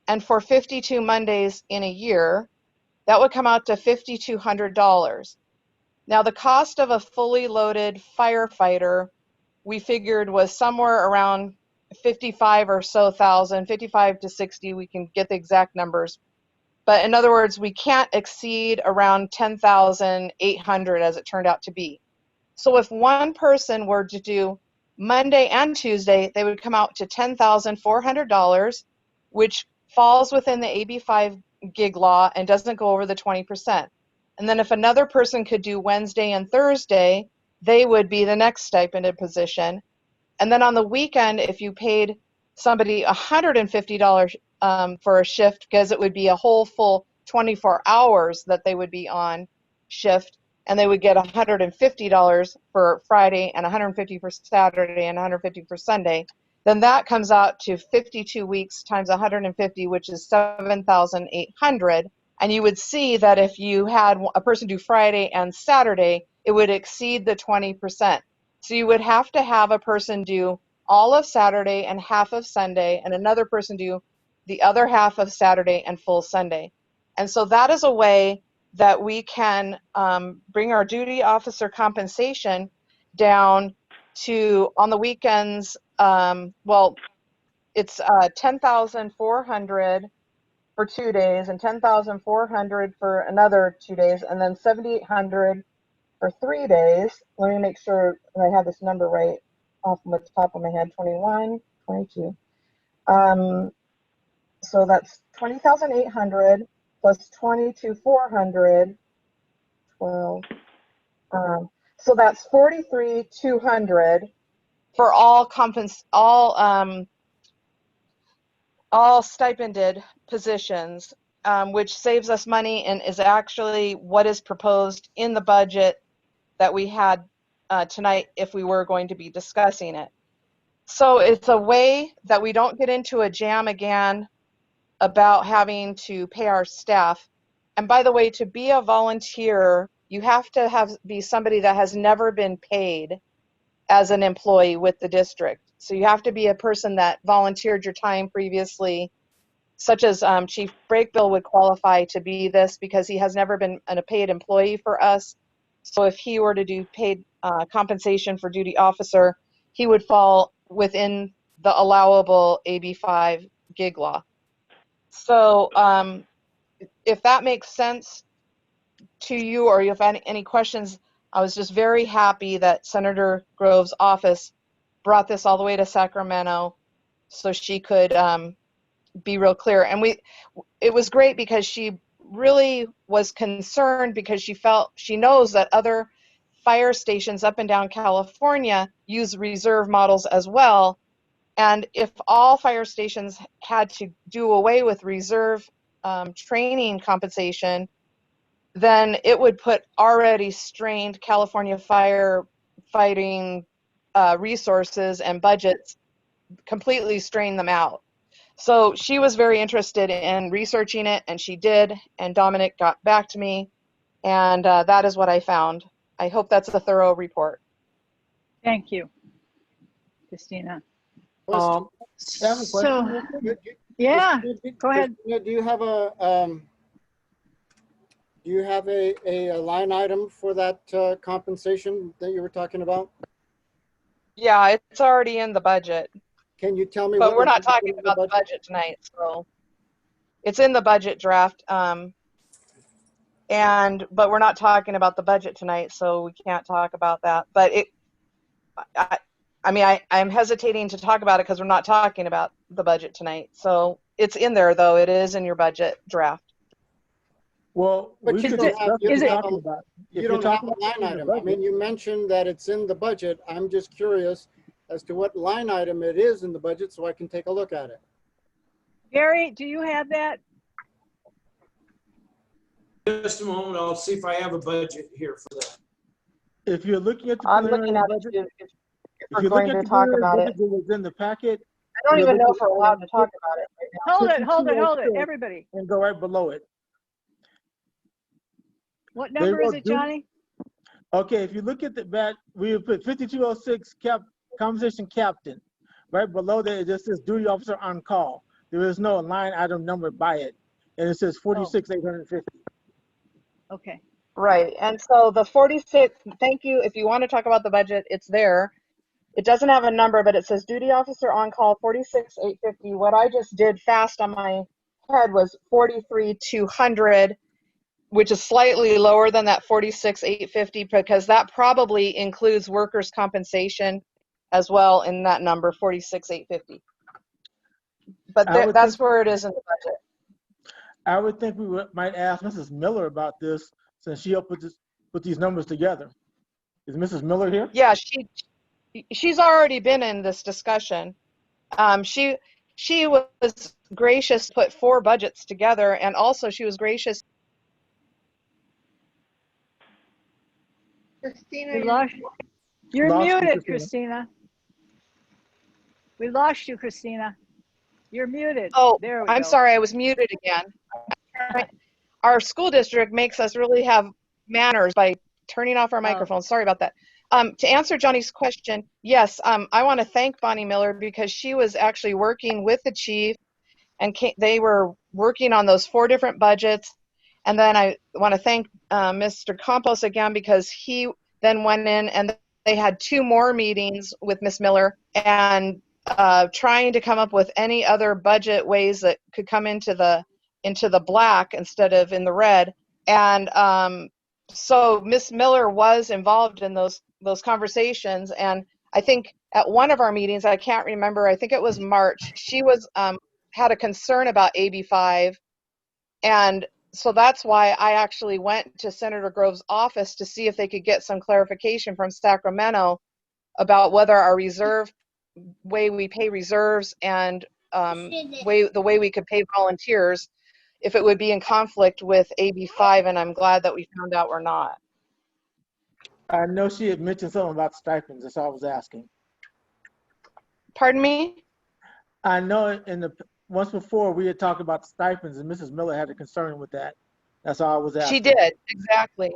S8: and for 52 Mondays in a year, that would come out to $5,200. Now, the cost of a fully loaded firefighter, we figured, was somewhere around 55 or so thousand, 55 to 60, we can get the exact numbers. But in other words, we can't exceed around 10,800 as it turned out to be. So if one person were to do Monday and Tuesday, they would come out to $10,400, which falls within the AB5 gig law and doesn't go over the 20%. And then if another person could do Wednesday and Thursday, they would be the next stipended position. And then on the weekend, if you paid somebody $150 for a shift, because it would be a whole full 24 hours that they would be on shift, and they would get $150 for Friday and $150 for Saturday and $150 for Sunday, then that comes out to 52 weeks times 150, which is 7,800. And you would see that if you had a person do Friday and Saturday, it would exceed the 20%. So you would have to have a person do all of Saturday and half of Sunday, and another person do the other half of Saturday and full Sunday. And so that is a way that we can bring our duty officer compensation down to, on the weekends, well, it's 10,400 for 2 days and 10,400 for another 2 days, and then 7,800 for 3 days. Let me make sure that I have this number right off the top of my head. 21, 22. So that's 20,800 plus 22,400, 12. So that's 43,200 for all stipended positions, which saves us money and is actually what is proposed in the budget that we had tonight if we were going to be discussing it. So it's a way that we don't get into a jam again about having to pay our staff. And by the way, to be a volunteer, you have to be somebody that has never been paid as an employee with the district. So you have to be a person that volunteered your time previously such as Chief Brakebill would qualify to be this because he has never been a paid employee for us. So if he were to do paid compensation for duty officer, he would fall within the allowable AB5 gig law. So if that makes sense to you, or you have any questions, I was just very happy that Senator Grove's office brought this all the way to Sacramento so she could be real clear. And it was great because she really was concerned because she knows that other fire stations up and down California use reserve models as well. And if all fire stations had to do away with reserve training compensation, then it would put already strained California firefighting resources and budgets, completely strain them out. So she was very interested in researching it, and she did, and Dominic got back to me, and that is what I found. I hope that's a thorough report.
S1: Thank you, Kristina.
S9: I have a question.
S1: So, yeah, go ahead.
S7: Do you have a line item for that compensation that you were talking about?
S8: Yeah, it's already in the budget.
S7: Can you tell me?
S8: But we're not talking about the budget tonight, so it's in the budget draft. But we're not talking about the budget tonight, so we can't talk about that. But I'm hesitating to talk about it because we're not talking about the budget tonight. So it's in there, though. It is in your budget draft.
S9: Well,
S7: but you don't have a line item. I mean, you mentioned that it's in the budget. I'm just curious as to what line item it is in the budget so I can take a look at it.
S1: Gary, do you have that?
S6: Just a moment, I'll see if I have a budget here for that.
S9: If you're looking at the
S8: I'm looking at
S9: budget,
S8: it if we're going to talk about it.
S9: It was in the packet.
S8: I don't even know if we're allowed to talk about it right now.
S1: Hold it, everybody.
S9: And go right below it.
S1: What number is it, Johnny?
S9: Okay, if you look at the back, we put 5206 compensation captain. Right below that, it just says duty officer on call. There is no line item number by it. And it says 46,850.
S1: Okay.
S8: Right, and so the 46, thank you. If you want to talk about the budget, it's there. It doesn't have a number, but it says duty officer on call 46,850. What I just did fast on my head was 43,200, which is slightly lower than that 46,850 because that probably includes workers' compensation as well in that number, 46,850. But that's where it is in the budget.
S9: I would think we might ask Mrs. Miller about this since she helped put these numbers together. Is Mrs. Miller here?
S8: Yeah, she's already been in this discussion. She was gracious to put 4 budgets together, and also she was gracious.
S3: Kristina,
S1: you're muted, Kristina. We lost you, Kristina. You're muted.
S8: Oh,
S1: there we
S8: I'm
S1: go.
S8: sorry, I was muted again. Our school district makes us really have manners by turning off our microphones. Sorry about that. To answer Johnny's question, yes, I want to thank Bonnie Miller because she was actually working with the chief, and they were working on those 4 different budgets. And then I want to thank Mr. Campos again because he then went in and they had 2 more meetings with Miss Miller and trying to come up with any other budget ways that could come into the black instead of in the red. And so Miss Miller was involved in those conversations. And I think at one of our meetings, I can't remember, I think it was March, she was had a concern about AB5. And so that's why I actually went to Senator Grove's office to see if they could get some clarification from Sacramento about whether our reserve way we pay reserves and the way we could pay volunteers, if it would be in conflict with AB5, and I'm glad that we found out we're not.
S9: I know she had mentioned something about stipends. That's all I was asking.
S8: Pardon me?
S9: I know once before we had talked about stipends, and Mrs. Miller had a concern with that. That's all I was asking.
S8: She did, exactly.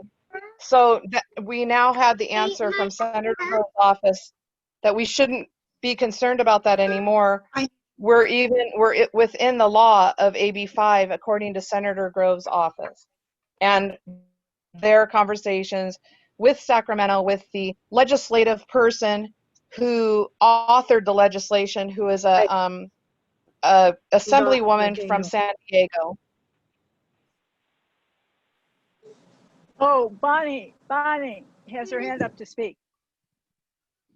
S8: So we now had the answer from Senator Grove's office that we shouldn't be concerned about that anymore. we're within the law of AB 5 according to Senator Grove's office. And their conversations with Sacramento, with the legislative person who authored the legislation, who is a assemblywoman from San Diego.
S1: Oh, Bonnie has her hand up to speak.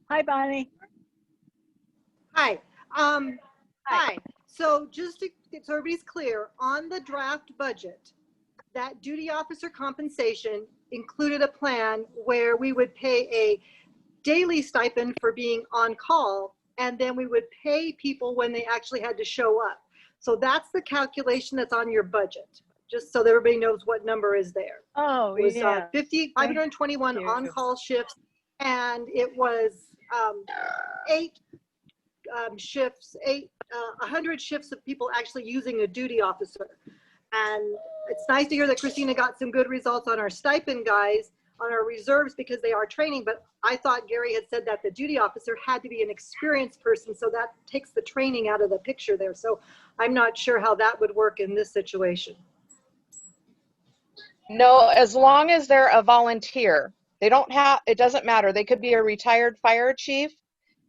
S1: Hi, Bonnie.
S12: Hi. Hi. So just so everybody's clear, on the draft budget, that duty officer compensation included a plan where we would pay a daily stipend for being on call, and then we would pay people when they actually had to show up. So that's the calculation that's on your budget, just so that everybody knows what number is there.
S1: Oh,
S12: it was,
S1: yeah.
S12: 521 on-call shifts, and it was 8 shifts, 100 shifts of people actually using a duty officer. And it's nice to hear that Kristina got some good results on our stipend guys, on our reserves, because they are training. But I thought Gary had said that the duty officer had to be an experienced person, so that takes the training out of the picture there. So I'm not sure how that would work in this situation.
S8: No, as long as they're a volunteer. They don't have, it doesn't matter. They could be a retired fire chief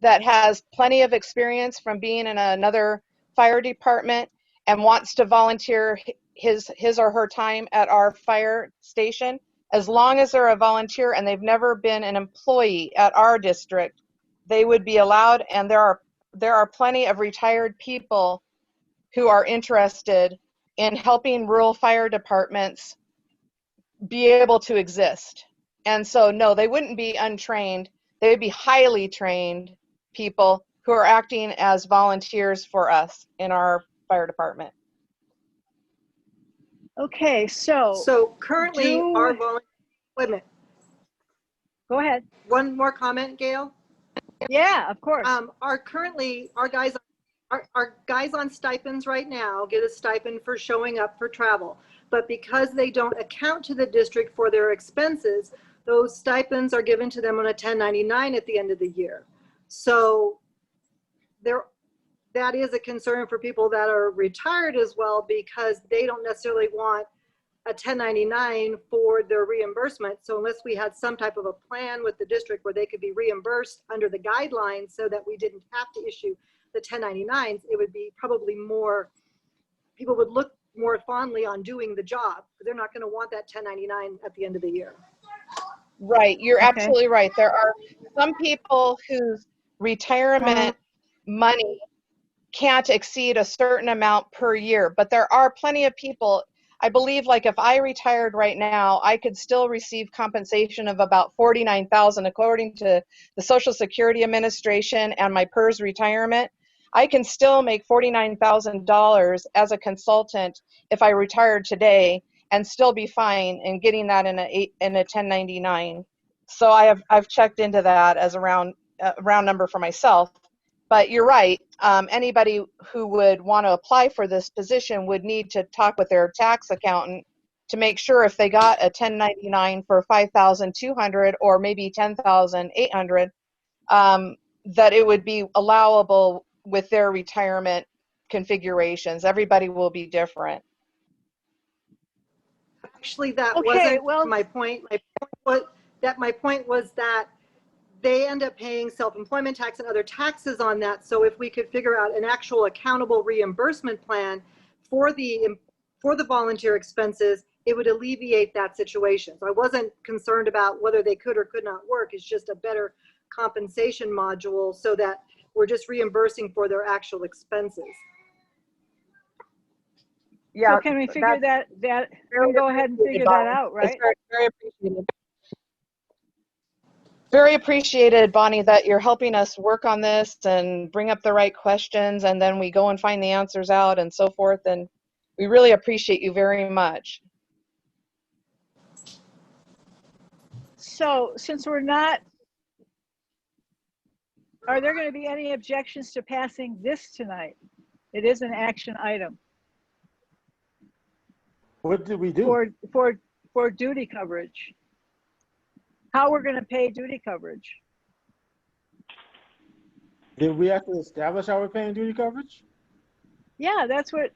S8: that has plenty of experience from being in another fire department and wants to volunteer his or her time at our fire station. As long as they're a volunteer and they've never been an employee at our district, they would be allowed. And there are plenty of retired people who are interested in helping rural fire departments be able to exist. And so, no, they wouldn't be untrained. They would be highly trained people who are acting as volunteers for us in our fire department.
S1: Okay, so
S12: currently our volunteer, wait a minute.
S1: Go ahead.
S12: One more comment, Gayl.
S1: Yeah, of course.
S12: Our guys on stipends right now get a stipend for showing up for travel, but because they don't account to the district for their expenses, those stipends are given to them on a 1099 at the end of the year. So that is a concern for people that are retired as well, because they don't necessarily want a 1099 for their reimbursement. So unless we had some type of a plan with the district where they could be reimbursed under the guidelines so that we didn't have to issue the 1099s, it would be probably more, people would look more fondly on doing the job, because they're not going to want that 1099 at the end of the year.
S8: Right, you're absolutely right. There are some people whose retirement money can't exceed a certain amount per year, but there are plenty of people. I believe, like, if I retired right now, I could still receive compensation of about $49,000 according to the Social Security Administration and my PERS retirement. I can still make $49,000 as a consultant if I retired today and still be fine in getting that in a 1099. So I've checked into that as a round number for myself. But you're right. Anybody who would want to apply for this position would need to talk with their tax accountant to make sure if they got a 1099 for $5,200 or maybe $10,800, that it would be allowable with their retirement configurations. Everybody will be different.
S12: Actually, that wasn't my point. My point was that they end up paying self-employment tax and other taxes on that. So if we could figure out an actual accountable reimbursement plan for the volunteer expenses, it would alleviate that situation. So I wasn't concerned about whether they could or could not work. It's just a better compensation module so that we're just reimbursing for their actual expenses.
S1: Yeah. So can we figure that we'll go ahead and figure that out, right?
S8: It's very appreciated. Very appreciated, Bonnie, that you're helping us work on this and bring up the right questions, and then we go and find the answers out and so forth. And we really appreciate you very much.
S1: So since we're not, are there going to be any objections to passing this tonight? It is an action item.
S9: What did we do?
S1: For duty coverage. How we're going to pay duty coverage.
S9: Did we have to establish how we're paying duty coverage?
S1: Yeah, that's what,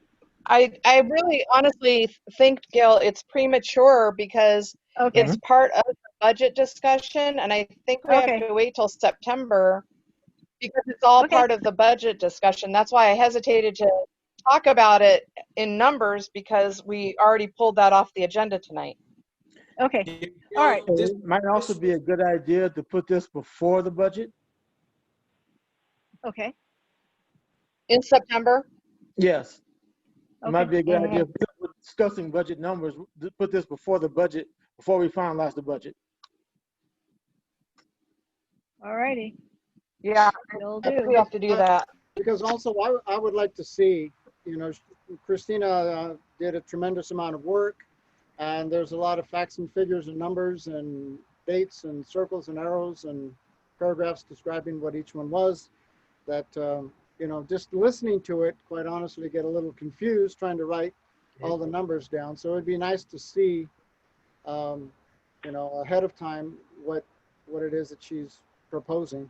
S8: I really honestly think, Gayl, it's premature because
S1: okay,
S8: it's part of the budget discussion, and I think we have
S1: okay,
S8: to wait till September because it's all
S1: okay,
S8: part of the budget discussion. That's why I hesitated to talk about it in numbers because we already pulled that off the agenda tonight.
S1: okay.
S6: You
S1: All
S6: know,
S1: right.
S6: this-
S9: It might also be a good idea to put this before the budget.
S1: Okay,
S8: In September?
S9: Yes, it might
S1: okay,
S9: be a good
S8: Mhm.
S9: idea. Because we're discussing budget numbers, to put this before the budget, before we finalize the budget.
S1: all righty,
S8: Yeah,
S1: will
S8: I think we
S1: do.
S8: have to do that.
S7: Because also I would like to see, you know, Kristina did a tremendous amount of work, and there's a lot of facts and figures and numbers and dates and circles and arrows and paragraphs describing what each one was, that, you know, just listening to it, quite honestly, get a little confused trying to write all the numbers down. So it'd be nice to see, you know, ahead of time what it is that she's proposing.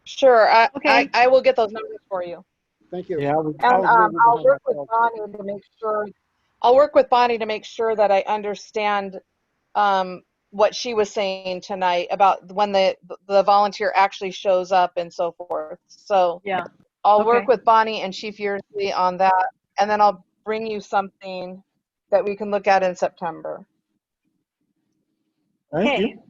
S8: Sure,
S1: Okay.
S8: I will get those numbers for you.
S7: Thank you.
S9: Yeah, I
S8: And
S9: was a little bit
S8: I'll
S9: behind
S8: work with
S9: myself.
S8: Bonnie to make sure, I'll work with Bonnie to make sure that I understand what she was saying tonight about when the volunteer actually shows up and so forth. So
S1: Yeah,
S8: I'll
S1: okay.
S8: work with Bonnie and Chief Yearsley on that, and then I'll bring you something that we can look at in September.
S9: Thank
S1: Okay,
S9: you.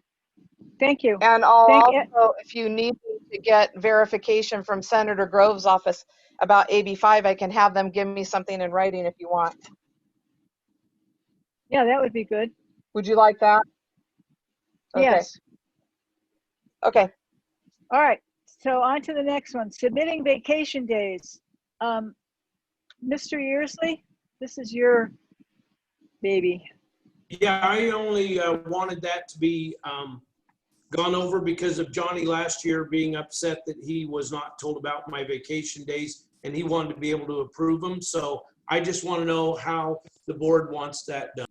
S1: thank you.
S8: And I'll
S1: Thank you.
S8: also, if you need me to get verification from Senator Grove's office about AB5, I can have them give me something in writing if you want.
S1: Yeah, that would be good.
S8: Would you like that? Okay.
S1: Yes.
S8: Okay.
S1: All right, so on to the next one, submitting vacation days. Mr. Yearsley, this is your baby.
S6: Yeah, I only wanted that to be gone over because of Johnny last year being upset that he was not told about my vacation days and he wanted to be able to approve them. So I just want to know how the board wants that done.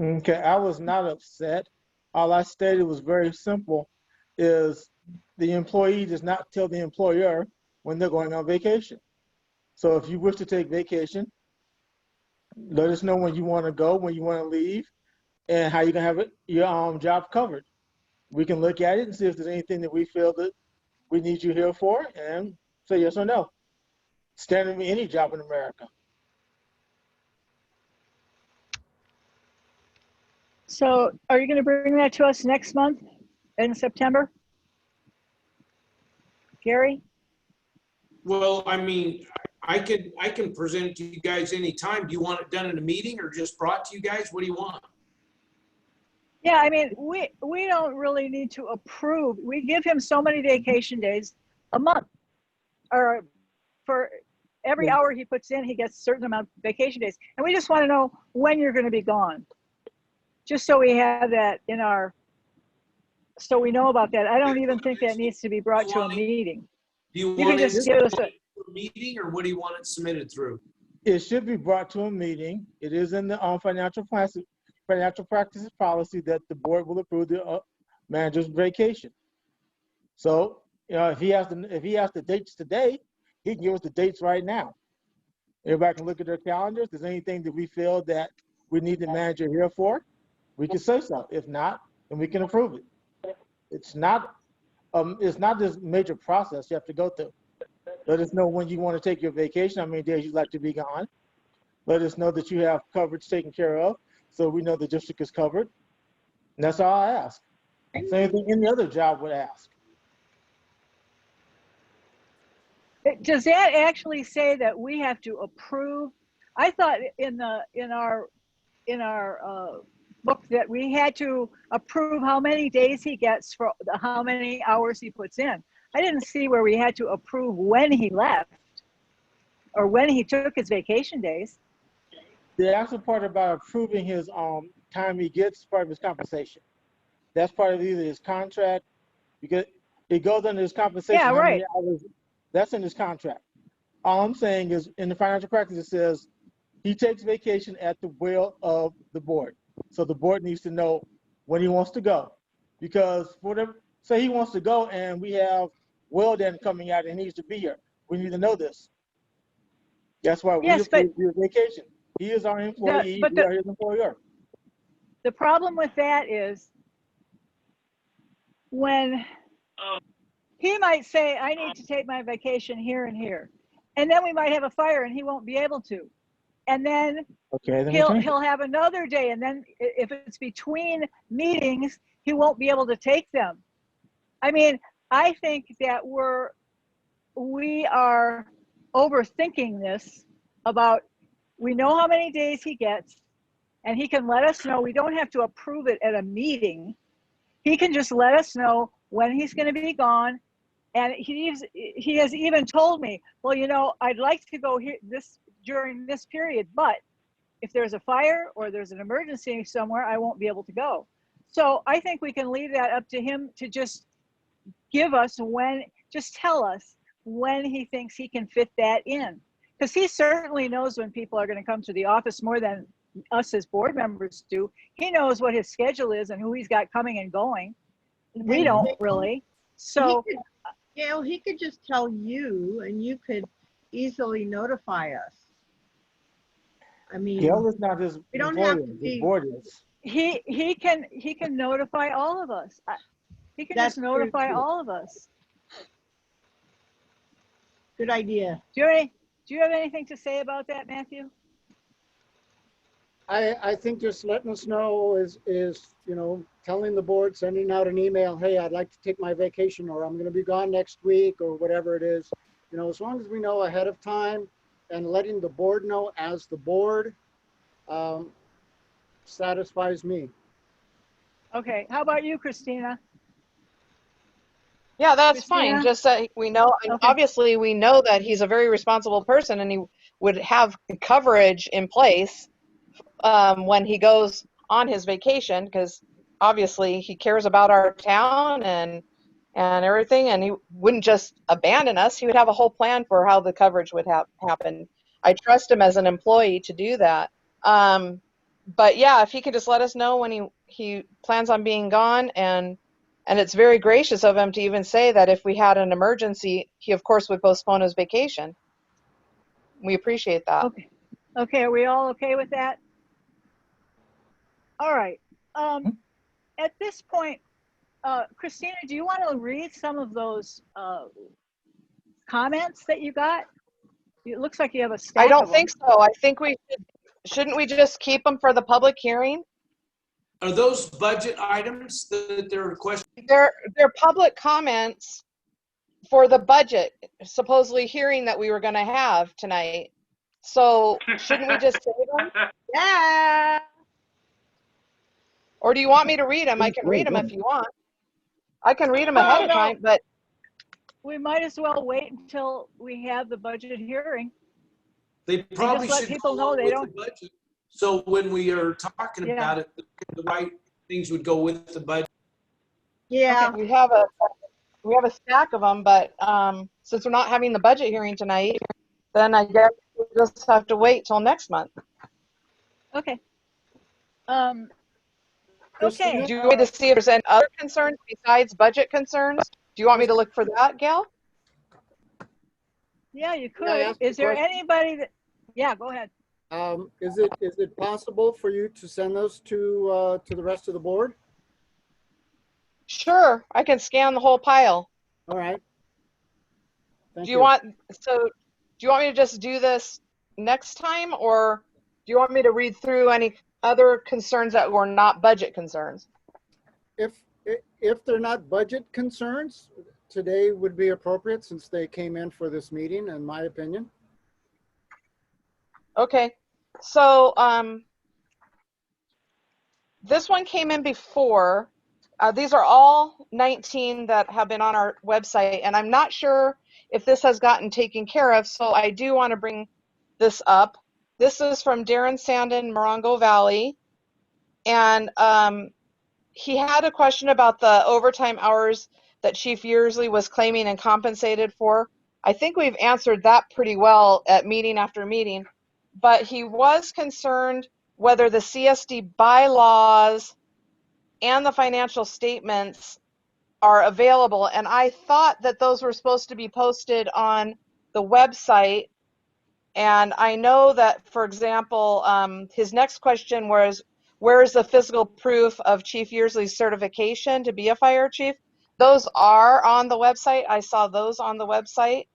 S9: Okay, I was not upset. All I stated was very simple, is the employee does not tell the employer when they're going on vacation. So if you wish to take vacation, let us know when you want to go, when you want to leave, and how you can have your job covered. We can look at it and see if there's anything that we feel that we need you here for, and say yes or no. Standard for any job in America.
S1: So are you going to bring that to us next month in September? Gary?
S6: Well, I mean, I can present it to you guys anytime. Do you want it done in a meeting or just brought to you guys? What do you want?
S1: Yeah, I mean, we don't really need to approve. We give him so many vacation days a month, or for every hour he puts in, he gets a certain amount of vacation days. And we just want to know when you're going to be gone. Just so we have that in our, so we know about that. I don't even think that needs to be brought to a meeting.
S6: Do you
S1: You
S6: want
S1: can
S6: it
S1: just give us a
S6: meeting or what do you want it submitted through?
S9: It should be brought to a meeting. It is in the financial practices policy that the board will approve the manager's vacation. So, you know, if he has the dates today, he can give us the dates right now. Everybody can look at their calendars. If there's anything that we feel that we need the manager here for, we can say so. If not, then we can approve it. It's not this major process you have to go through. Let us know when you want to take your vacation, how many days you'd like to be gone. Let us know that you have coverage taken care of, so we know the district is covered. And that's all I ask. Same thing any other job would ask.
S1: Does that actually say that we have to approve? I thought in our book that we had to approve how many days he gets for how many hours he puts in. I didn't see where we had to approve when he left or when he took his vacation days.
S9: The actual part about approving his time he gets is part of his compensation. That's part of either his contract, because it goes under his compensation.
S1: Yeah,
S9: how
S1: right.
S9: many hours, that's in his contract. All I'm saying is in the financial practice, it says he takes vacation at the will of the board. So the board needs to know when he wants to go, because whatever, say he wants to go and we have Weldon coming out and he needs to be here. We need to know this. That's why we
S1: Yes, but
S9: approved your vacation. He is our employee.
S1: but
S9: We are his employer.
S1: the problem with that is when he might say, I need to take my vacation here and here. And then we might have a fire and he won't be able to. And then
S9: Okay, then we change it.
S1: he'll have another day. And then if it's between meetings, he won't be able to take them. I mean, I think that we are overthinking this about, we know how many days he gets and he can let us know. We don't have to approve it at a meeting. He can just let us know when he's going to be gone. And he has even told me, well, you know, I'd like to go here during this period, but if there's a fire or there's an emergency somewhere, I won't be able to go. So I think we can leave that up to him to just give us just tell us when he thinks he can fit that in. Because he certainly knows when people are going to come to the office more than us as board members do. He knows what his schedule is and who he's got coming and going. We don't really. So
S3: Gayl, he could just tell you and you could easily notify us. I mean,
S9: Gayl is not his
S3: we don't
S9: employer.
S3: have to
S9: His
S3: be,
S9: board is.
S1: he can notify all of us. He can
S3: That's
S1: just notify
S3: true, too.
S1: all of us.
S3: Good idea.
S1: Do you have anything to say about that, Matthew?
S7: I think just letting us know is, you know, telling the board, sending out an email, hey, I'd like to take my vacation, or I'm going to be gone next week, or whatever it is. You know, as long as we know ahead of time and letting the board know as the board satisfies me.
S1: Okay, how about you, Kristina?
S8: Yeah, that's fine.
S1: Kristina?
S8: Just that we know, and
S1: Okay.
S8: obviously we know that he's a very responsible person and he would have coverage in place when he goes on his vacation, because obviously he cares about our town and everything, and he wouldn't just abandon us. He would have a whole plan for how the coverage would happen. I trust him as an employee to do that. But yeah, if he could just let us know when he plans on being gone, and it's very gracious of him to even say that if we had an emergency, he of course would postpone his vacation. We appreciate that.
S1: Okay. Okay, are we all okay with that? All right. At this point, Kristina, do you want to read some of those comments that you got? It looks like you have a stack
S8: I
S1: of
S8: don't
S1: them.
S8: think so. I think shouldn't we just keep them for the public hearing?
S6: Are those budget items that they're requesting?
S8: They're public comments for the budget, supposedly hearing that we were going to have tonight. So shouldn't we just save them?
S3: Yeah.
S8: Or do you want me to read them? I can read them if you want. I can read them ahead of time, but
S1: we might as well wait until we have the budget hearing.
S6: They probably
S1: just let
S6: should
S1: people
S6: go
S1: know
S6: along
S1: they
S6: with
S1: don't.
S6: the budget. So when we are talking
S1: Yeah.
S6: about it, the right things would go with the budget.
S3: Yeah.
S8: we have a stack of them, but since we're not having the budget hearing tonight, then I guess we'll just have to wait till next month.
S1: Okay. Okay.
S8: Do you want me to see if there's any other concerns besides budget concerns? Do you want me to look for that, Gayl?
S1: Yeah, you
S7: Can I
S1: could.
S7: ask a
S1: Is there
S7: question?
S1: anybody that? Yeah, go ahead.
S7: Is it possible for you to send those to the rest of the board?
S8: Sure, I can scan the whole pile.
S7: All right. Thank
S8: Do you want me to just do this next time, or do you want me to read through any other concerns that were not budget concerns?
S7: If they're not budget concerns, today would be appropriate since they came in for this meeting, in my opinion.
S8: Okay, so this one came in before. These are all 19 that have been on our website, and I'm not sure if this has gotten taken care of, so I do want to bring this up. This is from Darin Sanden, Morongo Valley, and he had a question about the overtime hours that Chief Yearsley was claiming and compensated for. I think we've answered that pretty well at meeting after meeting, but he was concerned whether the CSD bylaws and the financial statements are available, and I thought that those were supposed to be posted on the website, And I know that, for example, his next question was, where is the physical proof of Chief Yearsley's certification to be a fire chief? Those are on the website. I saw those on the website.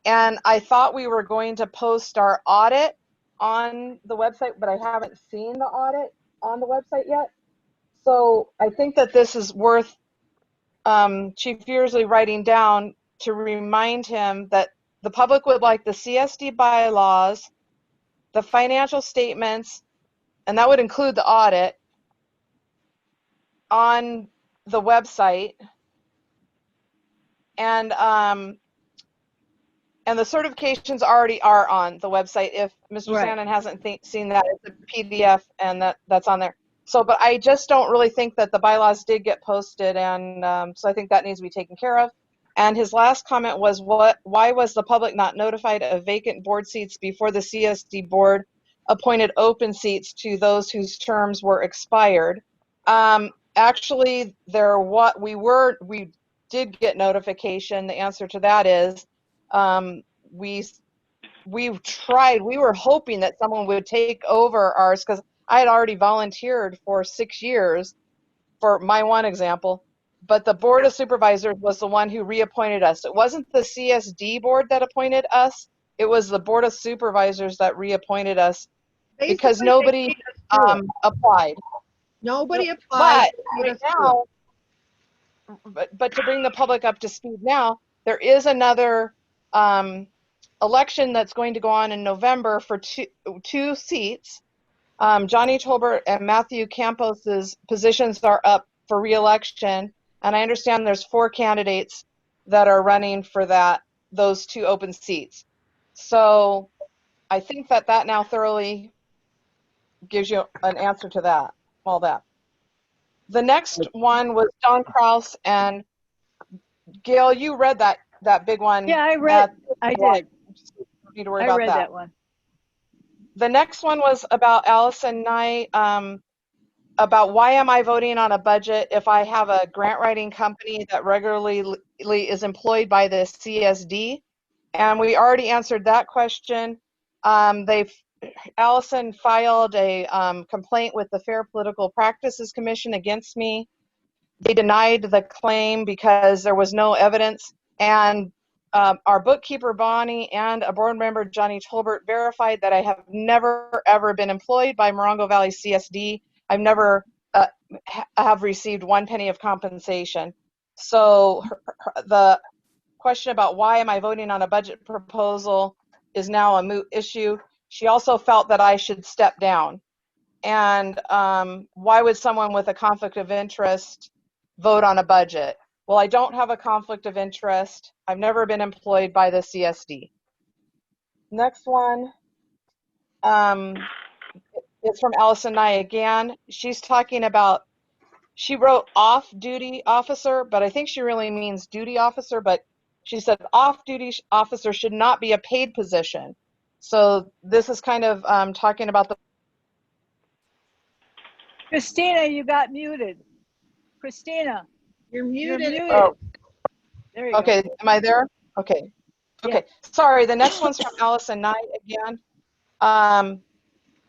S8: And I thought we were going to post our audit on the website, but I haven't seen the audit on the website yet. So I think that this is worth Chief Yearsley writing down to remind him that the public would like the CSD bylaws, the financial statements, and that would include the audit on the website, and the certifications already are on the website. If Mr.
S1: Right.
S8: Sanden hasn't seen that, it's a PDF, and that's on there. So, but I just don't really think that the bylaws did get posted, and so I think that needs to be taken care of. And his last comment was, why was the public not notified of vacant board seats before the CSD board appointed open seats to those whose terms were expired? Actually, we did get notification. The answer to that is, we were hoping that someone would take over ours, because I had already volunteered for 6 years for my one example, but the Board of Supervisors was the one who reappointed us. It wasn't the CSD board that appointed us. It was the Board of Supervisors that reappointed us, because
S3: Basically,
S8: nobody
S3: they beat us to it.
S8: applied.
S3: Nobody applied.
S8: But right now, but to bring the public up to speed now, there is another election that's going to go on in November for two seats. Johnny Tolbert and Matthew Campos's positions are up for re-election, and I understand there's 4 candidates that are running for those 2 open seats. So I think that now thoroughly gives you an answer to all that. The next one was Don Kraus, and Gayl, you read that big one.
S1: Yeah, I did.
S8: Don't need to worry about
S1: read that one.
S8: The next one was about Allison Nye, about why am I voting on a budget if I have a grant writing company that regularly is employed by the CSD? And we already answered that question. Allison filed a complaint with the Fair Political Practices Commission against me. They denied the claim because there was no evidence, and our bookkeeper Bonnie and a board member Johnny Tolbert verified that I have never ever been employed by Morongo Valley CSD. I've never have received 1 penny of compensation. So the question about why am I voting on a budget proposal is now a moot issue. She also felt that I should step down. And why would someone with a conflict of interest vote on a budget? Well, I don't have a conflict of interest. I've never been employed by the CSD. Next one is from Allison Nye again. She's talking about, she wrote off-duty officer, but I think she really means duty officer, but she said off-duty officer should not be a paid position. So this is kind of talking about the...
S1: Kristina, you got muted. Kristina.
S3: You're muted.
S1: Oh. There you
S8: Okay,
S1: go.
S8: am I there? Okay. Okay, yeah. Sorry, the next one's from Allison Nye again.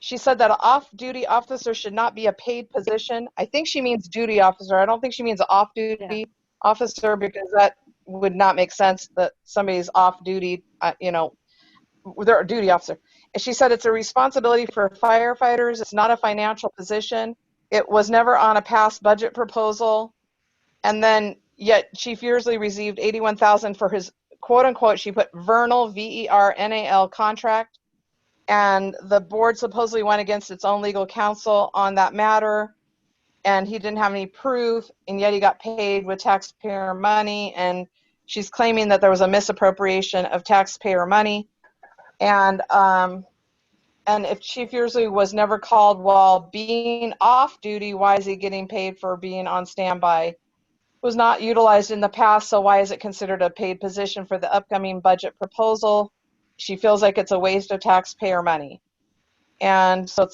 S8: She said that an off-duty officer should not be a paid position. I think she means duty officer. I don't think she means off-duty officer, because that would not make sense that somebody's off-duty, they're a duty officer. And she said it's a responsibility for firefighters. It's not a financial position. It was never on a past budget proposal. And then yet Chief Yearsley received $81,000 for his quote unquote, she put vernal, VERNAL contract. And the board supposedly went against its own legal counsel on that matter. And he didn't have any proof, and yet he got paid with taxpayer money. And she's claiming that there was a misappropriation of taxpayer money. And if Chief Yearsley was never called while being off duty, why is he getting paid for being on standby? Was not utilized in the past, so why is it considered a paid position for the upcoming budget proposal? She feels like it's a waste of taxpayer money. And so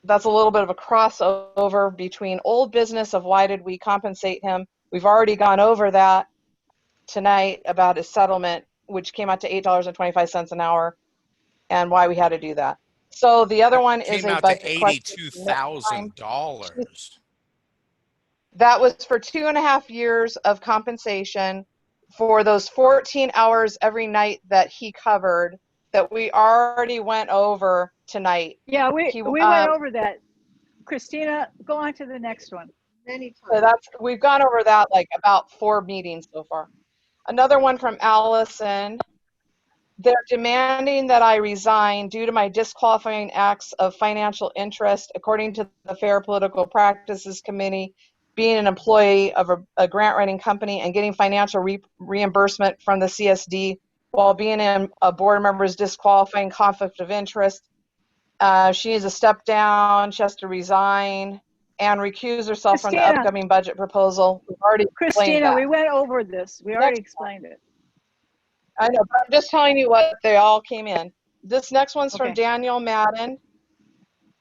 S8: that's a little bit of a crossover between old business of why did we compensate him. We've already gone over that tonight about his settlement, which came out to $8.25 an hour. and why we had to do that. So the other one is
S11: Came
S8: a
S11: out to
S8: budget question.
S11: $82,000.
S8: That was for 2.5 years of compensation for those 14 hours every night that he covered that we already went over tonight.
S1: Yeah, we went over that. Kristina, go on to the next one.
S3: Many
S8: So
S3: times.
S8: we've gone over that like about 4 meetings so far. Another one from Allison. They're demanding that I resign due to my disqualifying acts of financial interest, according to the Fair Political Practices Committee, being an employee of a grant writing company and getting financial reimbursement from the CSD while being a board member's disqualifying conflict of interest. She needs to step down, she has to resign, and recuse herself from the
S1: Kristina.
S8: upcoming budget proposal. We've already explained
S1: Kristina,
S8: that.
S1: we went over this. We already explained it.
S8: I know, but I'm just telling you what they all came in. This next one's from
S1: Okay.
S8: Daniel Madden.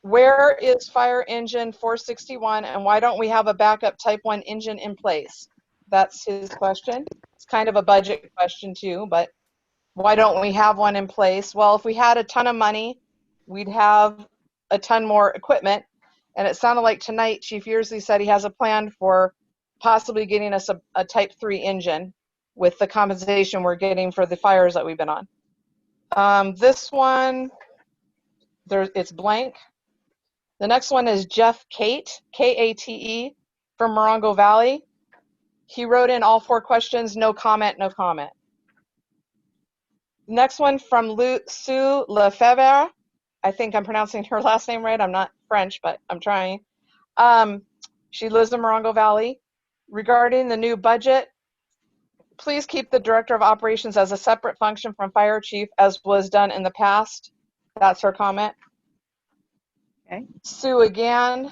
S8: Where is fire engine 461 and why don't we have a backup type 1 engine in place? That's his question. It's kind of a budget question too, but why don't we have one in place? Well, if we had a ton of money, we'd have a ton more equipment. And it sounded like tonight Chief Yearsley said he has a plan for possibly getting us a type 3 engine with the compensation we're getting for the fires that we've been on. This one, it's blank. The next one is Jeff Kate, K-A-T-E, from Morongo Valley. He wrote in all 4 questions, no comment, no comment. Next one from Sue Lefebvre. I think I'm pronouncing her last name right. I'm not French, but I'm trying. She lives in Morongo Valley. Regarding the new budget, please keep the Director of Operations as a separate function from Fire Chief, as was done in the past. That's her comment.
S1: Okay.
S8: Sue again.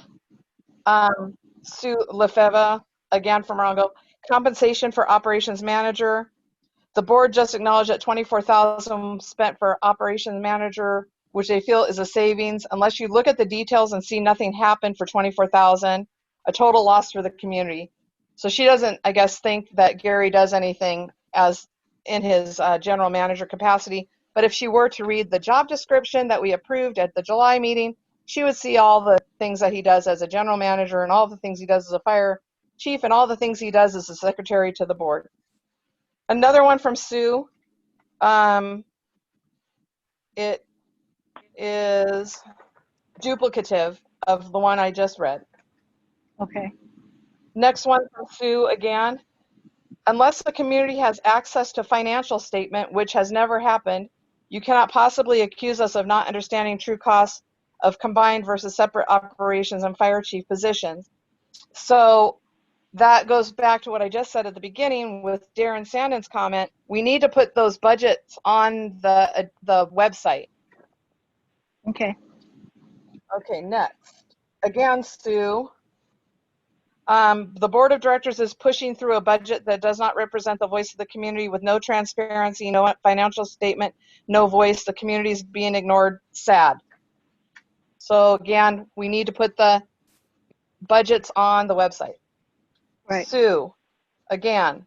S8: Sue Lefebvre, again from Morongo. Compensation for Operations Manager. The board just acknowledged that $24,000 spent for Operations Manager, which they feel is a savings. Unless you look at the details and see nothing happen for $24,000, a total loss for the community. So she doesn't, I guess, think that Gary does anything as in his general manager capacity. But if she were to read the job description that we approved at the July meeting, she would see all the things that he does as a general manager and all the things he does as a fire chief and all the things he does as a secretary to the board. Another one from Sue. It is duplicative of the one I just read.
S1: Okay.
S8: Next one from Sue again. Unless the community has access to financial statement, which has never happened, you cannot possibly accuse us of not understanding true costs of combined versus separate operations and fire chief positions. So that goes back to what I just said at the beginning with Darin Sanden's comment. We need to put those budgets on the website.
S1: Okay.
S8: Okay, next. Again, Sue. The board of directors is pushing through a budget that does not represent the voice of the community with no transparency, no financial statement, no voice. The community is being ignored. Sad. So again, we need to put the budgets on the website.
S1: Right.
S8: Sue, again,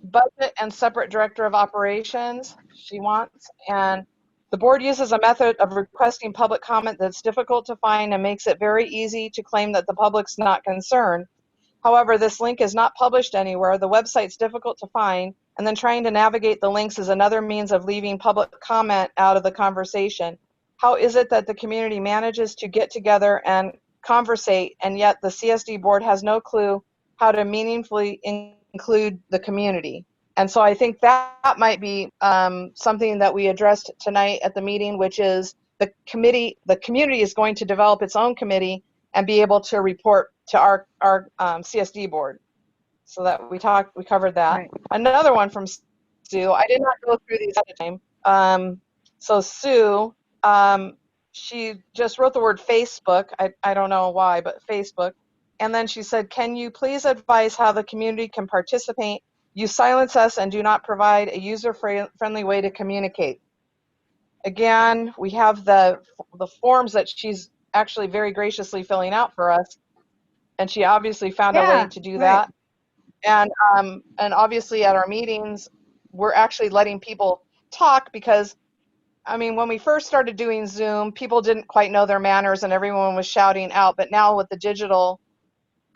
S8: budget and separate director of operations she wants, and the board uses a method of requesting public comment that's difficult to find and makes it very easy to claim that the public's not concerned. However, this link is not published anywhere, the website's difficult to find, and then trying to navigate the links is another means of leaving public comment out of the conversation. How is it that the community manages to get together and conversate, and yet the CSD board has no clue how to meaningfully include the community? And so I think that might be something that we addressed tonight at the meeting, which is the community is going to develop its own committee and be able to report to our CSD board. So that we covered that. Right. Another one from Sue. I did not go through these at the time. So Sue, she just wrote the word Facebook. I don't know why, but Facebook. And then she said, can you please advise how the community can participate? You silence us and do not provide a user-friendly way to communicate. Again, we have the forms that she's actually very graciously filling out for us. And she obviously found a way to do that. And obviously at our meetings, we're actually letting people talk because I mean, when we first started doing Zoom, people didn't quite know their manners and everyone was shouting out. But now with the digital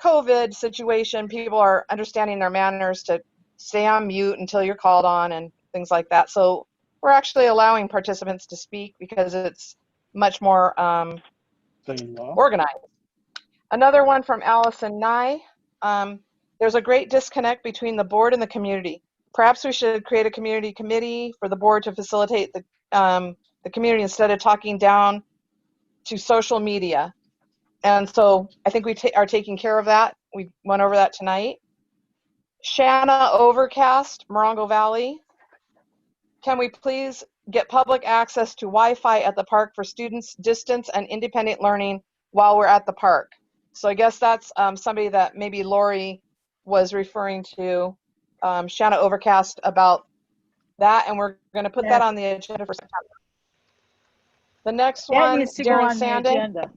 S8: COVID situation, people are understanding their manners to stay on mute until you're called on and things like that. So we're actually allowing participants to speak because it's much more organized. Another one from Allison Nye. There's a great disconnect between the board and the community. Perhaps we should create a community committee for the board to facilitate the community instead of talking down to social media. And so I think we are taking care of that. We went over that tonight. Shanna Overcast, Morongo Valley. Can we please get public access to Wi-Fi at the park for students, distance and independent learning while we're at the park? So I guess that's somebody that maybe Lori was referring to, Shanna Overcast, about that, and we're going to put that on the agenda for September. The next
S1: that
S8: one,
S1: needs to go
S8: Darin
S1: on the
S8: Sanden.
S1: agenda.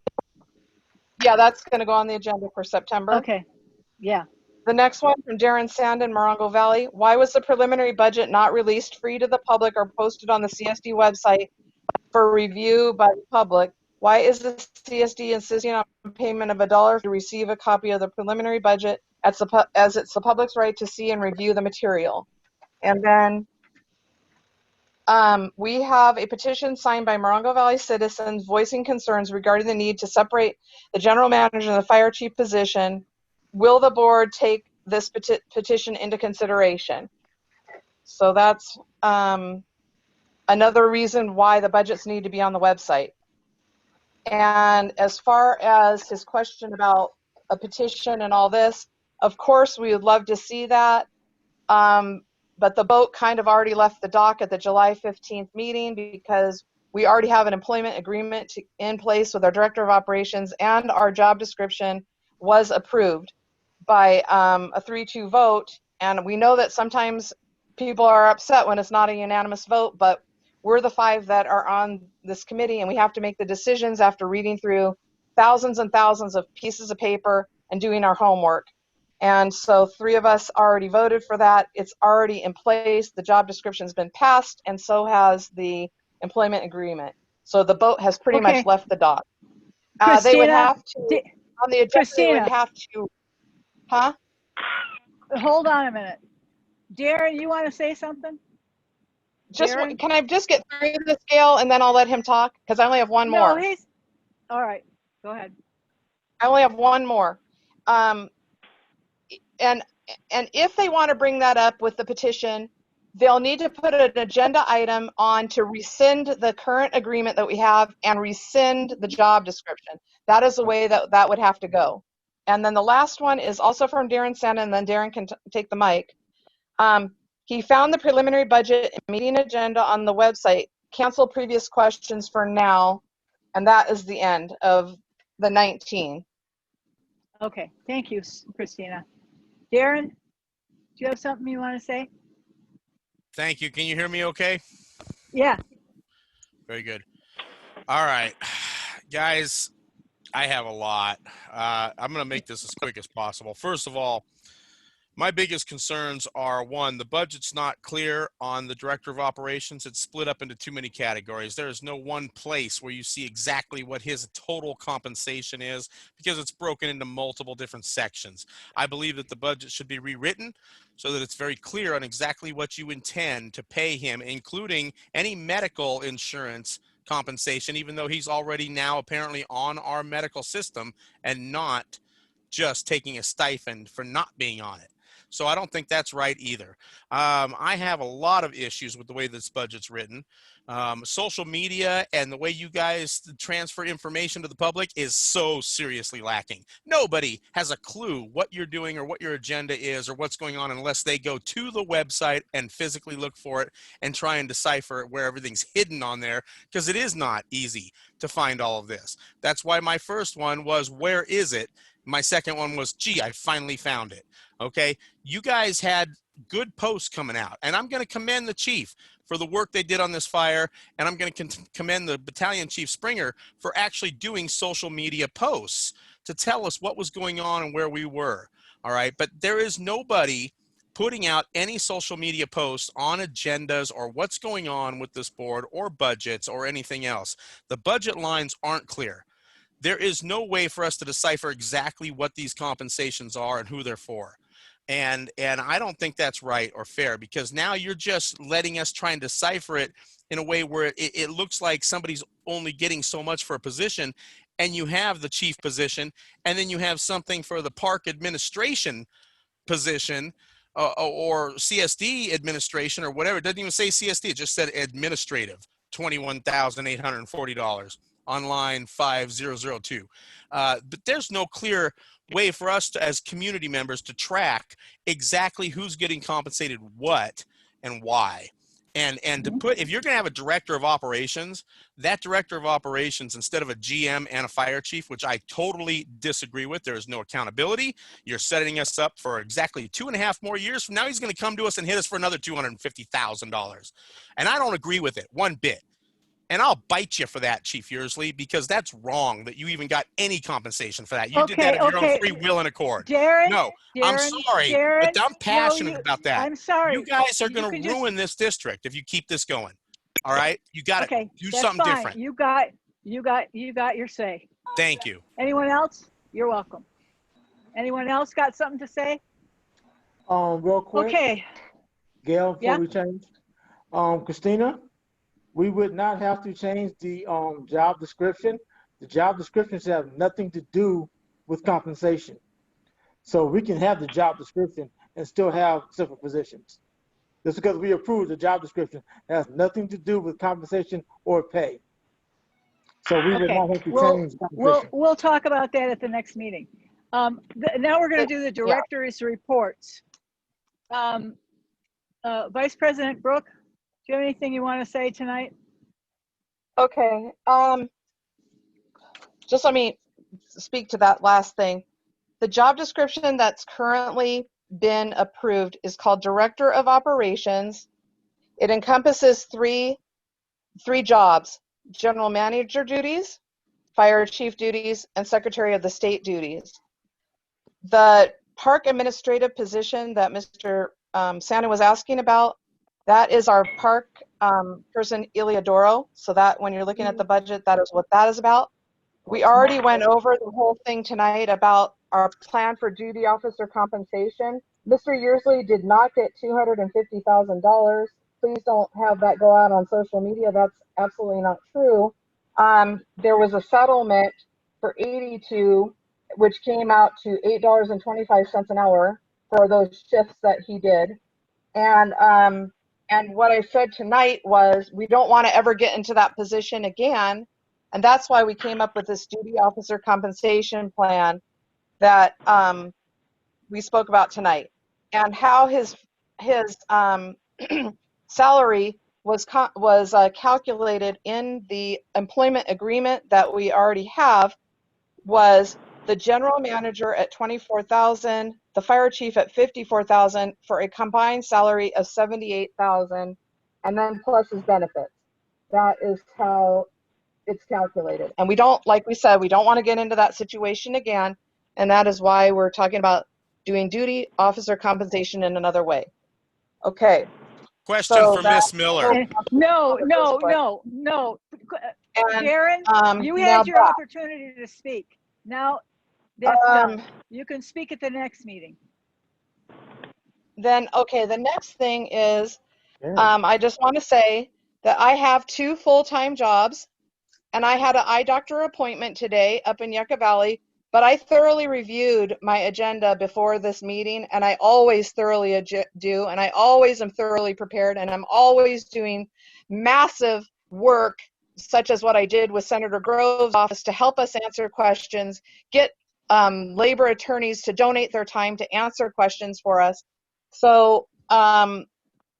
S8: Yeah, that's going to go on the agenda for September.
S1: Okay, yeah.
S8: The next one from Darin Sanden, Morongo Valley. Why was the preliminary budget not released free to the public or posted on the CSD website for review by the public? Why is the CSD insisting on payment of $1 to receive a copy of the preliminary budget as it's the public's right to see and review the material? And then we have a petition signed by Morongo Valley citizens voicing concerns regarding the need to separate the general manager and the fire chief position. Will the board take this petition into consideration? So that's another reason why the budgets need to be on the website. And as far as his question about a petition and all this, of course, we would love to see that. But the boat kind of already left the dock at the July 15th meeting because we already have an employment agreement in place with our director of operations, and our job description was approved by a 3-2 vote. And we know that sometimes people are upset when it's not a unanimous vote, but we're the 5 that are on this committee, and we have to make the decisions after reading through thousands and thousands of pieces of paper and doing our homework. And so 3 of us already voted for that. It's already in place. The job description's been passed, and so has the employment agreement. So the boat has pretty much left the dock. They would have to, on the agenda, they would have to, huh?
S1: Hold on a minute. Darin, you want to say something?
S8: Just can I just get through this, Gayl, and then I'll let him talk? Because I only have one more.
S1: No, he's all right. Go ahead.
S8: I only have one more. And if they want to bring that up with the petition, they'll need to put an agenda item on to rescind the current agreement that we have and rescind the job description. That is the way that would have to go. And then the last one is also from Darin Sanden, and then Darin can take the mic. He found the preliminary budget and meeting agenda on the website. Cancel previous questions for now, and that is the end of the 19.
S1: Okay, thank you, Kristina. Darin, do you have something you want to say?
S11: Thank you. Can you hear me okay?
S1: Yeah.
S11: Very good. All right, guys, I have a lot. I'm going to make this as quick as possible. First of all, my biggest concerns are, one, the budget's not clear on the director of operations. It's split up into too many categories. There is no one place where you see exactly what his total compensation is because it's broken into multiple different sections. I believe that the budget should be rewritten so that it's very clear on exactly what you intend to pay him, including any medical insurance compensation, even though he's already now apparently on our medical system and not just taking a stipend for not being on it. So I don't think that's right either. I have a lot of issues with the way this budget's written. Social media and the way you guys transfer information to the public is so seriously lacking. Nobody has a clue what you're doing or what your agenda is or what's going on unless they go to the website and physically look for it and try and decipher it where everything's hidden on there, because it is not easy to find all of this. That's why my first one was, where is it? My second one was, gee, I finally found it. Okay, you guys had good posts coming out, and I'm going to commend the chief for the work they did on this fire, and I'm going to commend the battalion chief Springer for actually doing social media posts to tell us what was going on and where we were. All right, but there is nobody putting out any social media posts on agendas or what's going on with this board or budgets or anything else. The budget lines aren't clear. There is no way for us to decipher exactly what these compensations are and who they're for. And I don't think that's right or fair, because now you're just letting us try and decipher it in a way where it looks like somebody's only getting so much for a position, and you have the chief position, and then you have something for the park administration position, or CSD administration or whatever. It doesn't even say CSD, it just said administrative, $21,840 on line 5002. But there's no clear way for us to, as community members, to track exactly who's getting compensated what and why. And to put, if you're going to have a director of operations, that director of operations, instead of a GM and a fire chief, which I totally disagree with, there is no accountability. You're setting us up for exactly 2.5 more years from now. He's going to come to us and hit us for another $250,000. And I don't agree with it one bit. And I'll bite you for that, Chief Yearsley, because that's wrong that you even got any compensation for that. You did that of your own free will and accord.
S1: Darin,
S11: No, I'm sorry, but I'm passionate about that.
S1: I'm sorry.
S11: You guys are going to ruin this district if you keep this going. All right, you got to do something different.
S1: You got your say.
S11: Thank you.
S1: Anyone else? You're welcome. Anyone else got something to say?
S9: Real quick.
S1: Okay.
S9: Gayl, before we change, Kristina, we would not have to change the job description. The job descriptions have nothing to do with compensation. So we can have the job description and still have separate positions. Just because we approved the job description has nothing to do with compensation or pay. So we would not have to change compensation.
S1: We'll talk about that at the next meeting. Now we're going to do the director's reports. Vice President Brook, do you have anything you want to say tonight?
S8: Okay. Just let me speak to that last thing. The job description that's currently been approved is called Director of Operations. It encompasses three jobs: General Manager duties, Fire Chief duties, and Secretary of the State duties. The park administrative position that Mr. Sanden was asking about, that is our park person, Iliadoro. So that when you're looking at the budget, that is what that is about. We already went over the whole thing tonight about our plan for duty officer compensation. Mr. Yearsley did not get $250,000. Please don't have that go out on social media. That's absolutely not true. There was a settlement for 82, which came out to $8.25 an hour for those shifts that he did. And what I said tonight was we don't want to ever get into that position again. And that's why we came up with this duty officer compensation plan that we spoke about tonight, and how his salary was calculated in the employment agreement that we already have. Was the general manager at $24,000, the fire chief at $54,000, for a combined salary of $78,000, and then plus his benefits. That is how it's calculated. And we don't, like we said, we don't want to get into that situation again. And that is why we're talking about doing duty officer compensation in another way. Okay.
S11: Question for Miss Miller.
S1: No. Darin, you had your opportunity to speak. Now that's done. You can speak at the next meeting.
S8: Then, okay, the next thing is, I just want to say that I have 2 full-time jobs, and I had an eye doctor appointment today up in Yucca Valley, but I thoroughly reviewed my agenda before this meeting, and I always thoroughly do, and I always am thoroughly prepared, and I'm always doing massive work, such as what I did with Senator Grove's office to help us answer questions, get labor attorneys to donate their time to answer questions for us. So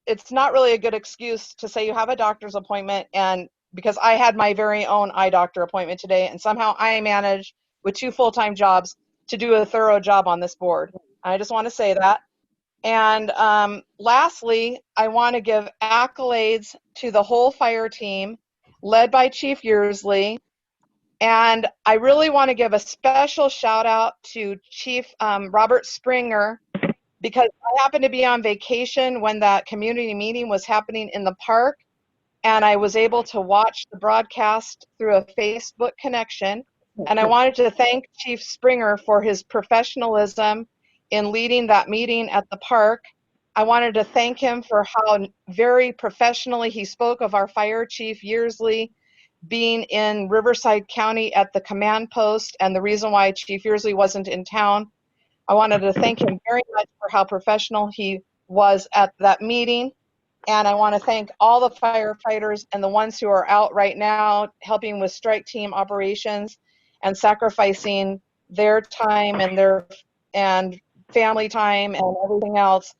S8: it's not really a good excuse to say you have a doctor's appointment, and because I had my very own eye doctor appointment today, and somehow I managed with 2 full-time jobs to do a thorough job on this board. I just want to say that. And lastly, I want to give accolades to the whole fire team led by Chief Yearsley. And I really want to give a special shout out to Chief Robert Springer, because I happened to be on vacation when that community meeting was happening in the park, and I was able to watch the broadcast through a Facebook connection. And I wanted to thank Chief Springer for his professionalism in leading that meeting at the park. I wanted to thank him for how very professionally he spoke of our Fire Chief Yearsley being in Riverside County at the command post and the reason why Chief Yearsley wasn't in town. I wanted to thank him very much for how professional he was at that meeting. And I want to thank all the firefighters and the ones who are out right now helping with strike team operations and sacrificing their time and family time and everything else.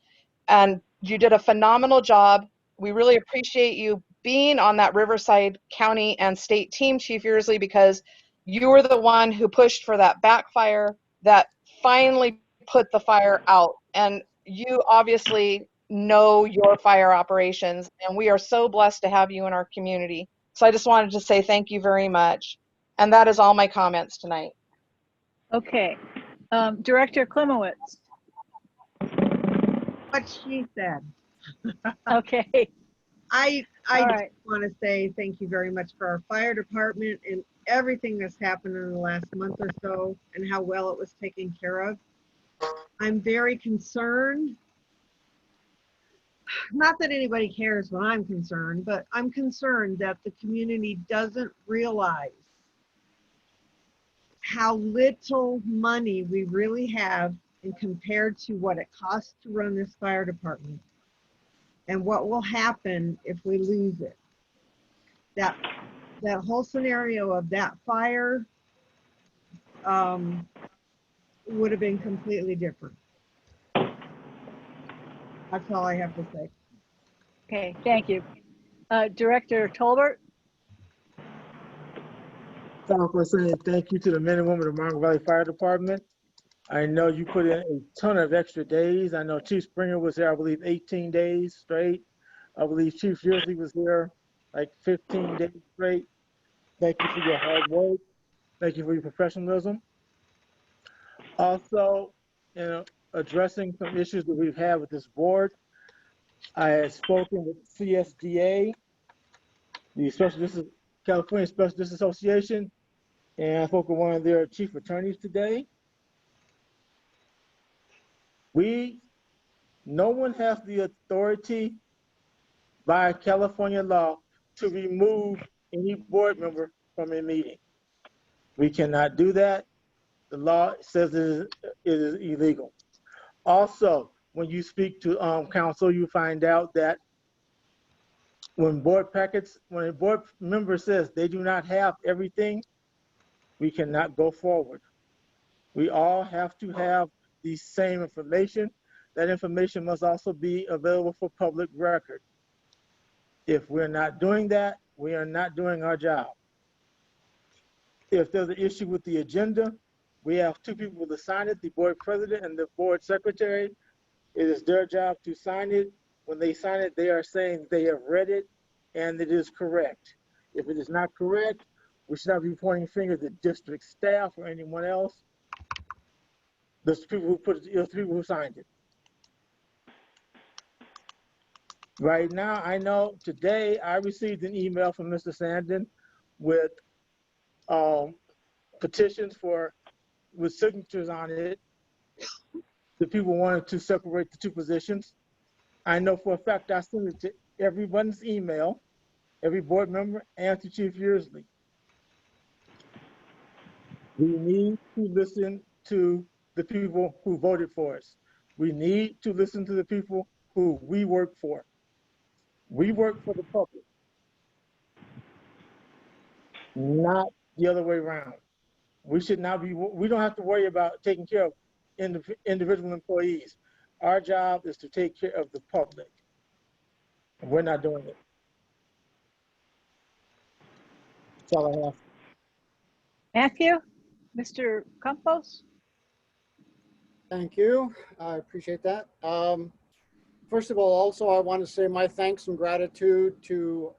S8: And you did a phenomenal job. We really appreciate you being on that Riverside County and state team, Chief Yearsley, because you were the one who pushed for that backfire that finally put the fire out. And you obviously know your fire operations, and we are so blessed to have you in our community. So I just wanted to say thank you very much. And that is all my comments tonight.
S1: Okay. Director Klimowicz.
S3: What she said.
S1: Okay.
S3: I
S1: All
S3: just
S1: right.
S3: want to say thank you very much for our fire department and everything that's happened in the last month or so and how well it was taken care of. I'm very concerned. Not that anybody cares when I'm concerned, but I'm concerned that the community doesn't realize how little money we really have and compared to what it costs to run this fire department and what will happen if we lose it. That whole scenario of that fire would have been completely different. That's all I have to say.
S1: Okay, thank you. Director Tolbert.
S9: Start off by saying thank you to the men and women of Morongo Valley Fire Department. I know you put in a ton of extra days. I know Chief Springer was there, I believe, 18 days straight. I believe Chief Yearsley was there like 15 days straight. Thank you for your hard work. Thank you for your professionalism. Also, addressing some issues that we've had with this board, I had spoken with CSDA, the California Special District Association, and I spoke with one of their chief attorneys today. No one has the authority by California law to remove any board member from a meeting. We cannot do that. The law says it is illegal. Also, when you speak to council, you find out that when a board member says they do not have everything, we cannot go forward. We all have to have the same information. That information must also be available for public record. If we're not doing that, we are not doing our job. If there's an issue with the agenda, we have two people to sign it, the board president and the board secretary. It is their job to sign it. When they sign it, they are saying they have read it and it is correct. If it is not correct, we should not be pointing fingers at district staff or anyone else. Those people who signed it. Right now, I know today I received an email from Mr. Sanden with petitions with signatures on it. The people wanted to separate the two positions. I know for a fact I sent it to everyone's email, every board member, and to Chief Yearsley. We need to listen to the people who voted for us. We need to listen to the people who we work for. We work for the public, not the other way around. We don't have to worry about taking care of individual employees. Our job is to take care of the public. And we're not doing it. That's all I have.
S1: Matthew, Mr. Campos.
S7: Thank you. I appreciate that. First of all, also, I want to say my thanks and gratitude to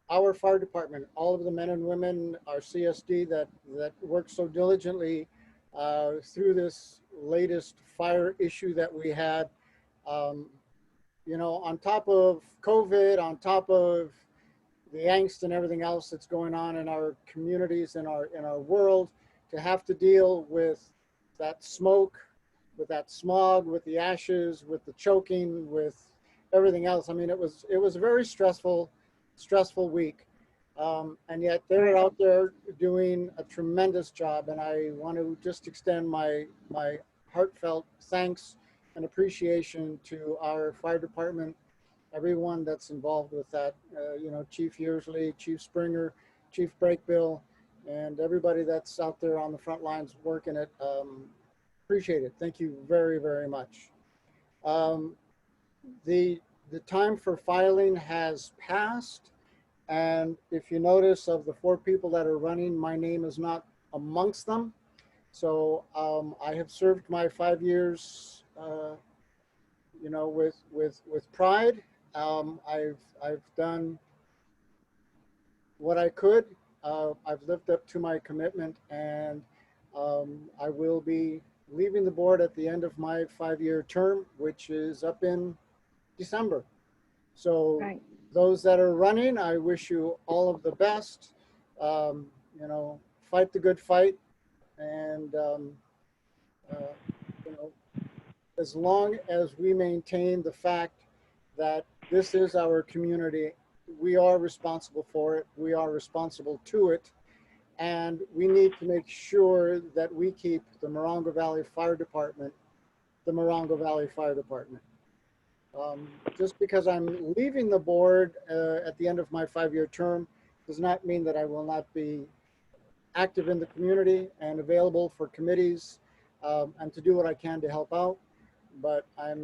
S7: our fire department, all of the men and women, our CSD that worked so diligently through this latest fire issue that we had. You know, on top of COVID, on top of the angst and everything else that's going on in our communities, in our world, to have to deal with that smoke, with that smog, with the ashes, with the choking, with everything else. I mean, it was a very stressful week. And yet they were out there doing a tremendous job. And I want to just extend my heartfelt thanks and appreciation to our fire department, everyone that's involved with that, you know, Chief Yearsley, Chief Springer, Chief Brakebill, and everybody that's out there on the front lines working it. Appreciate it. Thank you very, very much. The time for filing has passed. And if you notice, of the 4 people that are running, my name is not amongst them. So I have served my 5 years, you know, with pride. I've done what I could. I've lived up to my commitment, and I will be leaving the board at the end of my 5-year term, which is up in December. So those that are running, I wish you all of the best. You know, fight the good fight, and you know, as long as we maintain the fact that this is our community, we are responsible for it, we are responsible to it, and we need to make sure that we keep the Morongo Valley Fire Department the Morongo Valley Fire Department. Just because I'm leaving the board at the end of my 5-year term does not mean that I will not be active in the community and available for committees and to do what I can to help out. But I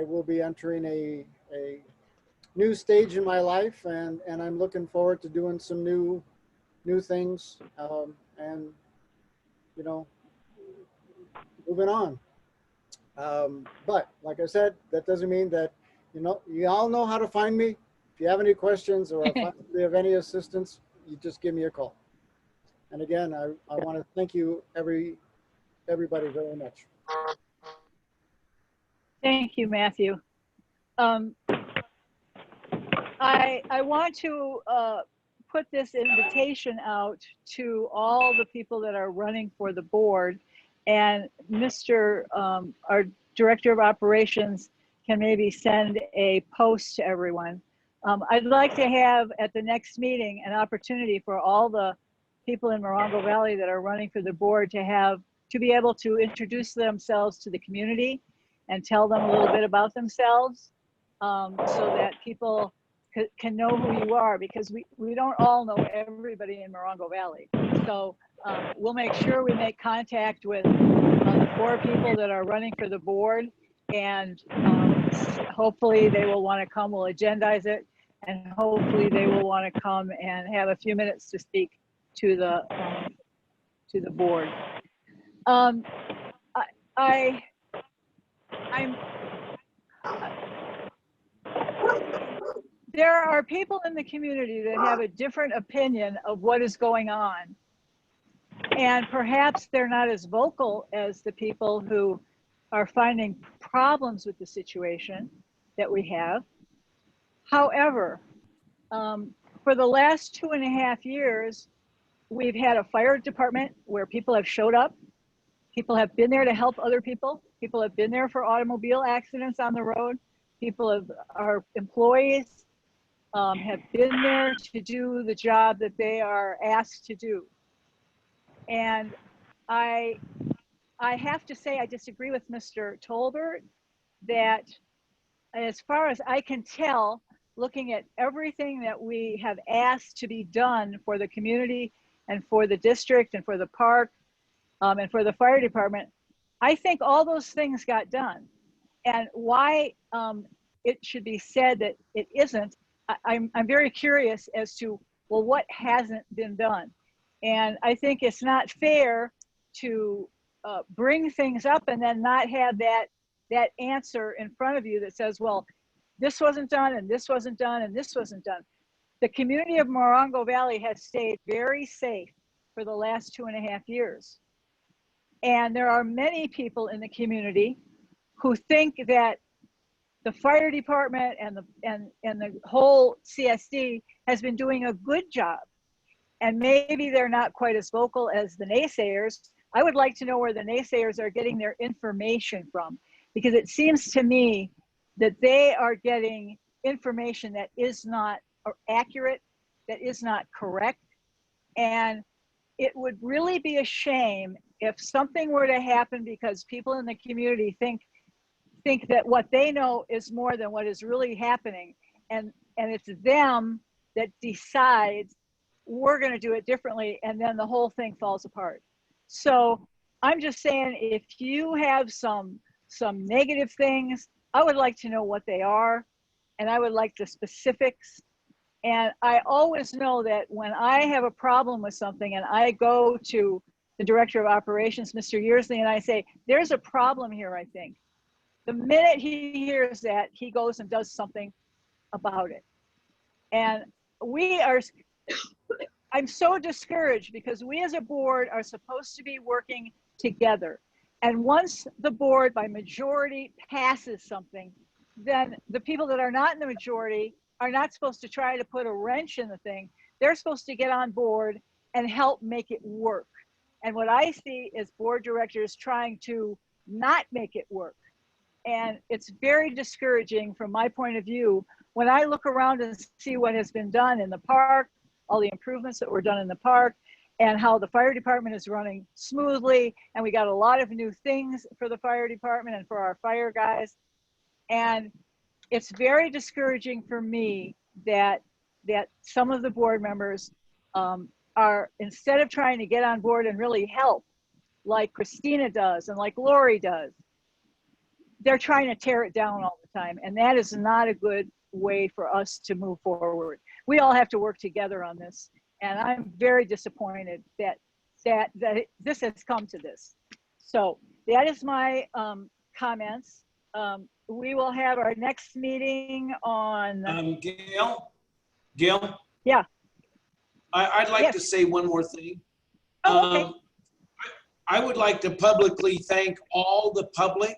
S7: will be entering a new stage in my life, and I'm looking forward to doing some new things and, you know, moving on. But like I said, that doesn't mean that, you know, you all know how to find me. If you have any questions or if you have any assistance, you just give me a call. And again, I want to thank you, everybody very much.
S1: Thank you, Matthew. I want to put this invitation out to all the people that are running for the board, and Mr. Our Director of Operations can maybe send a post to everyone. I'd like to have at the next meeting an opportunity for all the people in Morongo Valley that are running for the board to be able to introduce themselves to the community and tell them a little bit about themselves, so that people can know who you are, because we don't all know everybody in Morongo Valley. So we'll make sure we make contact with the 4 people that are running for the board, and hopefully they will want to come. We'll agendize it, and hopefully they will want to come and have a few minutes to speak to the board. There are people in the community that have a different opinion of what is going on. And perhaps they're not as vocal as the people who are finding problems with the situation that we have. However, for the last 2.5 years, we've had a fire department where people have showed up. People have been there to help other people. People have been there for automobile accidents on the road. Our employees have been there to do the job that they are asked to do. And I have to say, I disagree with Mr. Tolbert that, as far as I can tell, looking at everything that we have asked to be done for the community and for the district and for the park and for the fire department, I think all those things got done. And why it should be said that it isn't, I'm very curious as to, well, what hasn't been done? And I think it's not fair to bring things up and then not have that answer in front of you that says, well, this wasn't done, and this wasn't done, and this wasn't done. The community of Morongo Valley has stayed very safe for the last 2.5 years. And there are many people in the community who think that the fire department and the whole CSD has been doing a good job. And maybe they're not quite as vocal as the naysayers. I would like to know where the naysayers are getting their information from, because it seems to me that they are getting information that is not accurate, that is not correct. And it would really be a shame if something were to happen because people in the community think that what they know is more than what is really happening. And it's them that decides we're going to do it differently, and then the whole thing falls apart. So I'm just saying, if you have some negative things, I would like to know what they are, and I would like the specifics. And I always know that when I have a problem with something and I go to the director of operations, Mr. Yearsley, and I say, there's a problem here, I think. The minute he hears that, he goes and does something about it. And I'm so discouraged because we as a board are supposed to be working together. And once the board by majority passes something, then the people that are not in the majority are not supposed to try to put a wrench in the thing. They're supposed to get on board and help make it work. And what I see is board directors trying to not make it work. And it's very discouraging from my point of view when I look around and see what has been done in the park, all the improvements that were done in the park, and how the fire department is running smoothly. And we got a lot of new things for the fire department and for our fire guys. And it's very discouraging for me that some of the board members are, instead of trying to get on board and really help, like Kristina does and like Lori does, they're trying to tear it down all the time. And that is not a good way for us to move forward. We all have to work together on this. And I'm very disappointed that this has come to this. So that is my comments. We will have our next meeting on.
S6: Gayl?
S1: Yeah.
S6: I'd like
S1: Yes.
S6: to say one more thing.
S1: Oh, okay.
S6: I would like to publicly thank all the public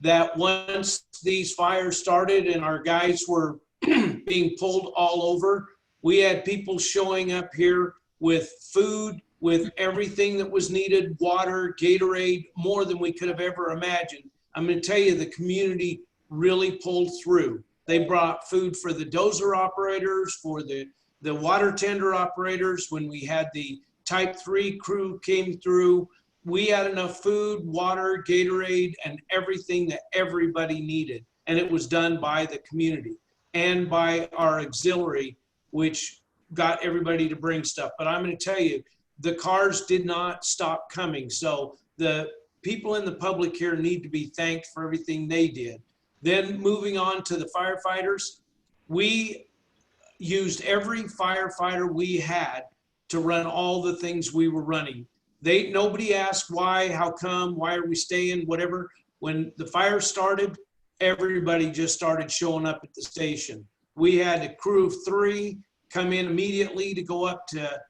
S6: that once these fires started and our guys were being pulled all over, we had people showing up here with food, with everything that was needed, water, Gatorade, more than we could have ever imagined. I'm going to tell you, the community really pulled through. They brought food for the dozer operators, for the water tender operators. When we had the Type 3 crew came through, we had enough food, water, Gatorade, and everything that everybody needed. And it was done by the community and by our auxiliary, which got everybody to bring stuff. But I'm going to tell you, the cars did not stop coming. So the people in the public here need to be thanked for everything they did. Then moving on to the firefighters, we used every firefighter we had to run all the things we were running. Nobody asked why, how come, why are we staying, whatever. When the fire started, everybody just started showing up at the station. We had a crew of 3 come in immediately to go up to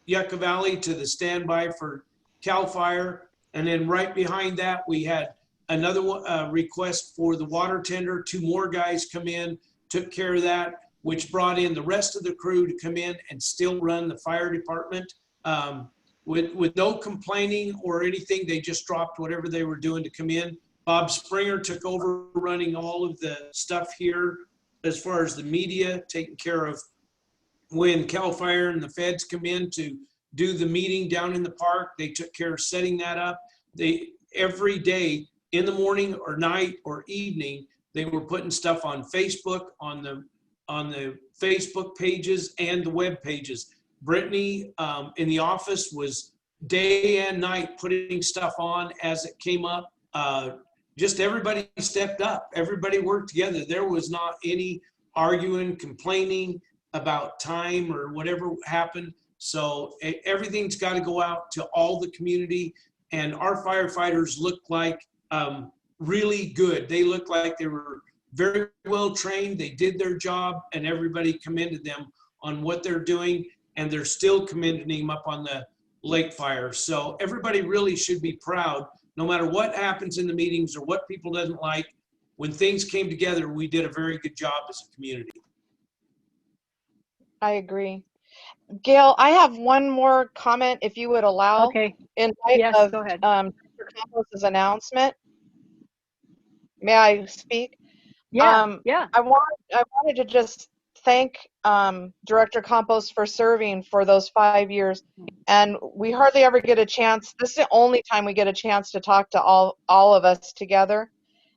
S6: Yucca Valley to the standby for CAL FIRE. And then right behind that, we had another request for the water tender. 2 more guys come in, took care of that, which brought in the rest of the crew to come in and still run the fire department. With no complaining or anything, they just dropped whatever they were doing to come in. Bob Springer took over running all of the stuff here as far as the media, taking care of when CAL FIRE and the feds come in to do the meeting down in the park. They took care of setting that up. Every day in the morning or night or evening, they were putting stuff on Facebook, on the Facebook pages and the web pages. Brittany in the office was day and night putting stuff on as it came up. Just everybody stepped up. Everybody worked together. There was not any arguing, complaining about time or whatever happened. So everything's got to go out to all the community. And our firefighters look like really good. They look like they were very well trained. They did their job, and everybody commended them on what they're doing. And they're still commending them up on lake fire. So everybody really should be proud, no matter what happens in the meetings or what people doesn't like. When things came together, we did a very good job as a community.
S8: I agree. Gayl, I have one more comment, if you would allow.
S1: Okay.
S8: In light
S1: Yes,
S8: of
S1: go ahead.
S8: Dr. Campos' announcement. May I speak?
S1: Yeah, yeah.
S8: I wanted to just thank Director Campos for serving for those 5 years. And we hardly ever get a chance. This is the only time we get a chance to talk to all of us together.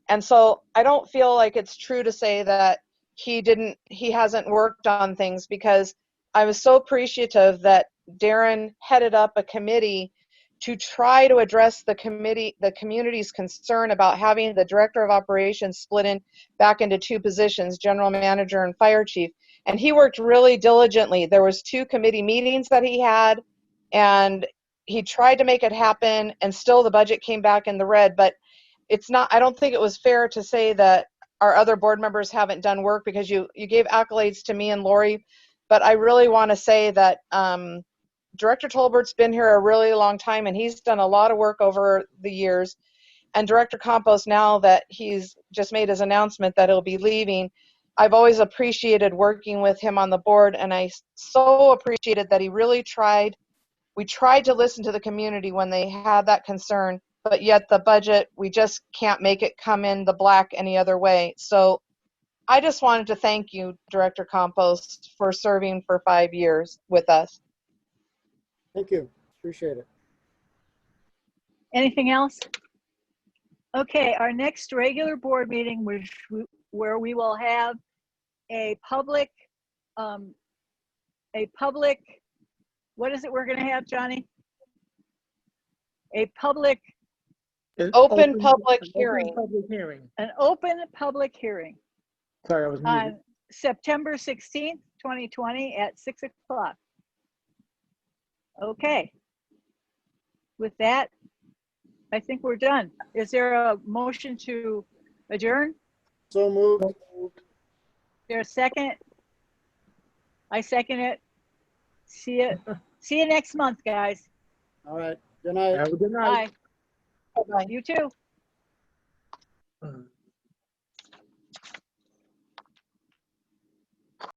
S8: And so I don't feel like it's true to say that he hasn't worked on things, because I was so appreciative that Darin headed up a committee to try to address the community's concern about having the director of operations split back into 2 positions, general manager and fire chief. And he worked really diligently. There was 2 committee meetings that he had, and he tried to make it happen, and still the budget came back in the red. But I don't think it was fair to say that our other board members haven't done work, because you gave accolades to me and Lori, but I really want to say that Director Tolbert's been here a really long time, and he's done a lot of work over the years. And Director Campos, now that he's just made his announcement that he'll be leaving, I've always appreciated working with him on the board, and I so appreciated that he really tried. We tried to listen to the community when they had that concern, but yet the budget, we just can't make it come in the black any other way. So I just wanted to thank you, Director Campos, for serving for 5 years with us.
S7: Thank you. Appreciate it.
S1: Anything else? Okay, our next regular board meeting, where we will have a public, what is it we're going to have, Johnny? A public,
S8: Open public hearing.
S1: an open public hearing
S9: Sorry, I was muted.
S1: on September 16th, 2020 at 6 o'clock. Okay. With that, I think we're done. Is there a motion to adjourn?
S7: So moved.
S1: Is there a second? I second it. See you next month, guys.
S7: All right. Good night.
S9: Have a good night.
S1: Bye. You too.